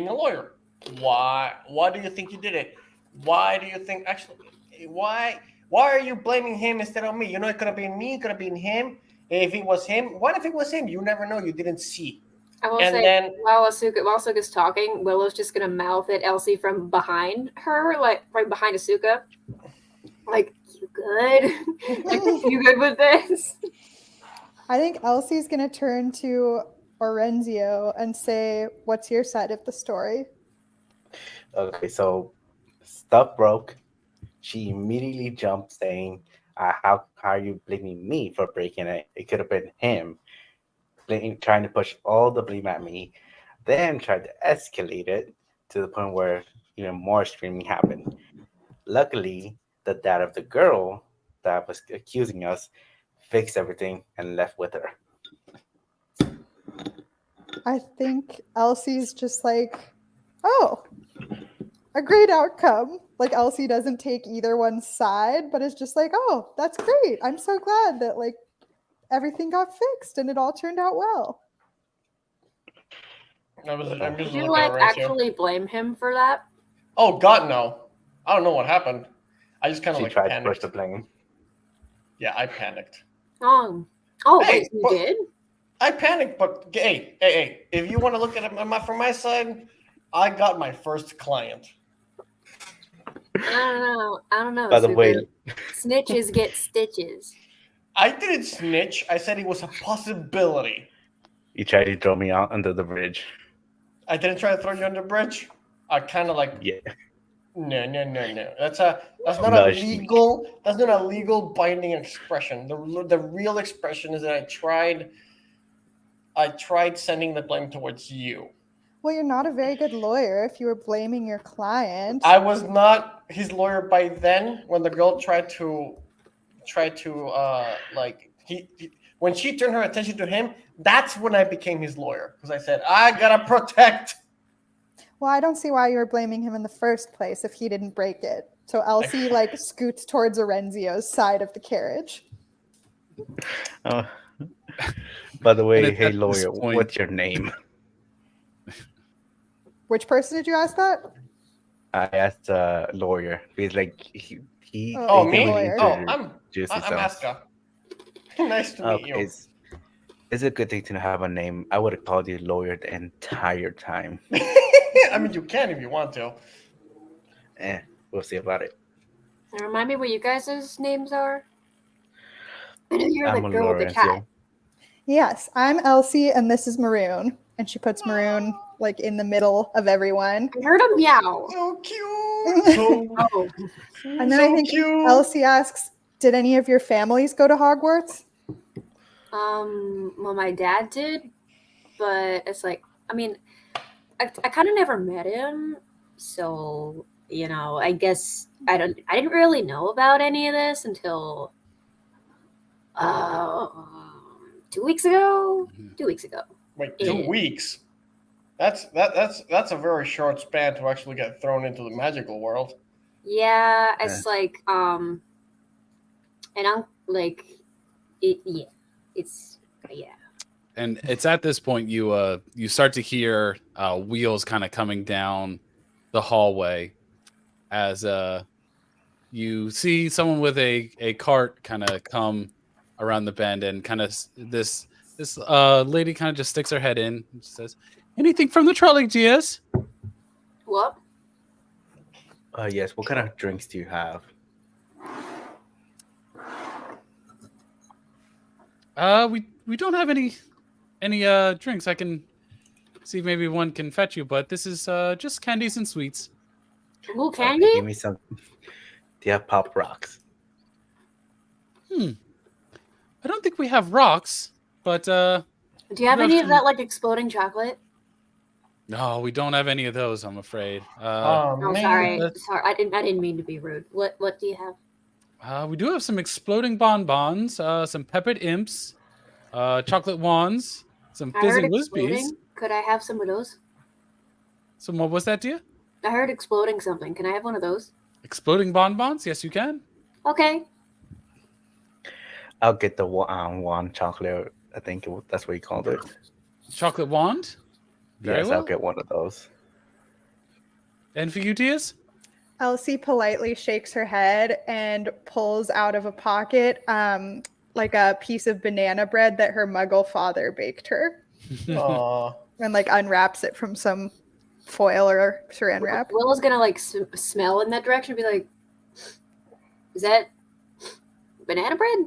a lawyer. Why do you think you did it? Why do you think why are you blaming him instead of me? It could have been me, it could have been him. If it was him, what if it was him? You never know. You didn't see. I will And say, then- while Asuka's talking, Willow's just gonna mouth at Elsie from behind her, like right behind Asuka. Like, you good? Like, you good with this? I think Elsie's going to turn to Orenzio and say, what's your side of the story? Okay, so stuff broke. she immediately jumped, saying, "How are you blaming me for breaking it? It could have been him." Trying to push all the blame at me, then tried to escalate it to the point where even more screaming happened. Luckily, the dad of the girl that was accusing us fixed everything and left with her. I think Elsie's just like, oh, a great outcome. Like Elsie doesn't take either one's side, but is just like, oh, that's great. I'm so glad that like everything got fixed and it all turned out well. I'm Did just you looking like at Ratio. actually blame him for that? Oh God, no! I don't know what happened. I just kind of She like tried to push panicked. the blame. Yeah, I panicked. Oh, Hey, wait, you but- did? I panicked, but hey! If you want to look at it from my side, I got my first client. I don't know. By the way, Sugar. Snitches get stitches. I didn't snitch. I said it was a possibility. you tried to throw me out under the bridge. I didn't try to throw you under the bridge. I kind of like Yeah. no. That's not a Nudged me. legal. That's not a legal binding expression. The real expression is that I tried sending the blame towards you. Well, you're not a very good lawyer if you were blaming your client. I was not his lawyer by then when the girl tried to when she turned her attention to him, that's when I became his lawyer because I said I gotta protect. Well, I don't see why you were blaming him in the first place if he didn't break it. So Elsie like scoots towards Orenzio's side of the carriage. Oh. By the way, And hey at this lawyer, point- what's your name? Which person did you ask that? I asked lawyer. He's like he Oh, Oh, me? lawyer. Oh, I'm Juicy Aska. Nice to meet you. It's a good thing to have a name. I would have called you lawyer the entire time. I mean, you can if you want to. We'll see about it. And remind me what you guys' names are. I know you're I'm the a girl with the cat. Lorenzo. Yes, I'm Elsie and this is Maroon. And she puts Maroon like in the middle of everyone. I heard a meow. So cute. Oh, And then so I think cute. Elsie asks, did any of your families go to Hogwarts? well, my dad did, but it's like, I mean, I kind of never met him, so I guess I didn't really know about any of this until 2 weeks ago. 2 weeks ago. Wait, Yeah. 2 weeks. That's a very short span to actually get thrown into the magical world. Yeah, it's like and I'm like yeah. And it's at this point you start to hear wheels kind of coming down the hallway as you see someone with a cart kind of come around the bend, and kind of this lady kind of just sticks her head in and says, "Anything from the trolley, dears?" What? Yes. What kind of drinks do you have? We don't have any drinks. I can see if maybe one can fetch you, but this is just candies and sweets. Ooh, Okay, candy? give me some. Do you have pop rocks? I don't think we have rocks, but Do you have we any have of that like exploding chocolate? no, we don't have any of those, I'm afraid. Oh, Man. sorry. that's- Sorry, I didn't mean to be rude. What do you have? We do have some exploding bonbons, some peppered imps, chocolate wands, some I heard fizzing whizbees. exploding. Could I have some of those? So what was that, dear? I heard exploding something. Can I have one of those? Exploding bonbons? Yes, you can. Okay. I'll get the wand chocolate. I think that's what you called it. Chocolate wand? Very Yes, well. I'll get one of those. And for you, dears? Elsie politely shakes her head and pulls out of a pocket like a piece of banana bread that her muggle father baked her, Aw. and like unwraps it from some foil or saran wrap. Willow's gonna like smell in that direction and be like, "Is that banana bread?"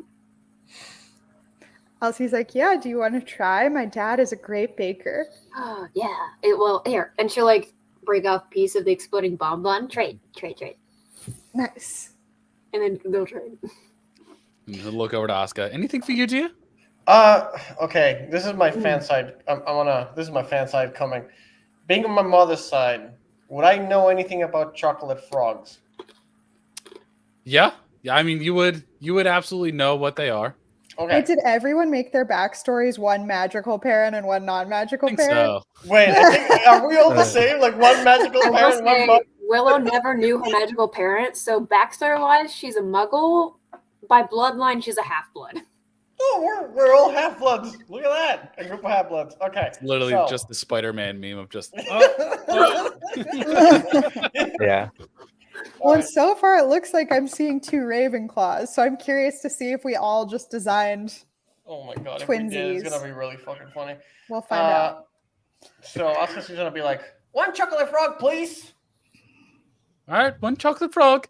Elsie's like, yeah, do you want to try? My dad is a great baker. Oh yeah. Well, here, and she'll like break off a piece of the exploding bonbon. Trade. Nice. And then they'll trade. And he'll look over to Asuka. Anything for you, dear? Okay. This is my fan side. This is my fan side coming. Being on my mother's side, would I know anything about chocolate frogs? Yeah. Yeah. I mean, you would absolutely know what they are. Okay. Wait, did everyone make their backstories one magical parent and one non-magical I think parent? so. Wait, I think, are we all the same? Like one magical I will parent, one say, mug? Willow never knew her magical parents, so backstory-wise, she's a muggle. By bloodline, she's a half-blood. Oh, we're all half bloods. Look at that, a group of half bloods. Okay, It's literally so- just the Spider-Man meme of just. Yeah. Well, and so far it looks like I'm seeing 2 Ravenclaws, so I'm curious to see if we all just designed. Oh my god, if we did, it's Twinsies. gonna be really fucking funny. We'll find out. So Oscar's gonna be like, 1 chocolate frog, please. All right, 1 chocolate frog.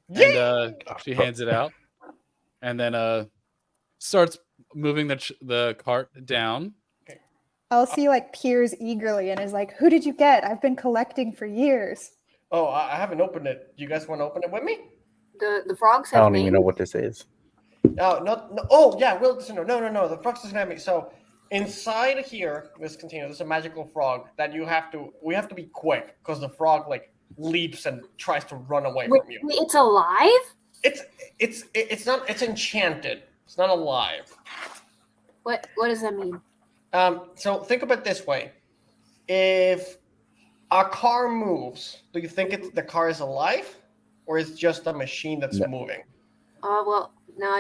Yeah. And she hands it out, and then starts moving the cart down. Elsie like peers eagerly and is like, "Who did you get? I've been collecting for years." Oh, I haven't opened it. You guys want to open it with me? The frogs I have don't even know names. what this is. No. Oh, yeah. Will no. The frog's doesn't have me. So inside here, this container, there's a magical frog that we have to be quick because the frog like leaps and tries to run away Wait, from you. it's alive? It's enchanted. It's not alive. What does that mean? So think of it this way: if a car moves, do you think the car is alive, or is just a machine that's No. moving? Well, no,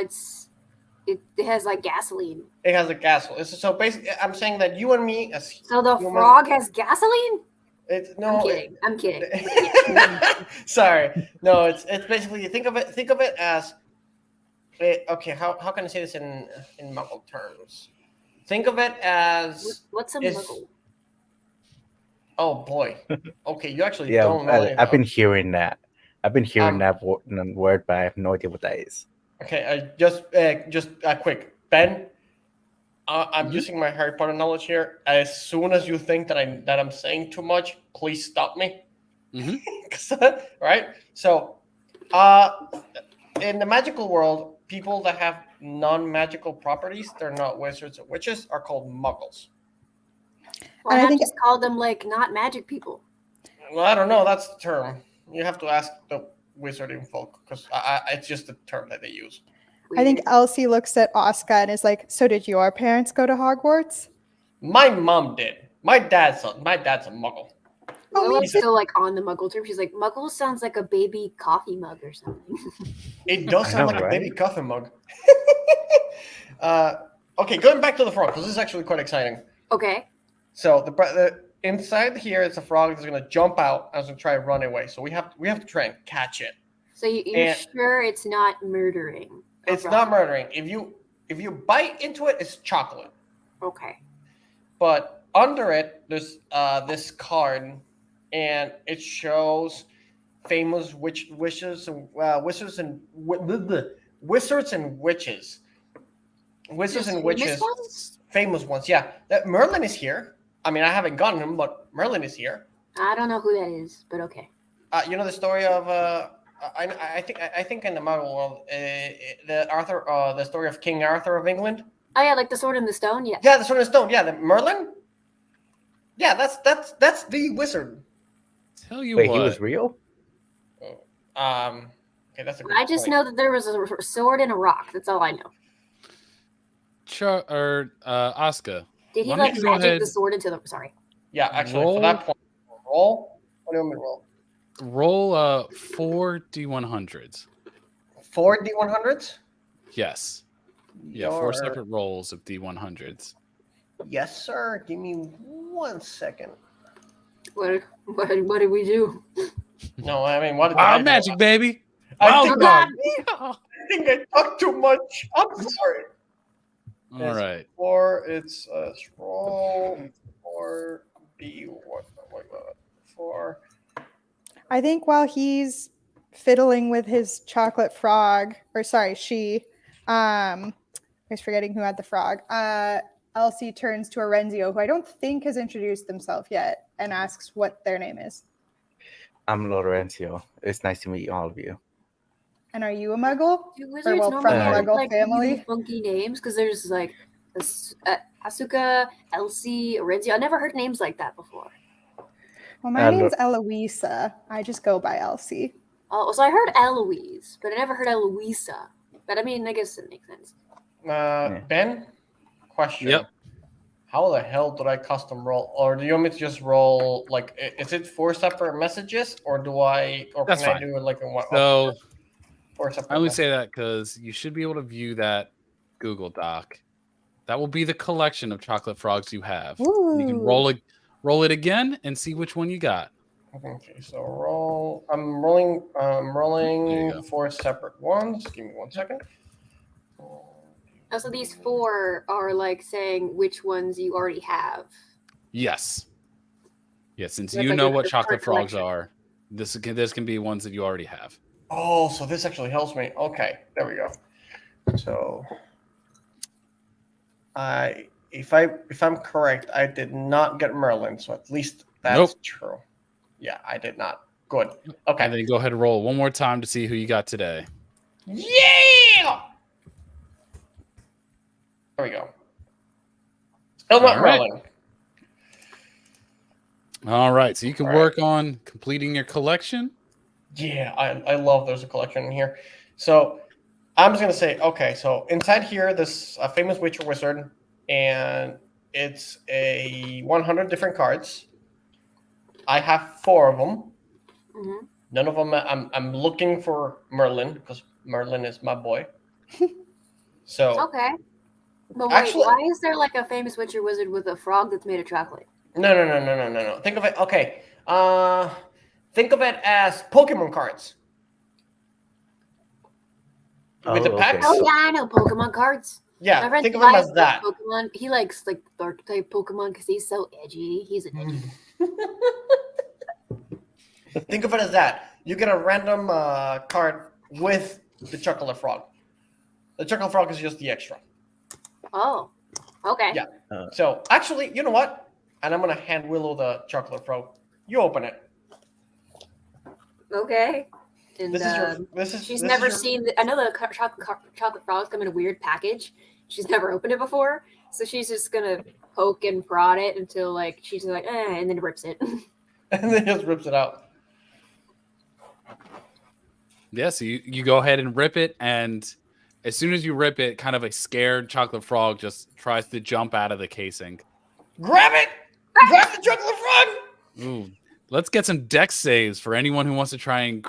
it has like gasoline. It has a gasoline. So basically, I'm saying that you and me, as So the human- frog has gasoline? it's no. I'm kidding. Sorry, no. It's basically think of it as. Okay, how can I say this in Muggle terms? Think of it as. What's a Is- muggle? Oh boy. Okay, you actually Yeah, don't know. I've been hearing that. I've been hearing Um, that word, but I have no idea what that is. Okay, just quick, Ben. I'm using my Harry Potter knowledge here. As soon as you think that I'm saying too much, please stop me. Mhm. Right. So, in the magical world, people that have non-magical properties, they're not wizards or witches, are called Muggles. Why And I not think- just call them like not magic people? Well, I don't know. That's the term. You have to ask the wizarding folk because it's just the term that they use. I think Weird. Elsie looks at Oscar and is like, "So did your parents go to Hogwarts?" My mom did. My dad's a Muggle. Oh, Willow's me too. still like on the muggle term. She's like, muggle sounds like a baby coffee mug or something. It does I sound know, like a baby right? coffee mug. Okay, going back to the frog because this is actually quite exciting. Okay. So the inside here is a frog that's gonna jump out and it's gonna try and run away. So we have to try and catch it. So you're And- sure it's not murdering? a It's frog? not murdering. If you bite into it, it's chocolate. Okay. But under it, there's this card, and it shows famous wizards and wizards and wizards and witches. Wizards and Famous witches, ones? famous ones. Yeah, that Merlin is here. I mean, I haven't gotten him, but Merlin is here. I don't know who that is, but okay. You know the story of I think in the Muggle world, the story of King Arthur of England. Oh yeah, like the sword and the stone. Yeah. Yeah, the Sword and Stone. Yeah, the Merlin. Yeah, that's the wizard. Tell you Wait, what. he was real? Okay, that's a good I just point. know that there was a sword and a rock. That's all I know. Asuka. Did he Why don't like you go magic ahead- the sword into the? Sorry. Yeah, actually, Roll. for that point, roll. What do you want me to roll? Roll 4 D100s. 4 D100s. Yes. Yeah, 4 separate rolls of D100s. Yes, sir. Give me 1 second. What did we do? No, I mean, what did I Wow, do? magic, baby. I Wild think, card. I think I talked too much. I'm sorry. All right. Or it's roll 4 D1. Four. I think while he's fiddling with his chocolate frog, or sorry, I was forgetting who had the frog. Elsie turns to Orenzio, who I don't think has introduced themselves yet, and asks what their name is. I'm Lorenzo. It's nice to meet all of you. And are you a muggle? Do Or wizards well, normally from the have Muggle like really family? funky names? Because there's like Asuka, Elsie, Orinzia. I never heard names like that before. Well, my name's Eloisa. I just go by Elsie. Oh, so I heard Eloise, but I never heard Eloisa. But I mean, I guess it makes sense. Ben, question. Yep. How the hell did I custom roll? Or do you want me to just roll, like, is it 4 separate messages? Or do I, or That's can I fine. do it like in one? So 4 separate I only messages. say that because you should be able to view that Google Doc. That will be the collection of chocolate frogs you have. And you can Ooh. roll it again and see which one you got. Okay, so roll. I'm rolling 4 separate ones. Give me 1 second. Oh, so these 4 are like saying which ones you already have. Yes. Yeah, since That's you like know your what current chocolate frogs collection. are, this can be ones that you already have. Oh, so this actually helps me. Okay, there we go. So, if I'm correct, I did not get Merlin. So at least that's Nope. true. Yeah, I did not. Good. And Okay. then go ahead and roll one more time to see who you got today. Yeah. There we go. Still not All right. Merlin. All right, so you can All right. work on completing your collection. Yeah, I love there's a collection in here. So I'm just gonna say, okay, so inside here, this famous Witcher wizard, and it's a 100 different cards. I have 4 of them. Mm-hmm. None of them. I'm looking for Merlin because Merlin is my boy. So Okay. But wait, Actually- why is there like a famous Witcher wizard with a frog that's made of chocolate? no. Think of it. Okay. Think of it as Pokemon cards. With the packs? Oh yeah, I know Pokemon cards. My Yeah, friend think of them Tobias as that. likes Pokemon. He likes like the archetype Pokemon because he's so edgy. He's an edgy. Think of it as that. You get a random card with the chocolate frog. The chocolate frog is just the extra. Oh, okay. Yeah. So actually, you know what? And I'm gonna hand Willow the chocolate frog. You open it. Okay. And she's never seen. I know the chocolate frogs come in a weird package. She's never opened it before, so she's just gonna poke and prod it until like she's like, and then rips it. And then just rips it out. Yeah, so you go ahead and rip it, and as soon as you rip it, kind of a scared chocolate frog just tries to jump out of the casing. Grab it! Grab the chocolate frog! Ooh, let's get some dex saves for anyone who wants to try and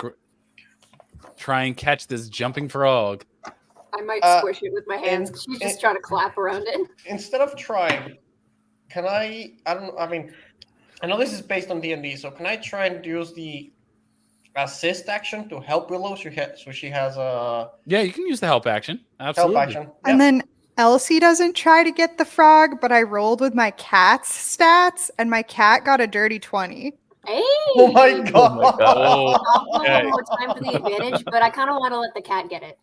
catch this jumping frog. I might squish it with my hands. She's just trying to clap around it. Instead of trying, can I? I know this is based on D&D, so can I try and use the assist action to help Willow? So she has a Yeah, you can use the help action. Absolutely. help action. And then Elsie doesn't try to get the frog, but I rolled with my cat's stats, and my cat got a dirty 20. Hey! Oh my god! I'll Okay. one more time for the advantage, but I kind of want to let the cat get it.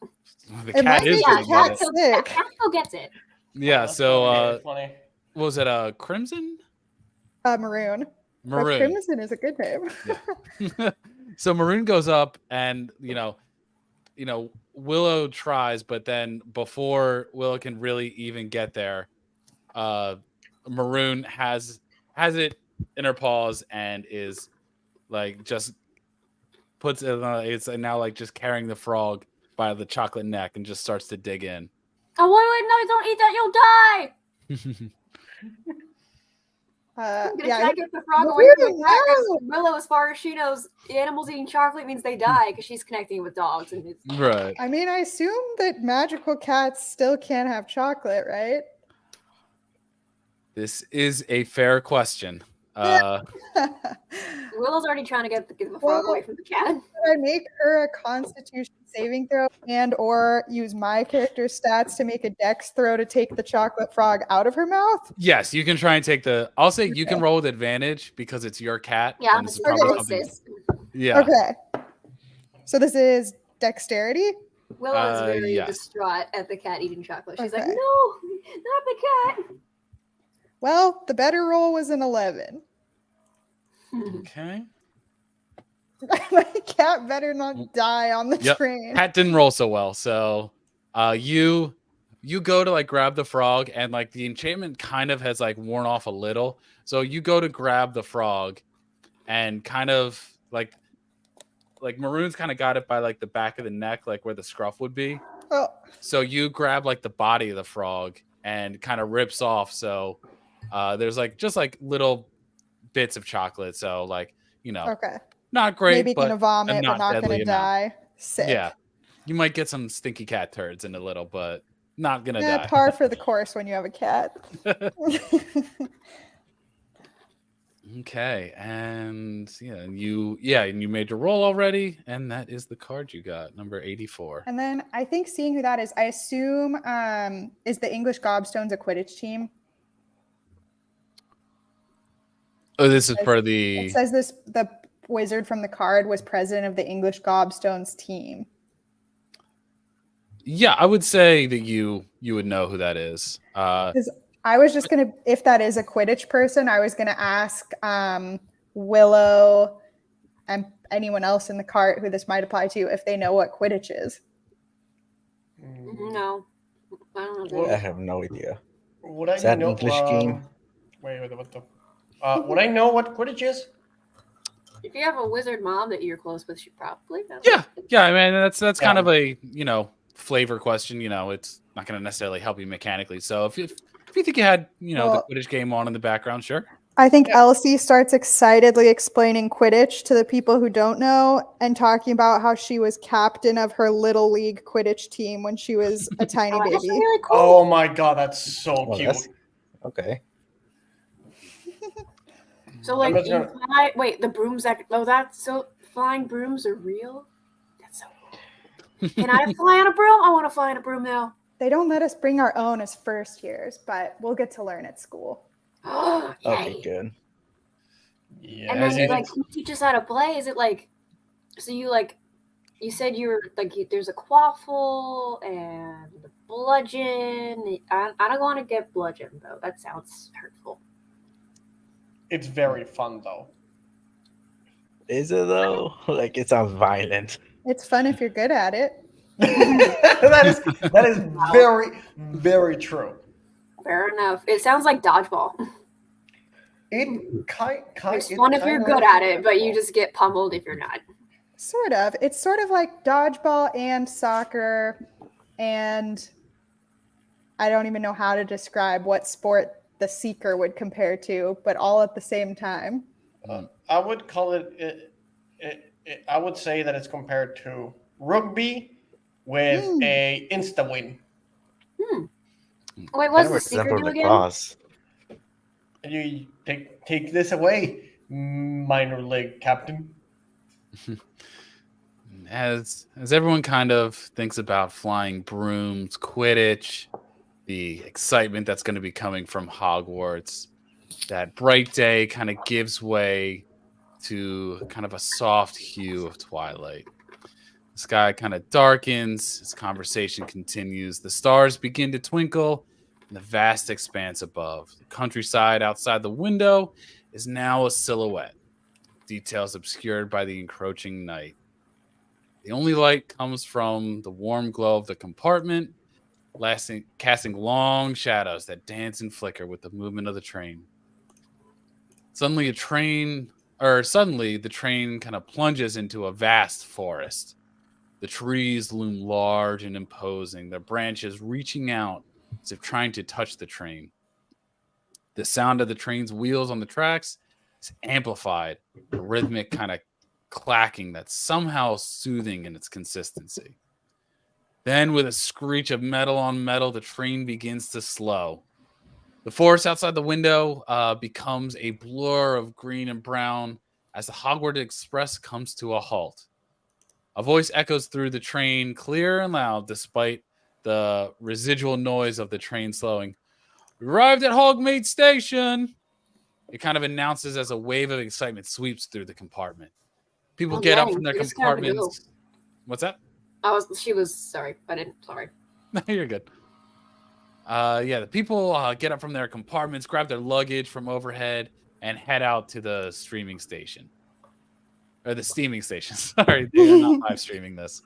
The It cat might is make really the cat good. sick. Cat still gets it. Yeah, That's so funny. what was it Crimson? Maroon. But Maroon. Crimson is a good name. So Maroon goes up, and you know, Willow tries, but then before Willow can really even get there, Maroon has it in her paws and is like just puts it. It's now like just carrying the frog by the chocolate neck and just starts to dig in. Oh wait, no! Don't eat that! You'll die. I'm gonna try to get the frog away from the cat. 'Cause Willow, as far as she knows, animals eating chocolate means they die because she's connecting with dogs. And it's... Right. I mean, I assume that magical cats still can't have chocolate, right? This is a fair question. Willow's already trying to get the frog away from the cat. Should I make her a Constitution saving throw and/or use my character's stats to make a Dex throw to take the chocolate frog out of her mouth? Yes, you can try and take the. I'll say you can roll with advantage because it's your cat. Yeah, and this is okay. probably something. Yeah. Okay. So this is dexterity. Willow is very yes. distraught at the cat eating chocolate. She's like, Okay. no, not the cat. Well, the better roll was an 11. Okay. My cat better not die on the Yep. train. Cat didn't roll so well, so you go to like grab the frog, and like the enchantment kind of has like worn off a little. So you go to grab the frog, and kind of like Maroon's kind of got it by like the back of the neck, like where the scruff would be. Oh, So you grab like the body of the frog and kind of rips off. So there's like just like little bits of chocolate. So like, okay. not great, Maybe but gonna a vomit, but not not deadly gonna amount. die. Sick. Yeah. You might get some stinky cat turds in a little, but not gonna Yeah, die. par for the course when you have a cat. Okay, and you made your roll already, and that is the card you got, number 84. And then I think seeing who that is, I assume is the English Gobstones a Quidditch team? Oh, this is for It the says the wizard from the card was president of the English Gobstones team. Yeah, I would say that you would know who that is. Because I was just gonna, if that is a Quidditch person, I was gonna ask Willow and anyone else in the cart who this might apply to if they know what Quidditch is. No, I don't know. Well, I have no idea. Would I Is that know? English game? Wait, what the? Would I know what Quidditch is? If you have a wizard mom that you're close with, she probably knows. Yeah. I mean, that's kind Yeah. of a flavor question. It's not going to necessarily help you mechanically. So if you think you had Well- the Quidditch game on in the background, sure. I think Yeah. Elsie starts excitedly explaining Quidditch to the people who don't know and talking about how she was captain of her little league Quidditch team when she was a tiny Oh, that's baby. really cool. Oh my god, that's so Oh, cute. that's- Okay. So like, I'm just you gonna- fly, wait, the brooms that's so flying brooms are real. That's so cool. Can I fly on a broom? I want to fly on a broom now. They don't let us bring our own as first years, but we'll get to learn at school. Okay, Yay. good. Yeah. And then As you you- like you teach us how to play. Is it like, so you said you're like there's a quaffle and the bludgeon. I don't want to get bludgeon though. That sounds hurtful. It's very fun though. Is it though? Like it sounds violent. It's fun if you're good at it. that is very, very true. Fair enough. It sounds like dodgeball. It kind It's fun if you're good at it, but you just get pummeled if you're not. Sort of. It's sort of like dodgeball and soccer, and I don't even know how to describe what sport the Seeker would compare to, but all at the same time. I would call it, I would say that it's compared to rugby with a insta win. Wait, what's Kinda the secret resemble do again? lacrosse. You take this away, minor league captain. As everyone kind of thinks about flying brooms, Quidditch, the excitement that's going to be coming from Hogwarts, that bright day kind of gives way to kind of a soft hue of twilight. The sky kind of darkens as conversation continues. The stars begin to twinkle in the vast expanse above. The countryside outside the window is now a silhouette, details obscured by the encroaching night. The only light comes from the warm glow of the compartment, casting long shadows that dance and flicker with the movement of the train. Suddenly, the train kind of plunges into a vast forest. The trees loom large and imposing, their branches reaching out as if trying to touch the train. The sound of the train's wheels on the tracks is amplified, a rhythmic kind of clacking that's somehow soothing in its consistency. Then, with a screech of metal on metal, the train begins to slow. The forest outside the window becomes a blur of green and brown as the Hogwarts Express comes to a halt. A voice echoes through the train, clear and loud, despite the residual noise of the train slowing. "We arrived at Hogmeade Station!" It kind of announces as a wave of excitement sweeps through the compartment. People get up dang, from their we just gotta go. compartments. What's that? Sorry. No, you're good. The people get up from their compartments, grab their luggage from overhead, and head out to the streaming station. or the steaming station. Sorry, they are not live streaming this.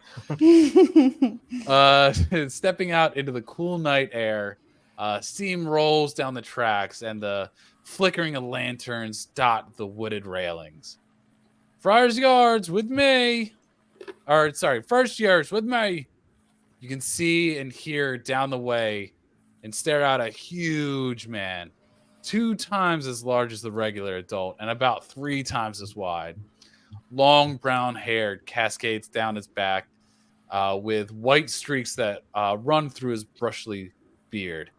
Stepping out into the cool night air, steam rolls down the tracks, and the flickering of lanterns dot the wooded railings. Friars Yards with me. Or, sorry, First Yards with me. You can see and hear down the way and stare out a huge man, 2 times as large as the regular adult and about 3 times as wide. Long brown hair cascades down his back with white streaks that run through his brushy beard.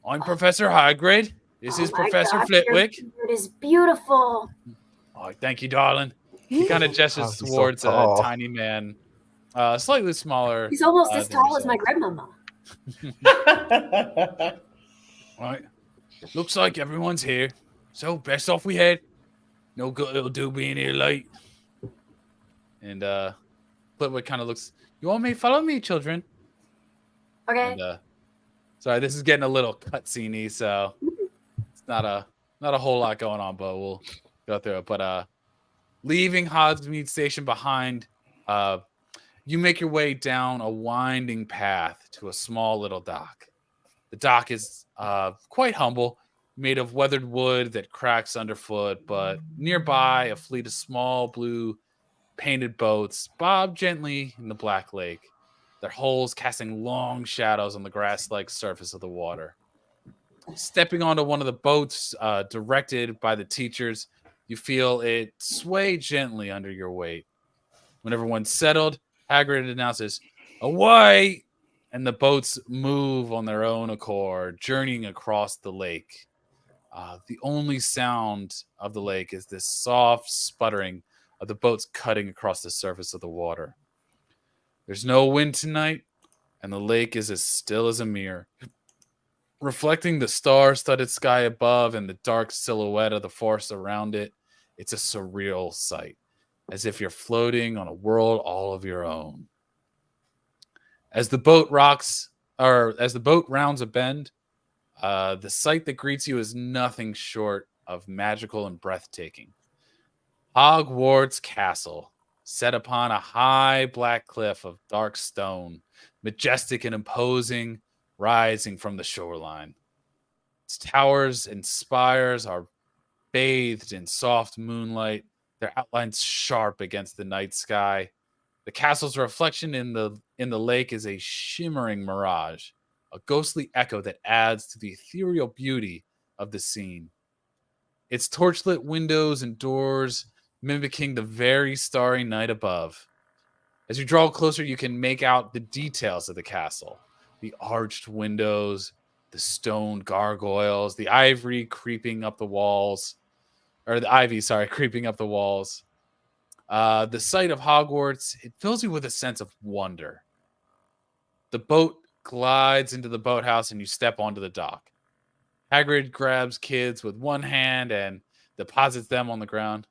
I'm Professor Hagrid. This is Professor Flitwick. It is beautiful. Oh, thank you, darling. He kind of gestures he's so towards a tall. tiny man, slightly smaller. He's almost as than tall as my yourself. grandmama. Right. Looks like everyone's here. So best off we head. No good it'll do being here late. And Flitwick kind of looks. You all may follow me, children. Okay. And, sorry, this is getting a little cutscene-y, so it's not a whole lot going on, but we'll go through it. But leaving Hogsmeade Station behind, you make your way down a winding path to a small little dock. The dock is quite humble, made of weathered wood that cracks underfoot, but nearby a fleet of small blue painted boats bob gently in the black lake, their hulls casting long shadows on the grass-like surface of the water. Stepping onto one of the boats directed by the teachers, you feel it sway gently under your weight. When everyone's settled, Hagrid announces, "Away!" And the boats move on their own accord, journeying across the lake. The only sound of the lake is this soft sputtering of the boats cutting across the surface of the water. There's no wind tonight, and the lake is as still as a mirror. Reflecting the star-studded sky above and the dark silhouette of the forest around it, it's a surreal sight, as if you're floating on a world all of your own. As the boat rounds a bend, the sight that greets you is nothing short of magical and breathtaking. Hogwarts Castle, set upon a high black cliff of dark stone, majestic and imposing, rising from the shoreline. Its towers and spires are bathed in soft moonlight, their outlines sharp against the night sky. The castle's reflection in the lake is a shimmering mirage, a ghostly echo that adds to the ethereal beauty of the scene. Its torchlit windows and doors mimicking the very starry night above. As you draw closer, you can make out the details of the castle. The arched windows, the stone gargoyles, the ivy creeping up the walls. The sight of Hogwarts, it fills you with a sense of wonder. The boat glides into the boathouse and you step onto the dock. Hagrid grabs kids with one hand and deposits them on the ground.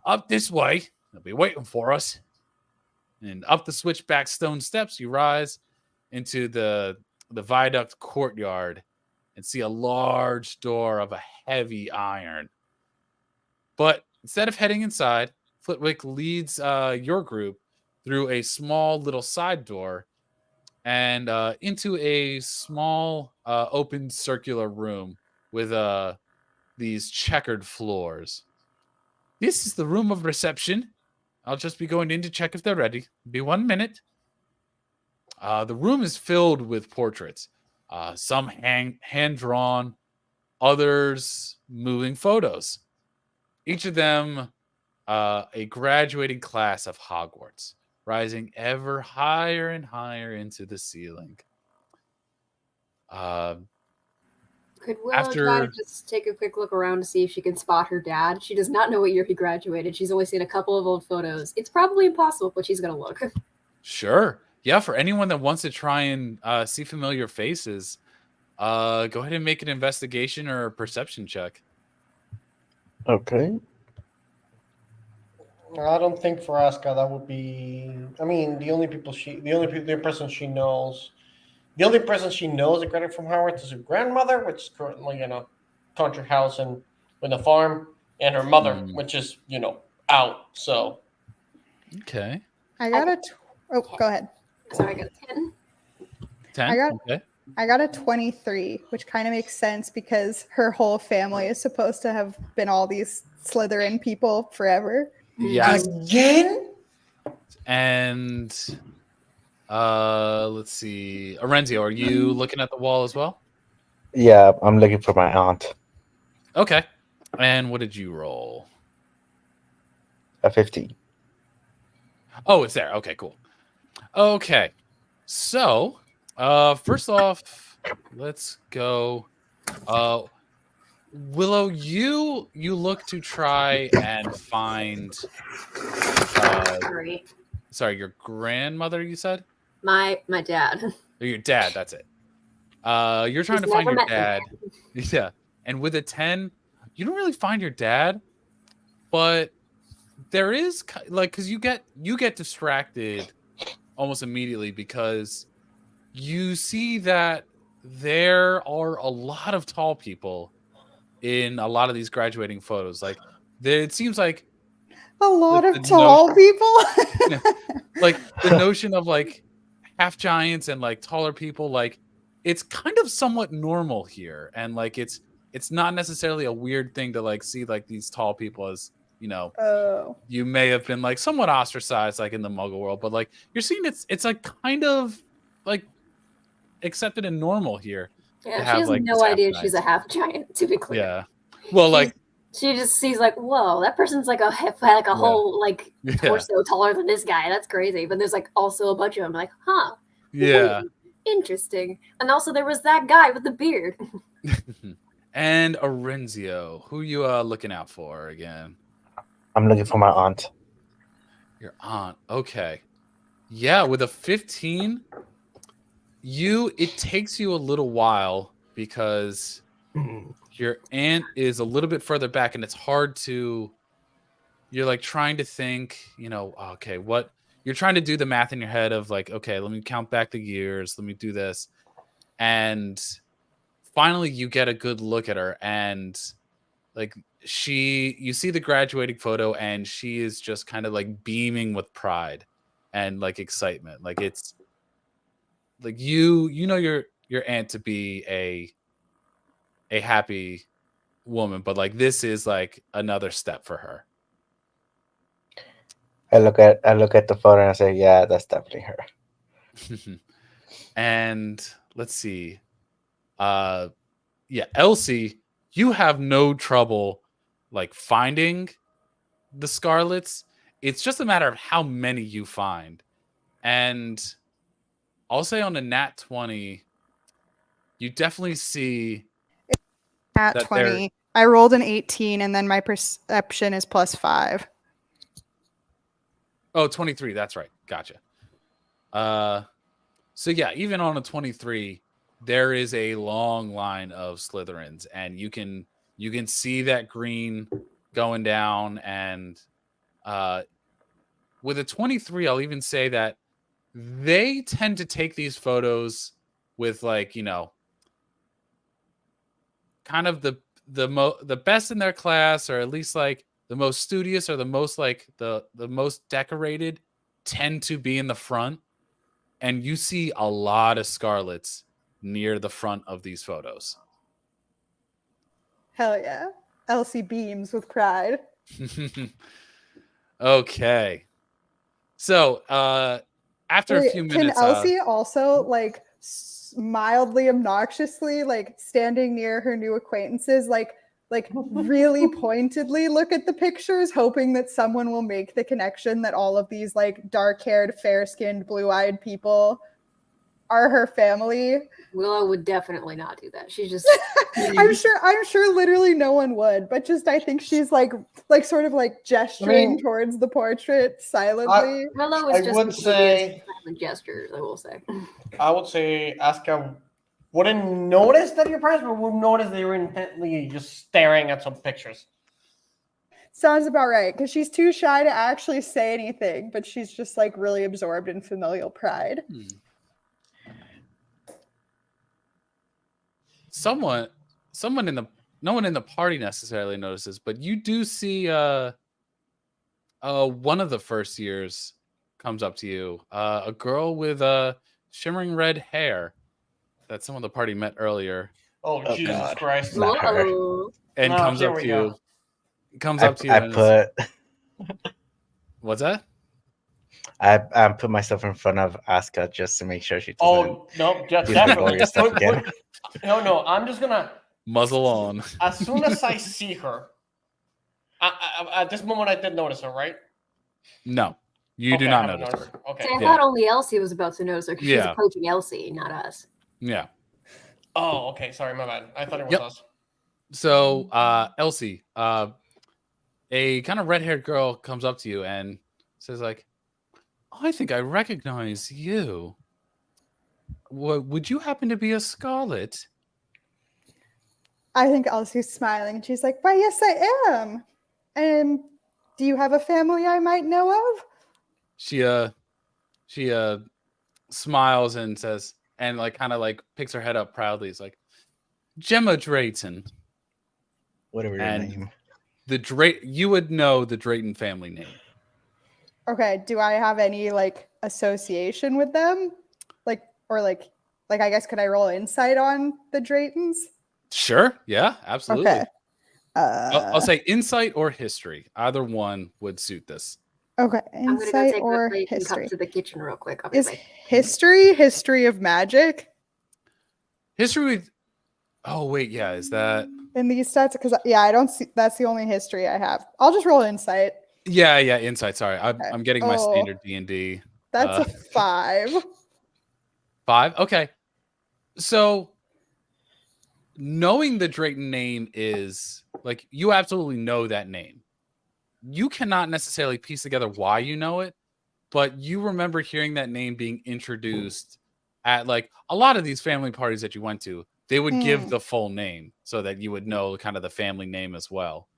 Up this way. They'll be waiting for us. And up the switchback stone steps, you rise into the viaduct courtyard and see a large door of a heavy iron. But instead of heading inside, Flitwick leads your group through a small little side door and into a small open circular room with these checkered floors. This is the room of reception. I'll just be going in to check if they're ready. Be 1 minute. The room is filled with portraits, some hand-drawn, others moving photos. Each of them a graduating class of Hogwarts, rising ever higher and higher into the ceiling. Could Willow try to just take a quick look around to see if she can spot her dad? She does not know what year he graduated. She's only seen a couple of old photos. It's probably impossible, but she's going to look. Sure. Yeah, for anyone that wants to try and see familiar faces, go ahead and make an investigation or a perception check. Okay. I don't think for Asuka that would be. I mean, the only person she knows that graduated from Hogwarts is her grandmother, which is currently in a country house and with a farm, and her mother, which is out. So Okay. I got a. Oh, go ahead. Sorry, I got a 10. 10. I got- Okay. I got a 23, which kind of makes sense because her whole family is supposed to have been all these Slytherin people forever. Yes. Again? And let's see. Arenzio, are you looking at the wall as well? Yeah, I'm looking for my aunt. Okay. And what did you roll? A 15. Oh, it's there. Okay, cool. Okay. So, first off, let's go. Willow, you look to try and find Sorry. your grandmother, you said? My dad. Or your dad, that's it. You're trying He's to find never your met me. dad. Yeah. And with a 10, you don't really find your dad, but there is because you get distracted almost immediately because you see that there are a lot of tall people in a lot of these graduating photos. Like it seems like A lot Like of the tall people. like the notion of like half giants and like taller people, like it's kind of somewhat normal here, and like it's not necessarily a weird thing to like see like these tall people as Oh. you may have been like somewhat ostracized like in the Muggle world, but like you're seeing it's like kind of like accepted and normal here. Yeah, to she have, has like, no this half idea giant. she's a half giant, to be clear. Yeah. Well, like She just sees like, whoa, that person's like a whole like Yeah. torso taller than this guy. That's crazy. But there's like also a bunch of them. Like, huh? yeah. Interesting. And also there was that guy with the beard. And Arenzio, who you looking out for again? I'm looking for my aunt. Your aunt. Okay. Yeah, with a 15, it takes you a little while because your aunt is a little bit further back and it's hard to you're like trying to think, okay, what you're trying to do the math in your head of like, okay, let me count back the years, let me do this. And finally you get a good look at her and like you see the graduating photo and she is just kind of like beaming with pride and like excitement. Like it's like you know your aunt to be a happy woman, but like this is like another step for her. I look at the photo and I say, yeah, that's definitely her. And let's see. Yeah, Elsie, you have no trouble like finding the Scarlets. It's just a matter of how many you find. And I'll say on a nat 20, you definitely see At that 20. I rolled an 18 and then my perception is +5. Oh, 23, that's right. Gotcha. So yeah, even on a 23, there is a long line of Slytherins, and you can see that green going down. And with a 23, I'll even say that they tend to take these photos with like kind of the best in their class, or at least like the most studious or the most like the most decorated tend to be in the front. And you see a lot of Scarlets near the front of these photos. Hell yeah. Elsie beams with pride. Okay. So, after a few minutes... Can Elsie also, like, mildly obnoxiously, like, standing near her new acquaintances, like really pointedly look at the pictures, hoping that someone will make the connection that all of these like dark-haired, fair-skinned, blue-eyed people are her family? Willow would definitely not do that. She's just I'm sure literally no one would, but just I think she's like sort of like gesturing towards the portrait silently. Willow is just would say silent gestures, I will say. I would say Asuka wouldn't notice that your parents, but would notice they were intently just staring at some pictures. Sounds about right, because she's too shy to actually say anything, but she's just like really absorbed in familial pride. No one in the party necessarily notices, but you do see One of the first years comes up to you. A girl with shimmering red hair that some of the party met earlier, Oh, Oh Jesus God, Christ. not her. Whoa. and No, comes here up we to go. you. Comes I, up to you I and is, put what's that? I put myself in front of Asuka just to make sure she doesn't Oh, no, do the definitely. warrior stuff again. No, I'm just gonna. Muzzle on. As soon as I see her, at this moment, I did notice her, right? No, you do Okay, I not haven't notice noticed her. Okay. See, I Yeah. thought only Elsie was about to notice her because she's Yeah. approaching Elsie, not us. Yeah. Oh, okay. Sorry, my bad. I thought it was Yep. us. So, Elsie, a kind of red-haired girl comes up to you and says, like, I think I recognize you. Would you happen to be a Scarlet? I think Elsie's smiling and she's like, why, yes, I am. And do you have a family I might know of? She smiles and says, and like kind of like picks her head up proudly. It's like, Gemma Drayton. Whatever your And name. you would know the Drayton family name. Okay, do I have any like association with them? Like, or like I guess could I roll insight on the Draytons? Sure. Yeah, absolutely. Okay. I'll say insight or history. Either one would suit this. Okay, I'm gonna go insight take or a plate and history. come to the kitchen real quick. I'll be Is right. history of magic History with. Oh wait, yeah. Is that? in these stats? Because I don't see. That's the only history I have. I'll just roll insight. Yeah, insight. Sorry, Okay. I'm getting my Oh. standard D&D. That's a 5. 5. Okay, so knowing the Drayton name is like you absolutely know that name. You cannot necessarily piece together why you know it, but you remember hearing that name being introduced at like a lot of these family parties that you went to. They would give the full name so that you would know kind of the family name as well.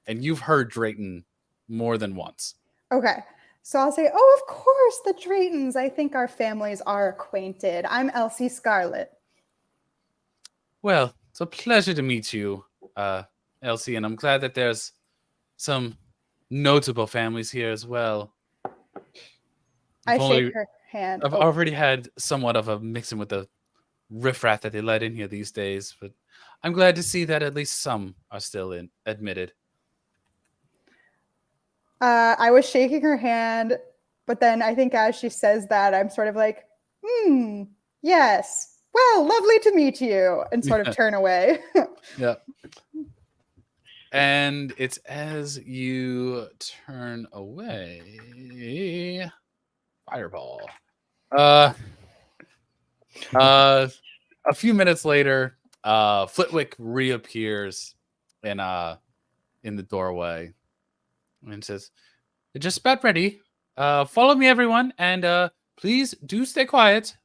And you've heard Drayton more than once. Okay. So I'll say, oh, of course, the Draytons. I think our families are acquainted. I'm Elsie Scarlet. Well, it's a pleasure to meet you, Elsie, and I'm glad that there's some notable families here as well. I I've only- shake her hand. I've already had somewhat of a mixing with the riffraff that they let in here these days, but I'm glad to see that at least some are still admitted. I was shaking her hand, but then I think as she says that, I'm sort of like, yes. Well, lovely to meet you, and sort of turn away. Yeah. And it's as you turn away, fireball. A few minutes later, Flitwick reappears in the doorway and says, "Just about ready. Follow me, everyone, and please do stay quiet."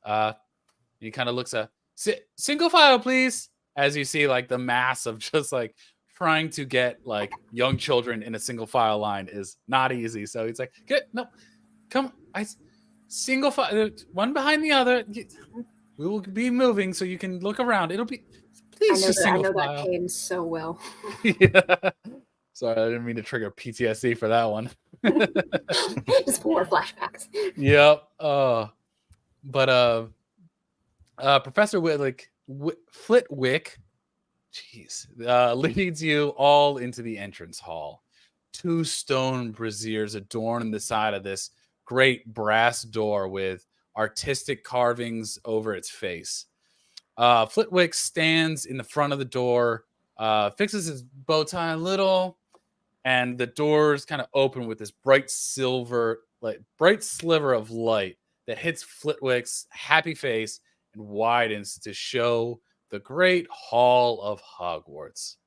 He kind of looks single file, please, as you see like the mass of just like trying to get like young children in a single file line is not easy. So he's like, come, single file, one behind the other. We will be moving so you can look around. It'll be, please, just I single know file. that pain so well. Yeah. Sorry, I didn't mean to trigger PTSD for that one. Just 4 flashbacks. Yep. But Professor Flitwick, leads you all into the entrance hall. 2 stone braziers adorn the side of this great brass door with artistic carvings over its face. Flitwick stands in the front of the door, fixes his bow tie a little, and the doors kind of open with this bright sliver of light that hits Flitwick's happy face and widens to show the great hall of Hogwarts.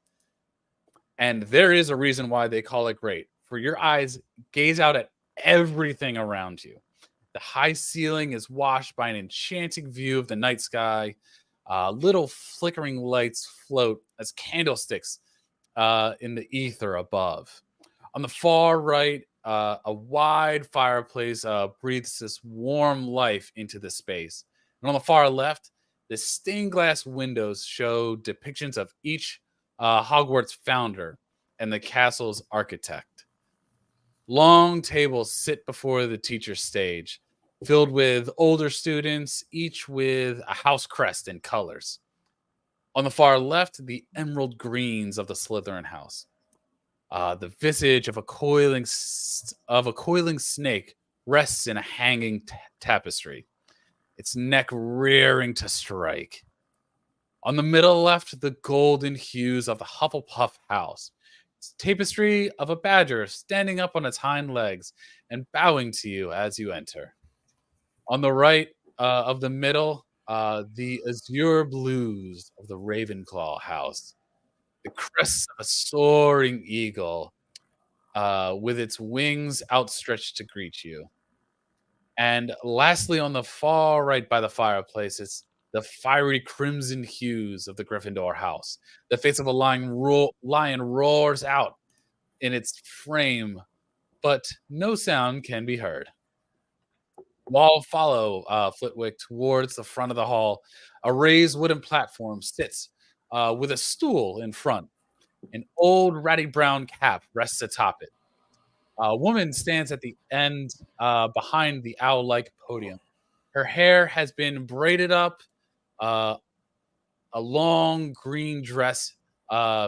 And there is a reason why they call it great. For your eyes gaze out at everything around you. The high ceiling is washed by an enchanting view of the night sky. Little flickering lights float as candlesticks in the ether above. On the far right, a wide fireplace breathes this warm life into the space. And on the far left, the stained glass windows show depictions of each Hogwarts founder and the castle's architect. Long tables sit before the teacher's stage, filled with older students, each with a house crest and colors. On the far left, the emerald greens of the Slytherin house. The visage of a coiling snake rests in a hanging tapestry, its neck rearing to strike. On the middle left, the golden hues of the Hufflepuff house. It's tapestry of a badger standing up on its hind legs and bowing to you as you enter. On the right of the middle, the azure blues of the Ravenclaw house. The crest of a soaring eagle with its wings outstretched to greet you. And lastly, on the far right by the fireplace, it's the fiery crimson hues of the Gryffindor house. The face of a lion roars out in its frame, but no sound can be heard. While follow Flitwick towards the front of the hall, a raised wooden platform sits with a stool in front. An old ratty brown cap rests atop it. A woman stands at the end behind the owl-like podium. Her hair has been braided up. A long green dress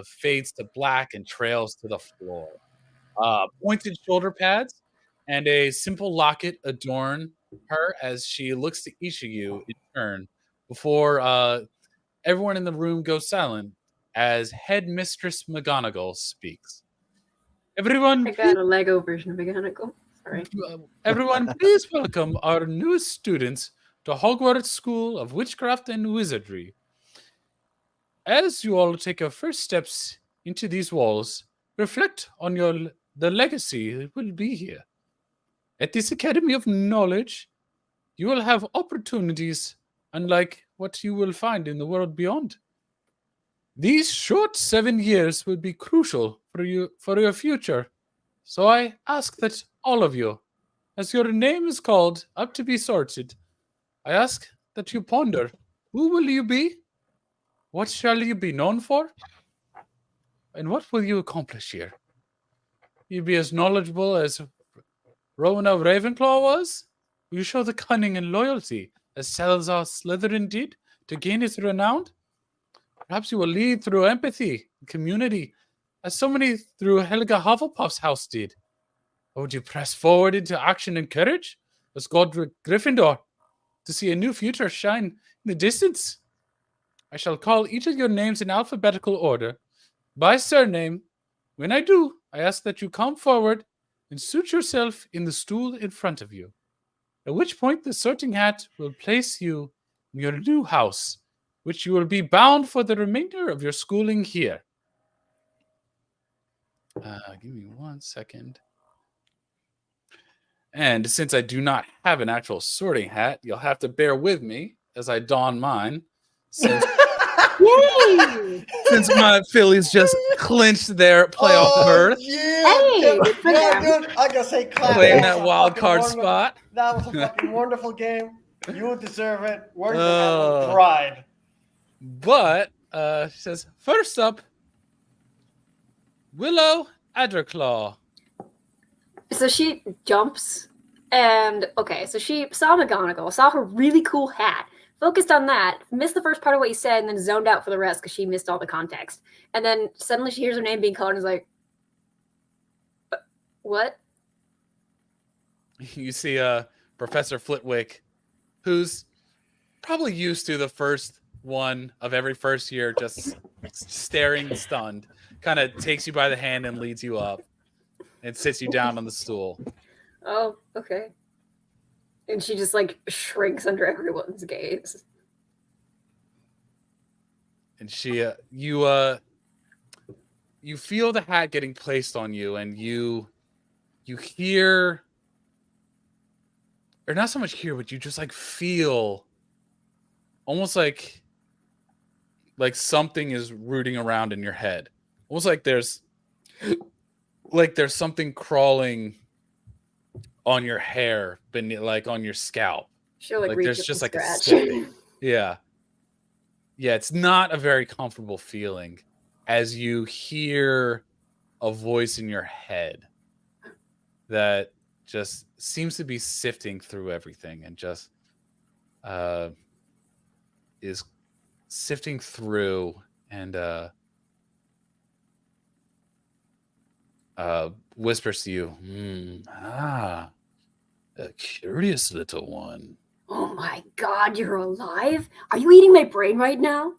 fades to black and trails to the floor. Pointed shoulder pads and a simple locket adorn her as she looks to each of you in turn before everyone in the room goes silent as Headmistress McGonagall speaks. Everyone, I got a Lego version of McGonagall. Sorry. Everyone, please welcome our newest students to Hogwarts School of Witchcraft and Wizardry. As you all take your first steps into these walls, reflect on the legacy that will be here. At this Academy of Knowledge, you will have opportunities unlike what you will find in the world beyond. These short 7 years will be crucial for your future. So I ask that all of you, as your name is called up to be sorted, I ask that you ponder, who will you be? What shall you be known for? And what will you accomplish here? You be as knowledgeable as Rowena Ravenclaw was? Will you show the cunning and loyalty as Salazar Slytherin did to gain his renown? Perhaps you will lead through empathy and community, as so many through Helga Hufflepuff's house did. Or would you press forward into action and courage, as Godric Gryffindor, to see a new future shine in the distance? I shall call each of your names in alphabetical order, by surname. When I do, I ask that you come forward and suit yourself in the stool in front of you, at which point the sorting hat will place you in your new house, which you will be bound for the remainder of your schooling here. Give me 1 second. And since I do not have an actual sorting hat, you'll have to bear with me as I don mine. Since, Yay! since my Phillies just clinched their playoff berth, Yeah, Hey, dude, good for yeah, them. dude. I gotta say, clap. playing That that was a wild fucking card wonderful- spot. That was a fucking wonderful game. You deserve it. We're gonna Oh. have pride. But she says, first up, Willow Adderclaw. So she jumps, and okay, so she saw McGonagall, saw her really cool hat, focused on that, missed the first part of what you said, and then zoned out for the rest because she missed all the context. And then suddenly she hears her name being called and is like, what? You see Professor Flitwick, who's probably used to the first one of every first year, just staring stunned, kind of takes you by the hand and leads you up and sits you down on the stool. Oh, okay. And she just like shrinks under everyone's gaze. And she you feel the hat getting placed on you, and you hear, or not so much hear, but you just like feel almost like something is rooting around in your head. Almost like there's something crawling on your hair, like on your scalp. She'll like, Like reach there's up just and like a scratch. slipping. Yeah, it's not a very comfortable feeling as you hear a voice in your head that just seems to be sifting through everything and just is sifting through and whispers to you, a curious little one. Oh my god, you're alive? Are you eating my brain right now?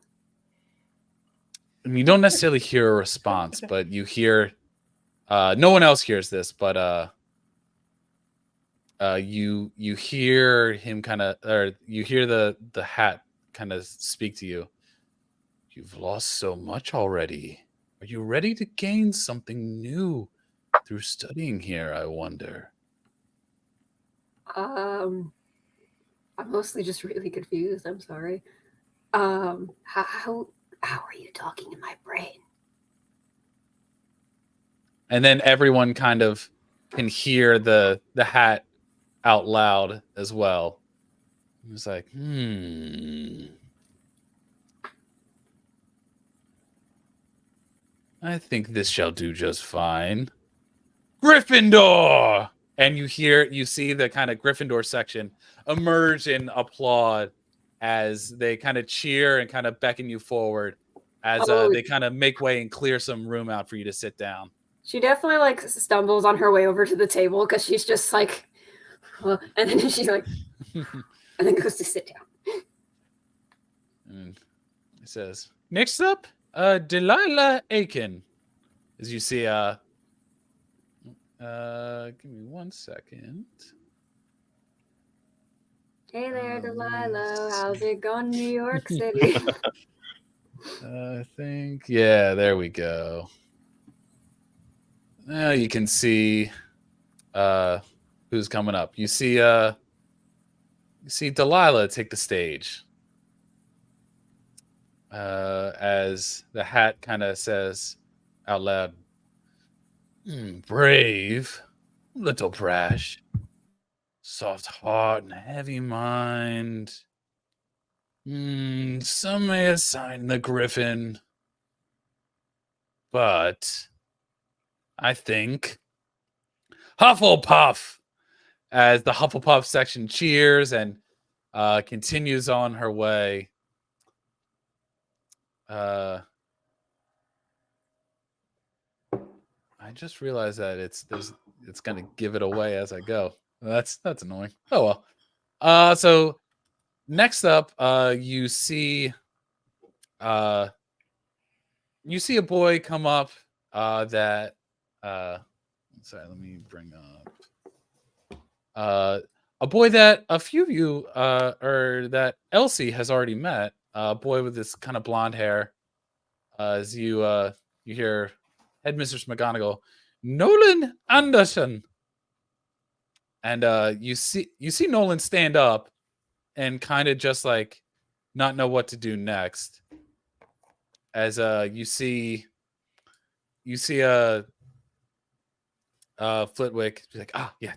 And you don't necessarily hear a response, but you hear no one else hears this, but you hear him you hear the hat kind of speak to you. You've lost so much already. Are you ready to gain something new through studying here, I wonder? I'm mostly just really confused. I'm sorry. How are you talking in my brain? And then everyone kind of can hear the hat out loud as well. It's like, I think this shall do just fine. Gryffindor! And you see the kind of Gryffindor section emerge and applaud as they kind of cheer and kind of beckon you forward as they kind of make way and clear some room out for you to sit down. She definitely like stumbles on her way over to the table because she's just like, and then she's like, and then goes to sit down. And it says, next up, Delilah Aiken. As you see, give me 1 second. Hey there, Delilah. How's it going, New York City? I think, yeah, there we go. Now you can see who's coming up. You see Delilah take the stage. As the hat kind of says out loud, brave, little brash, soft heart and heavy mind. Some may assign the Griffin, but I think Hufflepuff, as the Hufflepuff section cheers and continues on her way. I just realized that it's gonna give it away as I go. That's annoying. Oh well. So next up, you see a boy come up that sorry, let me bring up a boy that a few of you or that Elsie has already met. A boy with this kind of blonde hair. As you hear Headmistress McGonagall, Nolan Anderson. And you see Nolan stand up and kind of just like not know what to do next. As you see Flitwick be like, yeah,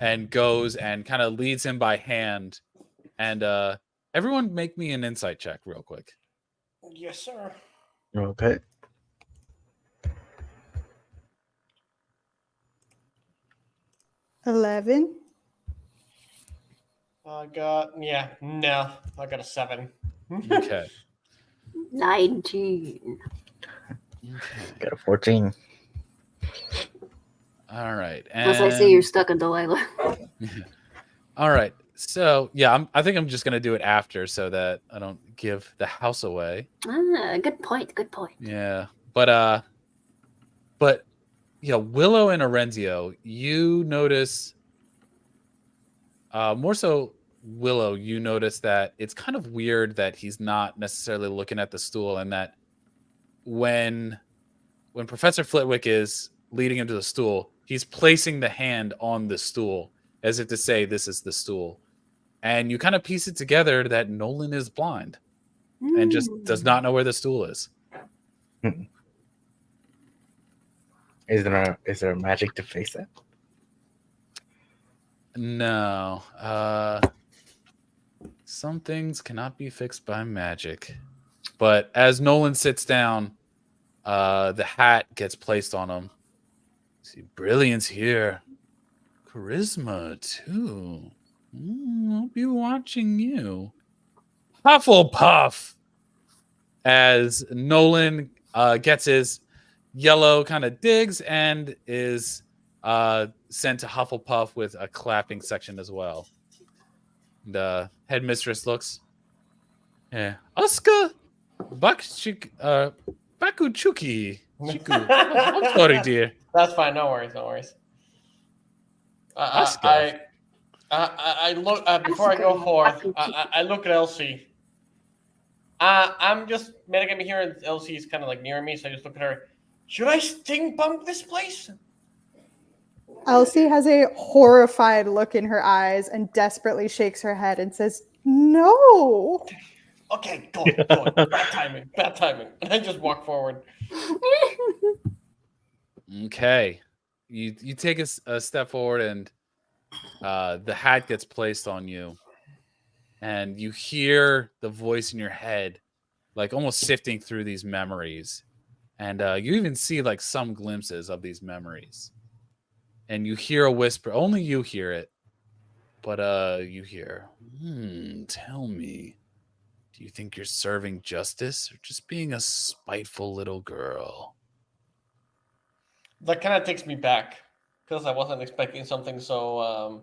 and goes and kind of leads him by hand. And everyone make me an insight check real quick. Yes, sir. Okay. $11. I got a 7. Okay. 19. Got a 14. All right. Unless I say you're stuck on Delilah. All right. So yeah, I think I'm just gonna do it after so that I don't give the house away. Good point. Yeah, but yeah, Willow and Orenzio, you notice more so Willow. You notice that it's kind of weird that he's not necessarily looking at the stool, and that when Professor Flitwick is leading him to the stool, he's placing the hand on the stool as if to say, "This is the stool." And you kind of piece it together that Nolan is blind and just does not know where the stool is. Is there magic to face that? No. Some things cannot be fixed by magic. But as Nolan sits down, the hat gets placed on him. See, brilliance here. charisma too. I'll be watching you. Hufflepuff. As Nolan gets his yellow kind of digs and is sent to Hufflepuff with a clapping section as well. The headmistress looks. Yeah. Oscar Bakuchuki. Chiku. I'm sorry, dear. That's fine. No worries. No worries. Oscar. I look before I go forth. I look at Elsie. I'm just metagaming here, and Elsie's kind of like near me, so I just look at her. Should I sting bump this place? Elsie has a horrified look in her eyes and desperately shakes her head and says, "No." Okay, good. Bad timing. Bad timing. And I just walk forward. Okay. You take a step forward, and the hat gets placed on you. And you hear the voice in your head, like almost sifting through these memories. And you even see like some glimpses of these memories. And you hear a whisper. Only you hear it. But you hear, tell me, do you think you're serving justice or just being a spiteful little girl? That kind of takes me back because I wasn't expecting something so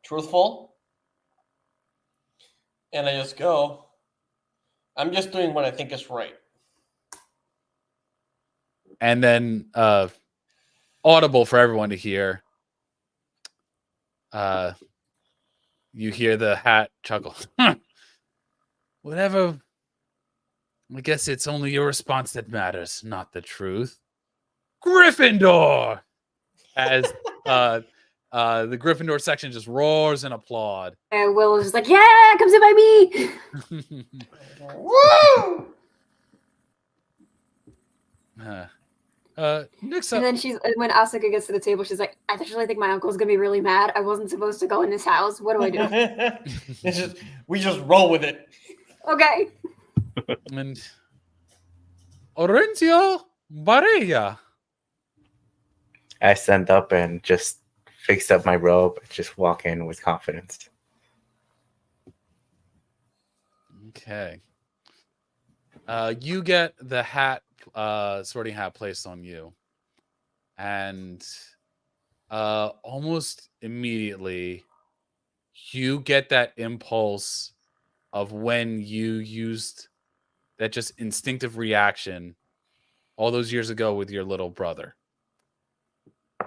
truthful. And I just go, I'm just doing what I think is right. And then audible for everyone to hear. You hear the hat chuckle. Whatever. I guess it's only your response that matters, not the truth. Gryffindor! As the Gryffindor section just roars in applaud. And Will is just like, yeah, come sit by me. Woo! Next up, And then when Asuka gets to the table, she's like, I actually think my uncle's gonna be really mad. I wasn't supposed to go in this house. What do I do? We just roll with it. Okay. and Orencio Barella. I stand up and just fix up my robe and just walk in with confidence. Okay. You get the hat, sorting hat placed on you. And almost immediately, you get that impulse of when you used that just instinctive reaction all those years ago with your little brother.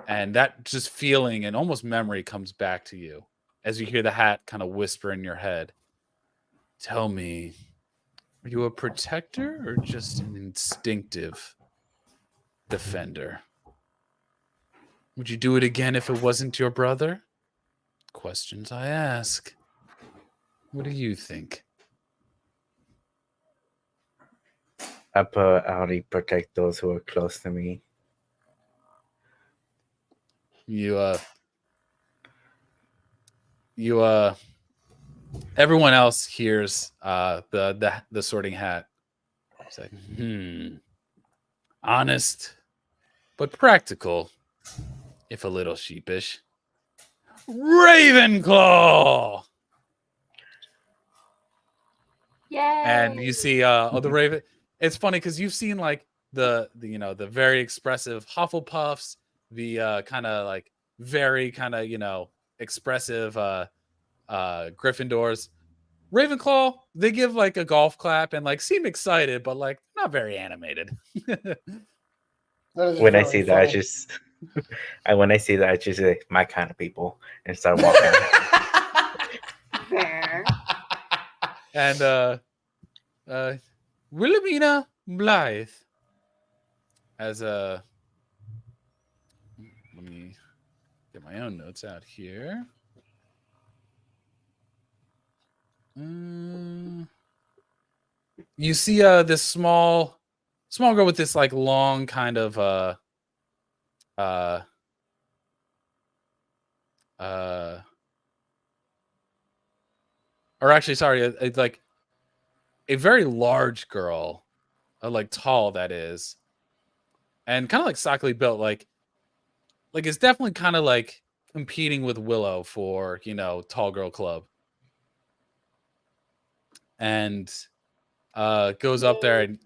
And that just feeling and almost memory comes back to you as you hear the hat kind of whisper in your head. Tell me, are you a protector or just an instinctive defender? Would you do it again if it wasn't your brother? Questions I ask. What do you think? I only protect those who are close to me. Everyone else hears the sorting hat. It's like, honest, but practical, if a little sheepish. Ravenclaw! Yay. And you see the Raven. It's funny because you've seen like the very expressive Hufflepuffs, the kind of like very kind of expressive Gryffindors. Ravenclaw, they give like a golf clap and like seem excited, but like not very animated. When I see that, when I see that, I just say my kind of people and start walking. Fair. And Wilhelmina Blythe as let me get my own notes out here. You see this small girl with this like long kind of or actually sorry, like a very large girl, like tall that is, and kind of like stockily built, like it's definitely kind of like competing with Willow for, Tall Girl Club. And goes up there, and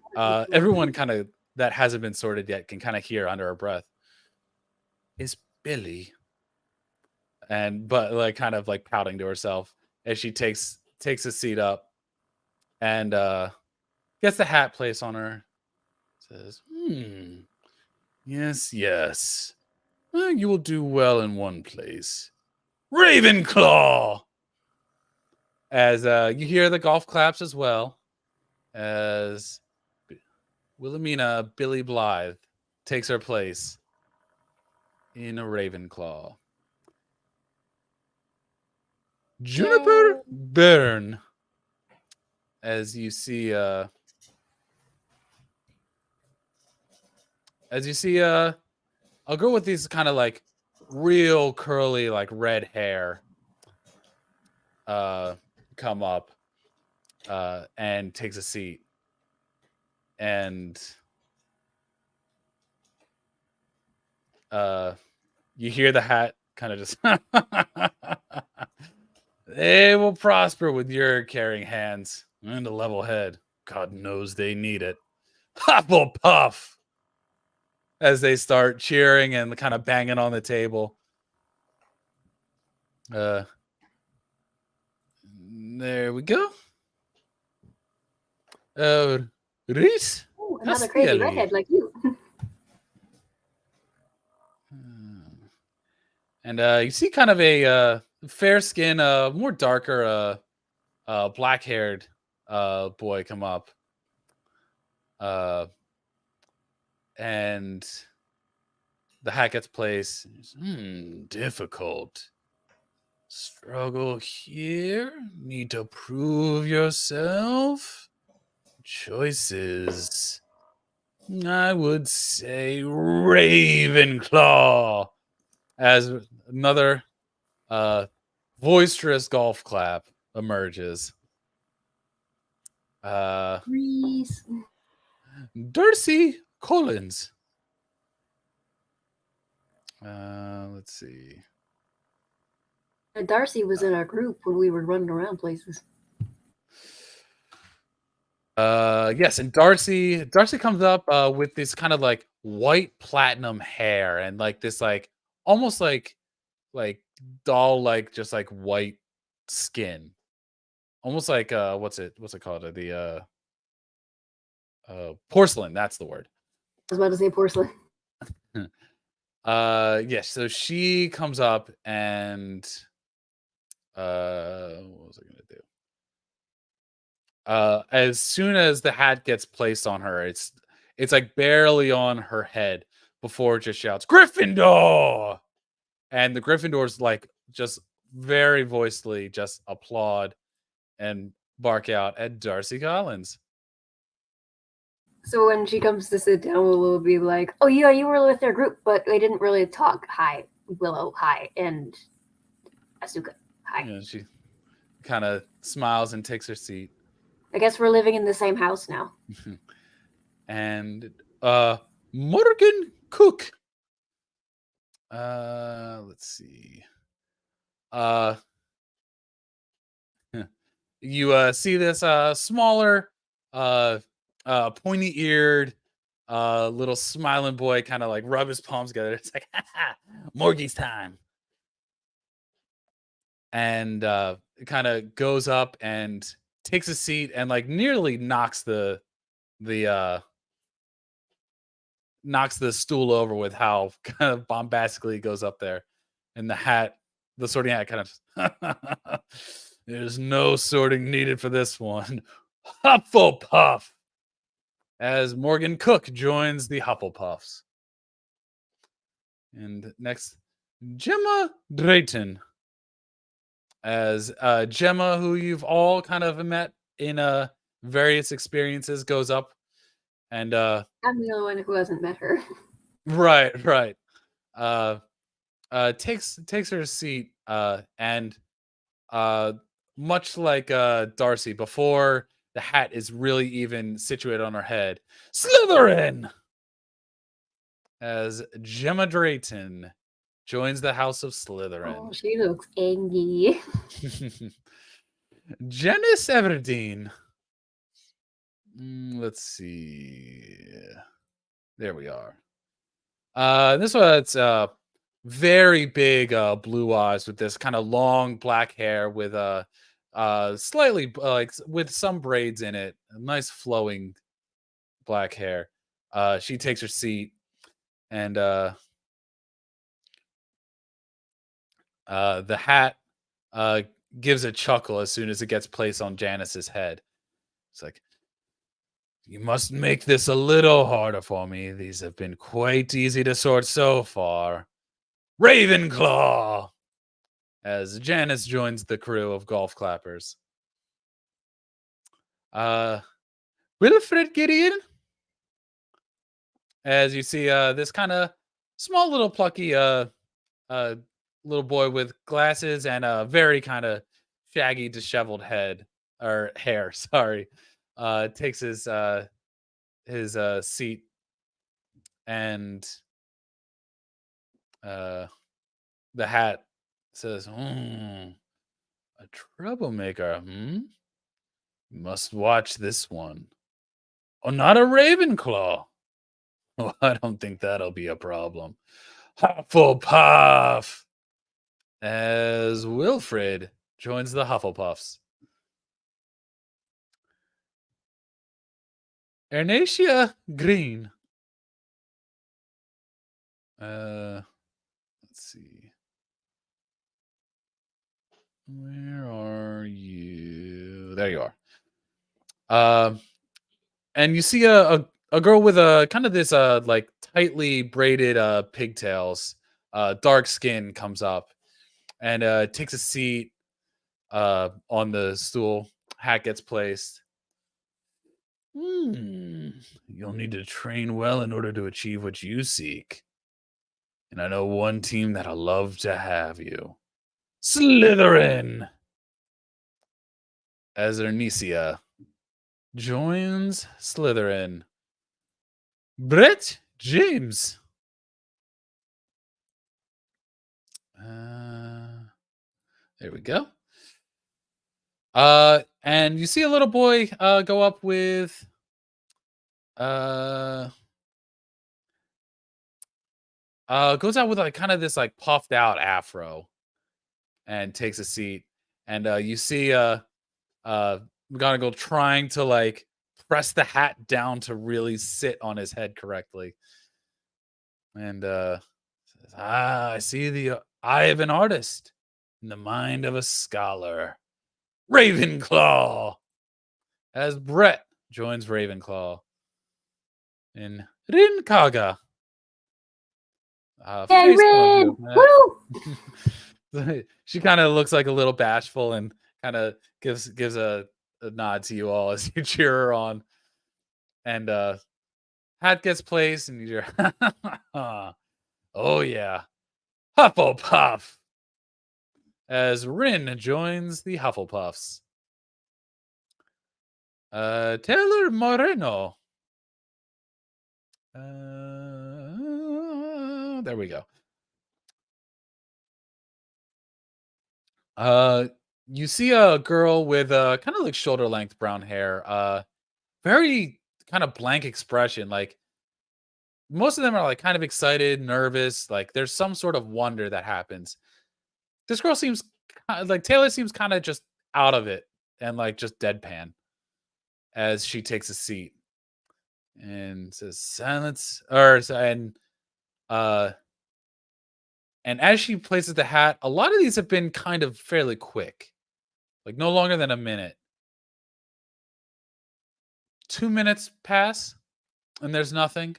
everyone kind of that hasn't been sorted yet can kind of hear under her breath, "Is Billy?" But like kind of like pouting to herself as she takes a seat up and gets the hat placed on her. Says, yes. You will do well in one place. Ravenclaw! As you hear the golf claps as well, as Wilhelmina Billy Blythe takes her place in a Ravenclaw. Juniper Byrne, as you see a girl with these kind of like real curly like red hair come up and takes a seat, and you hear the hat kind of just they will prosper with your caring hands and a level head. God knows they need it. Hufflepuff! As they start cheering and kind of banging on the table. There we go. Reese? Ooh, another crazy redhead like you. And you see kind of a fair skin, more darker, black-haired boy come up. And the hat gets placed. Difficult. Struggle here. Need to prove yourself. Choices. I would say Ravenclaw. As another boisterous golf clap emerges. Reese. Darcy Collins. Let's see. Darcy was in our group when we were running around places. Yes, and Darcy comes up with this kind of like white platinum hair and like this like almost like doll like just like white skin. Almost like what's it called? The porcelain, that's the word. I was about to say porcelain. Yes, so she comes up and what was I gonna do? As soon as the hat gets placed on her, it's like barely on her head before it just shouts, "Gryffindor!" And the Gryffindors like just very voicedly just applaud and bark out at Darcy Collins. So when she comes to sit down, Willow will be like, "Oh yeah, you were with their group, but they didn't really talk. Hi, Willow. Hi, and Asuka. Hi." Yeah, she kind of smiles and takes her seat. I guess we're living in the same house now. And Morgan Cook. Let's see. You see this smaller, pointy-eared, little smiling boy kind of like rub his palms together. It's like, Morgie's time. And it kind of goes up and takes a seat and like nearly knocks the stool over with how kind of bombastically it goes up there. And the sorting hat kind of there's no sorting needed for this one. Hufflepuff. As Morgan Cook joins the Hufflepuffs. And next, Gemma Drayton. As Gemma, who you've all kind of met in various experiences, goes up and I'm the only one who hasn't met her. right. Takes her seat and much like Darcy, before the hat is really even situated on her head, Slytherin! As Gemma Drayton joins the House of Oh, Slytherin. she looks angry. Janice Everdeen. Let's see. There we are. This one, it's very big blue eyes with this kind of long black hair with slightly like with some braids in it. Nice flowing black hair. She takes her seat and the hat gives a chuckle as soon as it gets placed on Janice's head. It's like, you must make this a little harder for me. These have been quite easy to sort so far. Ravenclaw! As Janice joins the crew of golf clappers. Wilfred Gideon? As you see this kind of small little plucky little boy with glasses and a very kind of shaggy disheveled head or hair, sorry. Takes his seat and the hat says, a troublemaker, You must watch this one. Oh, not a Ravenclaw. Oh, I don't think that'll be a problem. Hufflepuff! As Wilfred joins the Hufflepuffs. Ernacia Green. Let's see. Where are you? There you are. And you see a girl with a kind of this like tightly braided pigtails, dark skin comes up and takes a seat on the stool. Hat gets placed. You'll need to train well in order to achieve what you seek. And I know one team that'll love to have you. Slytherin! As Ernesia joins Slytherin. Brett James. There we go. And you see a little boy go up with goes out with like kind of this like puffed out afro and takes a seat. And you see McGonagall trying to like press the hat down to really sit on his head correctly. And says, I see the eye of an artist in the mind of a scholar. Ravenclaw! As Brett joins Ravenclaw in Rinkaga. Hey, Rin! Woo! She kind of looks like a little bashful and kind of gives a nod to you all as you cheer her on. And hat gets placed and you hear, oh yeah, Hufflepuff! As Rin joins the Hufflepuffs. Taylor Moreno. There we go. You see a girl with kind of like shoulder length brown hair. Very kind of blank expression. Like most of them are like kind of excited, nervous. Like there's some sort of wonder that happens. This girl seems like Taylor seems kind of just out of it and like just deadpan as she takes a seat and says silence and as she places the hat, a lot of these have been kind of fairly quick, like no longer than a minute. 2 minutes pass and there's nothing.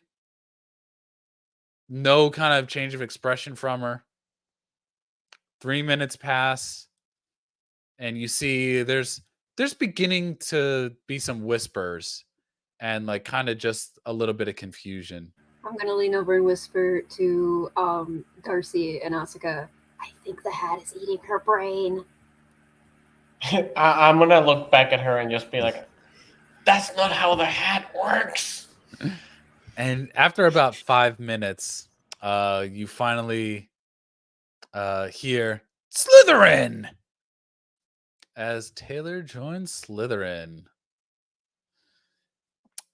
No kind of change of expression from her. 3 minutes pass and you see there's beginning to be some whispers and like kind of just a little bit of confusion. I'm gonna lean over and whisper to Darcy and Asuka, I think the hat is eating her brain. I'm gonna look back at her and just be like, that's not how the hat works. And after about 5 minutes, you finally hear Slytherin as Taylor joins Slytherin.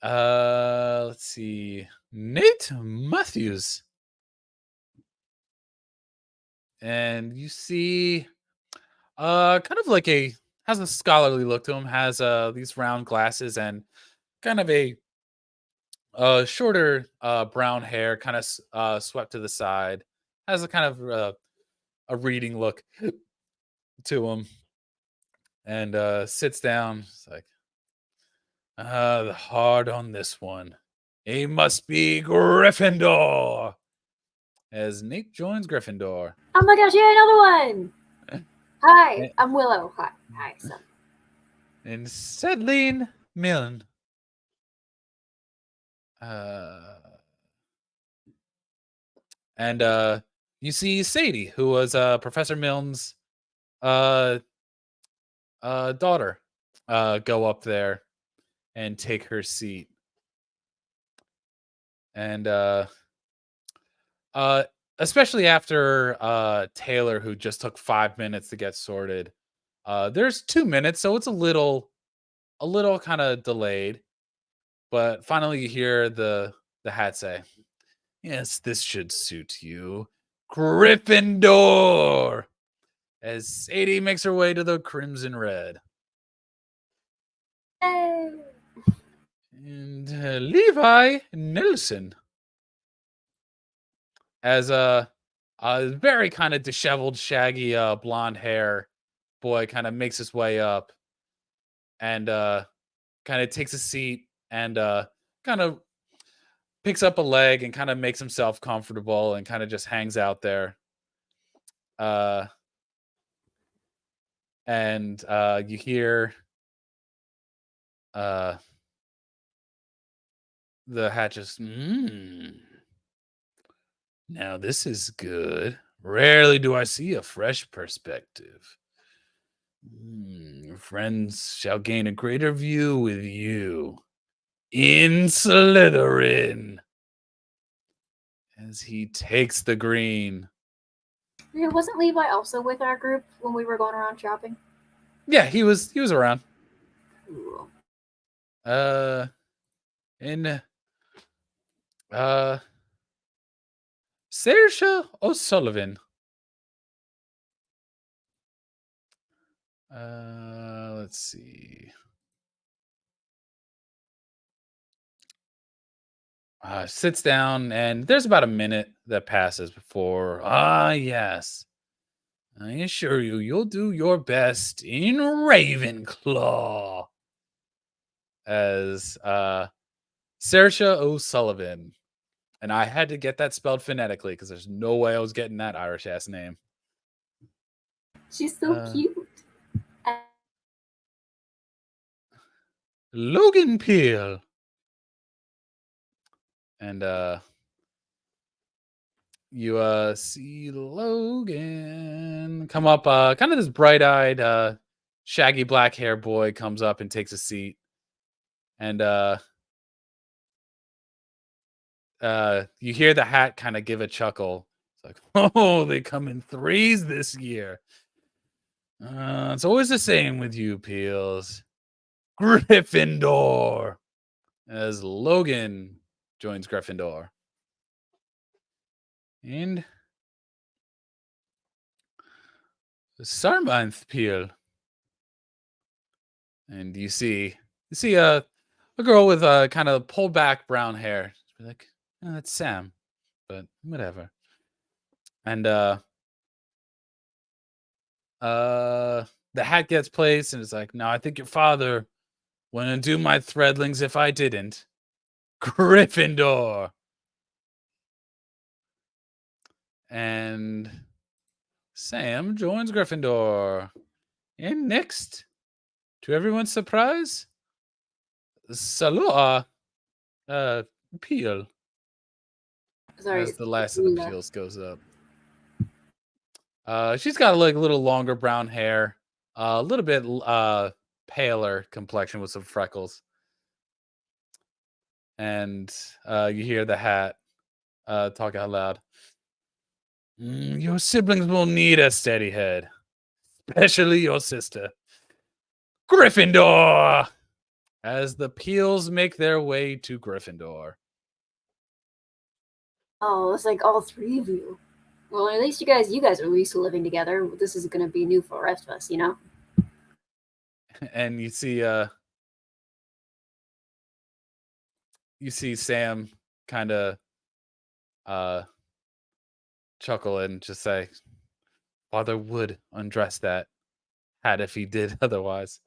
Let's see. Nate Matthews. And you see kind of like has a scholarly look to him, has these round glasses and kind of a shorter brown hair, kind of swept to the side. Has a kind of a reading look to him, and sits down. It's like, the hard on this one. He must be Gryffindor. As Nate joins Gryffindor. Oh my gosh, yeah, another one. Hi, I'm Willow. Hi, so. And Sedline Milne. And you see Sadie, who was Professor Milne's daughter, go up there and take her seat. And especially after Taylor, who just took 5 minutes to get sorted. There's 2 minutes, so it's a little kind of delayed. But finally, you hear the hat say, "Yes, this should suit you, Gryffindor." As Sadie makes her way to the Crimson Red. Hey. And Levi Nelson, as a very kind of disheveled, shaggy, blonde hair boy, kind of makes his way up and kind of takes a seat and kind of picks up a leg and kind of makes himself comfortable and kind of just hangs out there. And you hear the hat just, now this is good. Rarely do I see a fresh perspective. Friends shall gain a greater view with you in Slytherin. As he takes the green. Yeah, wasn't Levi also with our group when we were going around shopping? Yeah, he was around. Cool. And Saoirse O'Sullivan. Let's see. Sits down, and there's about a minute that passes before. Yes. I assure you, you'll do your best in Ravenclaw. As Saoirse O'Sullivan. And I had to get that spelled phonetically because there's no way I was getting that Irish ass name. She's so cute. Logan Peel. And you see Logan come up, kind of this bright-eyed, shaggy black hair boy comes up and takes a seat. And you hear the hat kind of give a chuckle. It's like, oh, they come in threes this year. It's always the same with you, Peels. Gryffindor. As Logan joins Gryffindor. And Sarmanth Peel. And you see a girl with kind of pulled back brown hair. She's like, oh, that's Sam, but whatever. And the hat gets placed, and it's like, no, I think your father wouldn't undo my threadlings if I didn't. Gryffindor. And Sam joins Gryffindor. And next, to everyone's surprise, Saloa Peel. Sorry, As the last of the Peels goes up. She's got like a little longer brown hair, a little bit paler complexion with some freckles. And you hear the hat talk out loud. Your siblings will need a steady head, especially your sister. Gryffindor! As the peels make their way to Gryffindor. Oh, it's like all three of you. Well, at least you guys are used to living together. This is going to be new for the rest of us, you know? And you see Sam kind of chuckle and just say, Father would undress that hat if he did otherwise.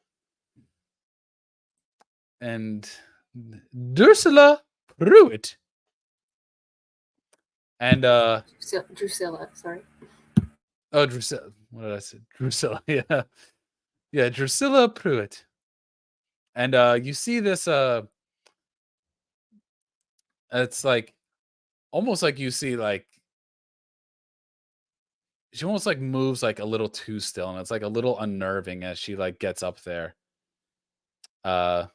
And Drusilla Pruitt. And Drusilla, sorry. oh, Drusilla. What did I say? Drusilla. Yeah. Yeah, Drusilla Pruitt. And you see this it's like almost like you see like she almost like moves like a little too still, and it's like a little unnerving as she like gets up there. As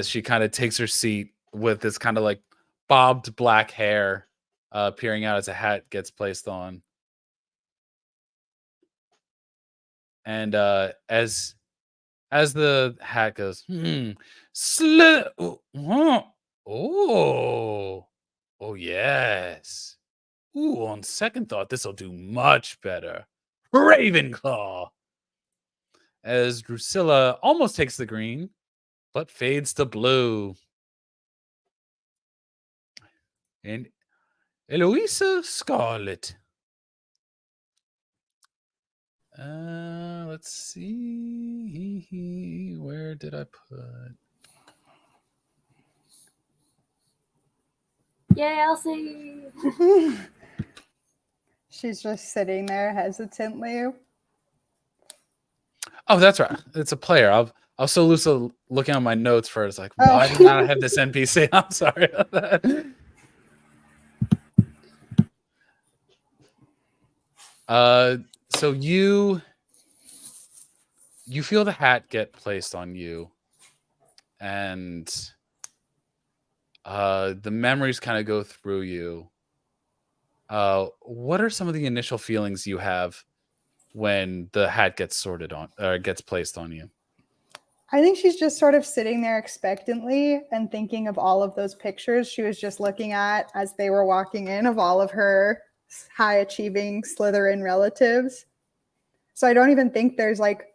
she kind of takes her seat with this kind of like bobbed black hair peering out as a hat gets placed on. And as the hat goes, oh yes. Ooh, on second thought, this'll do much better. Ravenclaw. As Drusilla almost takes the green, but fades to blue. And Eloisa Scarlet. Let's see. Where did I put? Yay, Elsie! She's just sitting there hesitantly. Oh, that's right. It's a player. I was so loose looking at my notes for it. It's like, why did I have this NPC? I'm sorry about that. So you feel the hat get placed on you, and the memories kind of go through you. What are some of the initial feelings you have when the hat gets sorted on or gets placed on you? I think she's just sort of sitting there expectantly and thinking of all of those pictures she was just looking at as they were walking in of all of her high achieving Slytherin relatives. So I don't even think there's like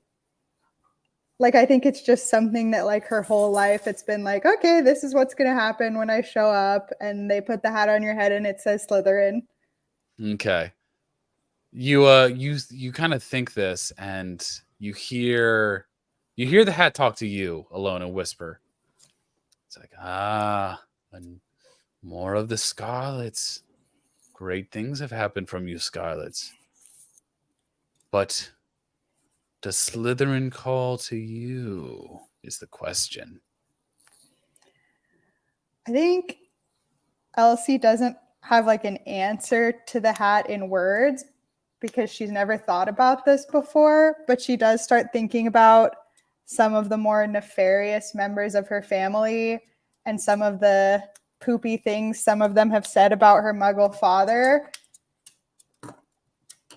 I think it's just something that like her whole life it's been like, okay, this is what's going to happen when I show up, and they put the hat on your head and it says Slytherin. Okay. You kind of think this, and you hear the hat talk to you alone and whisper. It's like, and more of the Scarlets. Great things have happened from you, Scarlets. But does Slytherin call to you? Is the question. I think Elsie doesn't have like an answer to the hat in words because she's never thought about this before, but she does start thinking about some of the more nefarious members of her family and some of the poopy things some of them have said about her Muggle father.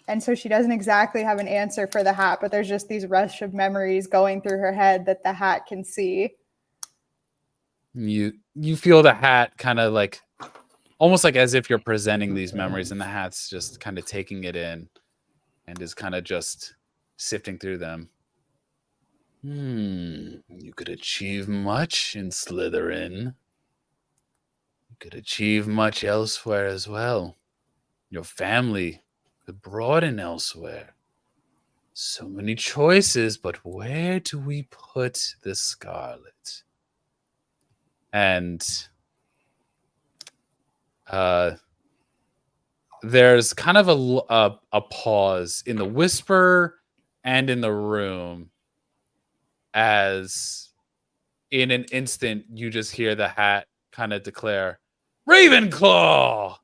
And so she doesn't exactly have an answer for the hat, but there's just these rush of memories going through her head that the hat can see. You feel the hat kind of like almost like as if you're presenting these memories, and the hat's just kind of taking it in and is kind of just sifting through them. You could achieve much in Slytherin. You could achieve much elsewhere as well. Your family could broaden elsewhere. So many choices, but where do we put the Scarlet? And there's kind of a pause in the whisper and in the room, as in an instant you just hear the hat kind of declare, Ravenclaw!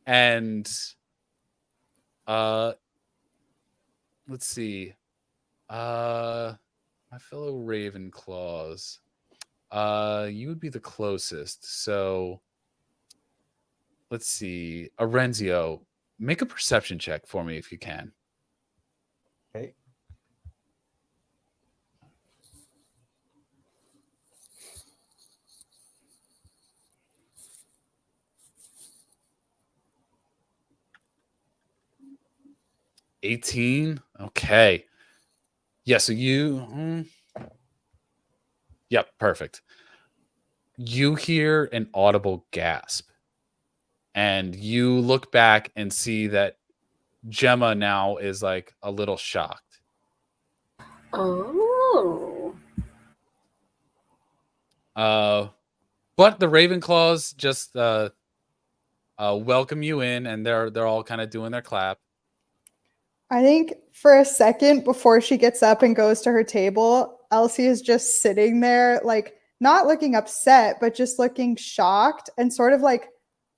And let's see. My fellow Ravenclaws. You would be the closest. So let's see. Arenzio, make a perception check for me if you can. Okay. $18. Okay. Yeah, so you. Yep, perfect. You hear an audible gasp, and you look back and see that Gemma now is like a little shocked. Oh. But the Ravenclaws just welcome you in, and they're all kind of doing their clap. I think for a second before she gets up and goes to her table, Elsie is just sitting there, like not looking upset, but just looking shocked and sort of like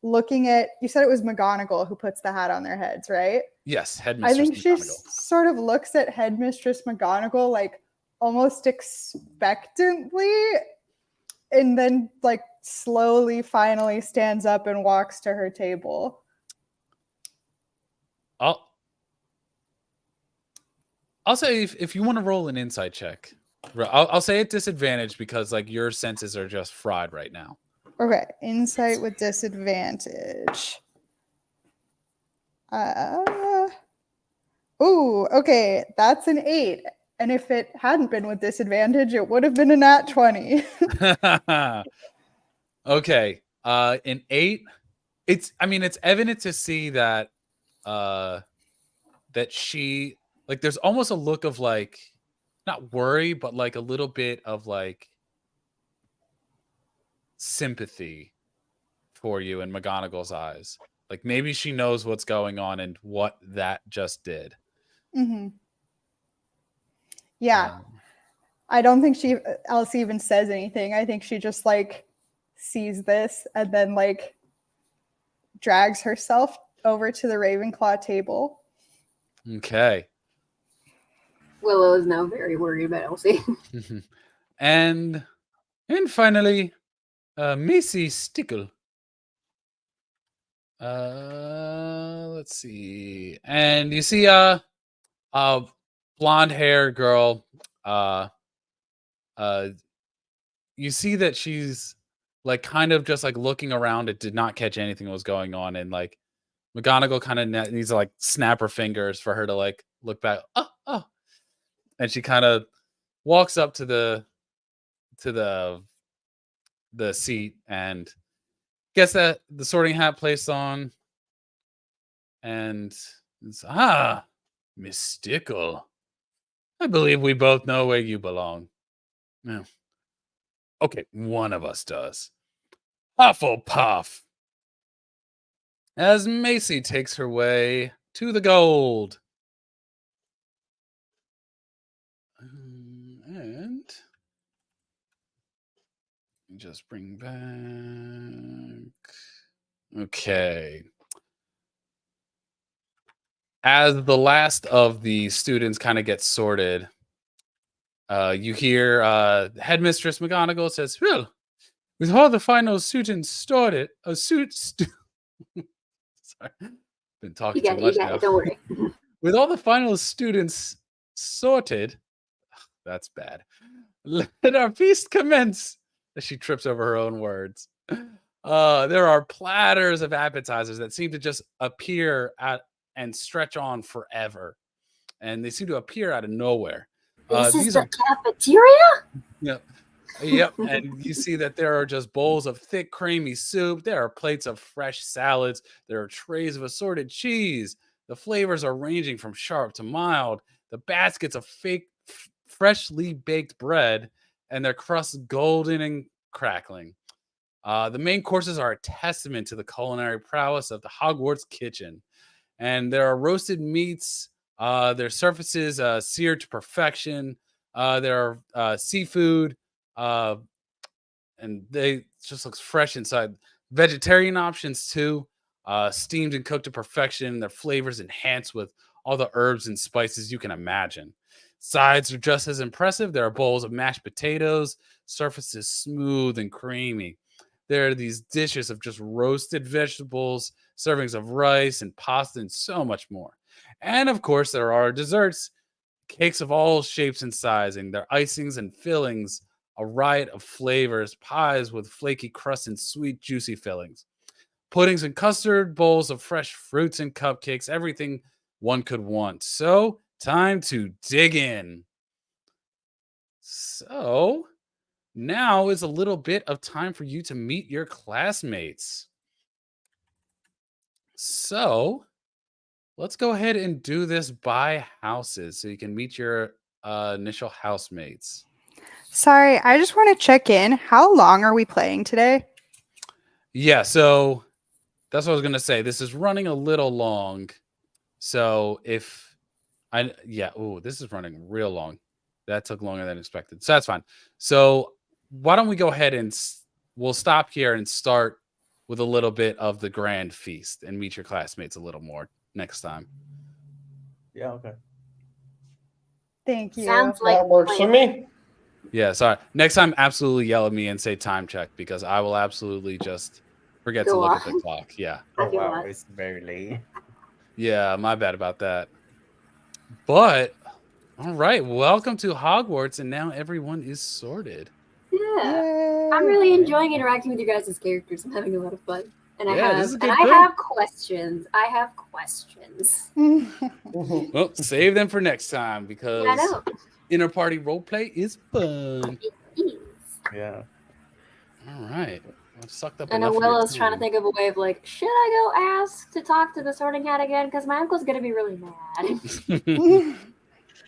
looking at. You said it was McGonagall who puts the hat on their heads, right? Yes, I Headmistress think she McGonagall. sort of looks at Headmistress McGonagall like almost expectantly, and then like slowly finally stands up and walks to her table. I'll say if you want to roll an insight check, I'll say at disadvantage because like your senses are just fried right now. Okay, insight with disadvantage. Ooh, okay, that's an 8. And if it hadn't been with disadvantage, it would have been a nat 20. Okay, an 8. It's evident to see that that she, like, there's almost a look of like not worry, but like a little bit of like sympathy for you in McGonagall's eyes. Like maybe she knows what's going on and what that just did. Mm-hmm. Yeah. I don't think Elsie even says anything. I think she just like sees this and then like drags herself over to the Ravenclaw table. Okay. Willow is now very worried about Elsie. and finally, Macy Stickle. Let's see. And you see a blonde hair girl. You see that she's like kind of just like looking around. It did not catch anything that was going on, and like McGonagall kind of needs to like snap her fingers for her to like look back. Oh, and she kind of walks up to the seat and gets the sorting hat placed on, and it's, Miss Stickle, I believe we both know where you belong. Yeah. Okay, one of us does. Hufflepuff. As Macy takes her way to the gold. And just bring back. Okay. As the last of the students kind of gets sorted, you hear Headmistress McGonagall says, "Well, with all the final students sorted, sorry, been talking too much now. Don't worry. With all the final students sorted, that's bad. Let our feast commence." As she trips over her own words. There are platters of appetizers that seem to just appear and stretch on forever, and they seem to appear out of nowhere. This is These the are cafeteria? Yep. And you see that there are just bowls of thick, creamy soup. There are plates of fresh salads. There are trays of assorted cheese. The flavors are ranging from sharp to mild. The baskets of freshly baked bread, and their crusts golden and crackling. The main courses are a testament to the culinary prowess of the Hogwarts kitchen. And there are roasted meats. Their surfaces seared to perfection. There are seafood. And they just looks fresh inside. Vegetarian options too, steamed and cooked to perfection. Their flavors enhanced with all the herbs and spices you can imagine. Sides are just as impressive. There are bowls of mashed potatoes, surfaces smooth and creamy. there are these dishes of just roasted vegetables, servings of rice and pasta, and so much more. And of course, there are desserts, cakes of all shapes and sizing, their icings and fillings, a riot of flavors, pies with flaky crust and sweet, juicy fillings, puddings and custard, bowls of fresh fruits and cupcakes, everything one could want. So, time to dig in. So, now is a little bit of time for you to meet your classmates. So, let's go ahead and do this by houses so you can meet your initial housemates. Sorry, I just want to check in. How long are we playing today? Yeah, so that's what I was going to say. This is running a little long. So this is running real long. That took longer than expected. So that's fine. So why don't we go ahead and we'll stop here and start with a little bit of the grand feast and meet your classmates a little more next time. Yeah, okay. Thank you. Sounds like That works for me. Yeah, sorry. Next time, absolutely yell at me and say time check because I will absolutely just forget to Go look at the on. clock. Yeah. I Oh feel wow, that. it's very late. Yeah, my bad about that. But all right, welcome to Hogwarts, and now everyone is sorted. Yeah. Yay. I'm really enjoying interacting with your guys' characters. I'm having a lot of fun. And Yeah, I this have is a and good I group. have questions. Well, save them for next time I because know. inter-party roleplay is fun. It is. Yeah. All right. I've sucked up I know enough of your Willow's trying to time. think of a way of like, should I go ask to talk to the Sorting Hat again? Because my uncle's gonna be really mad.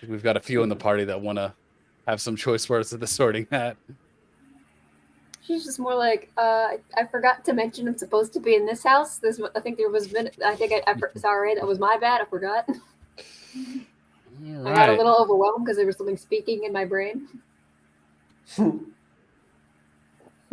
We've got a few in the party that want to have some choice words of the Sorting Hat. She's just more like, I forgot to mention I'm supposed to be in this house. I think there was been. Sorry, that was my bad. I forgot. All I got a right. little overwhelmed because there was something speaking in my brain.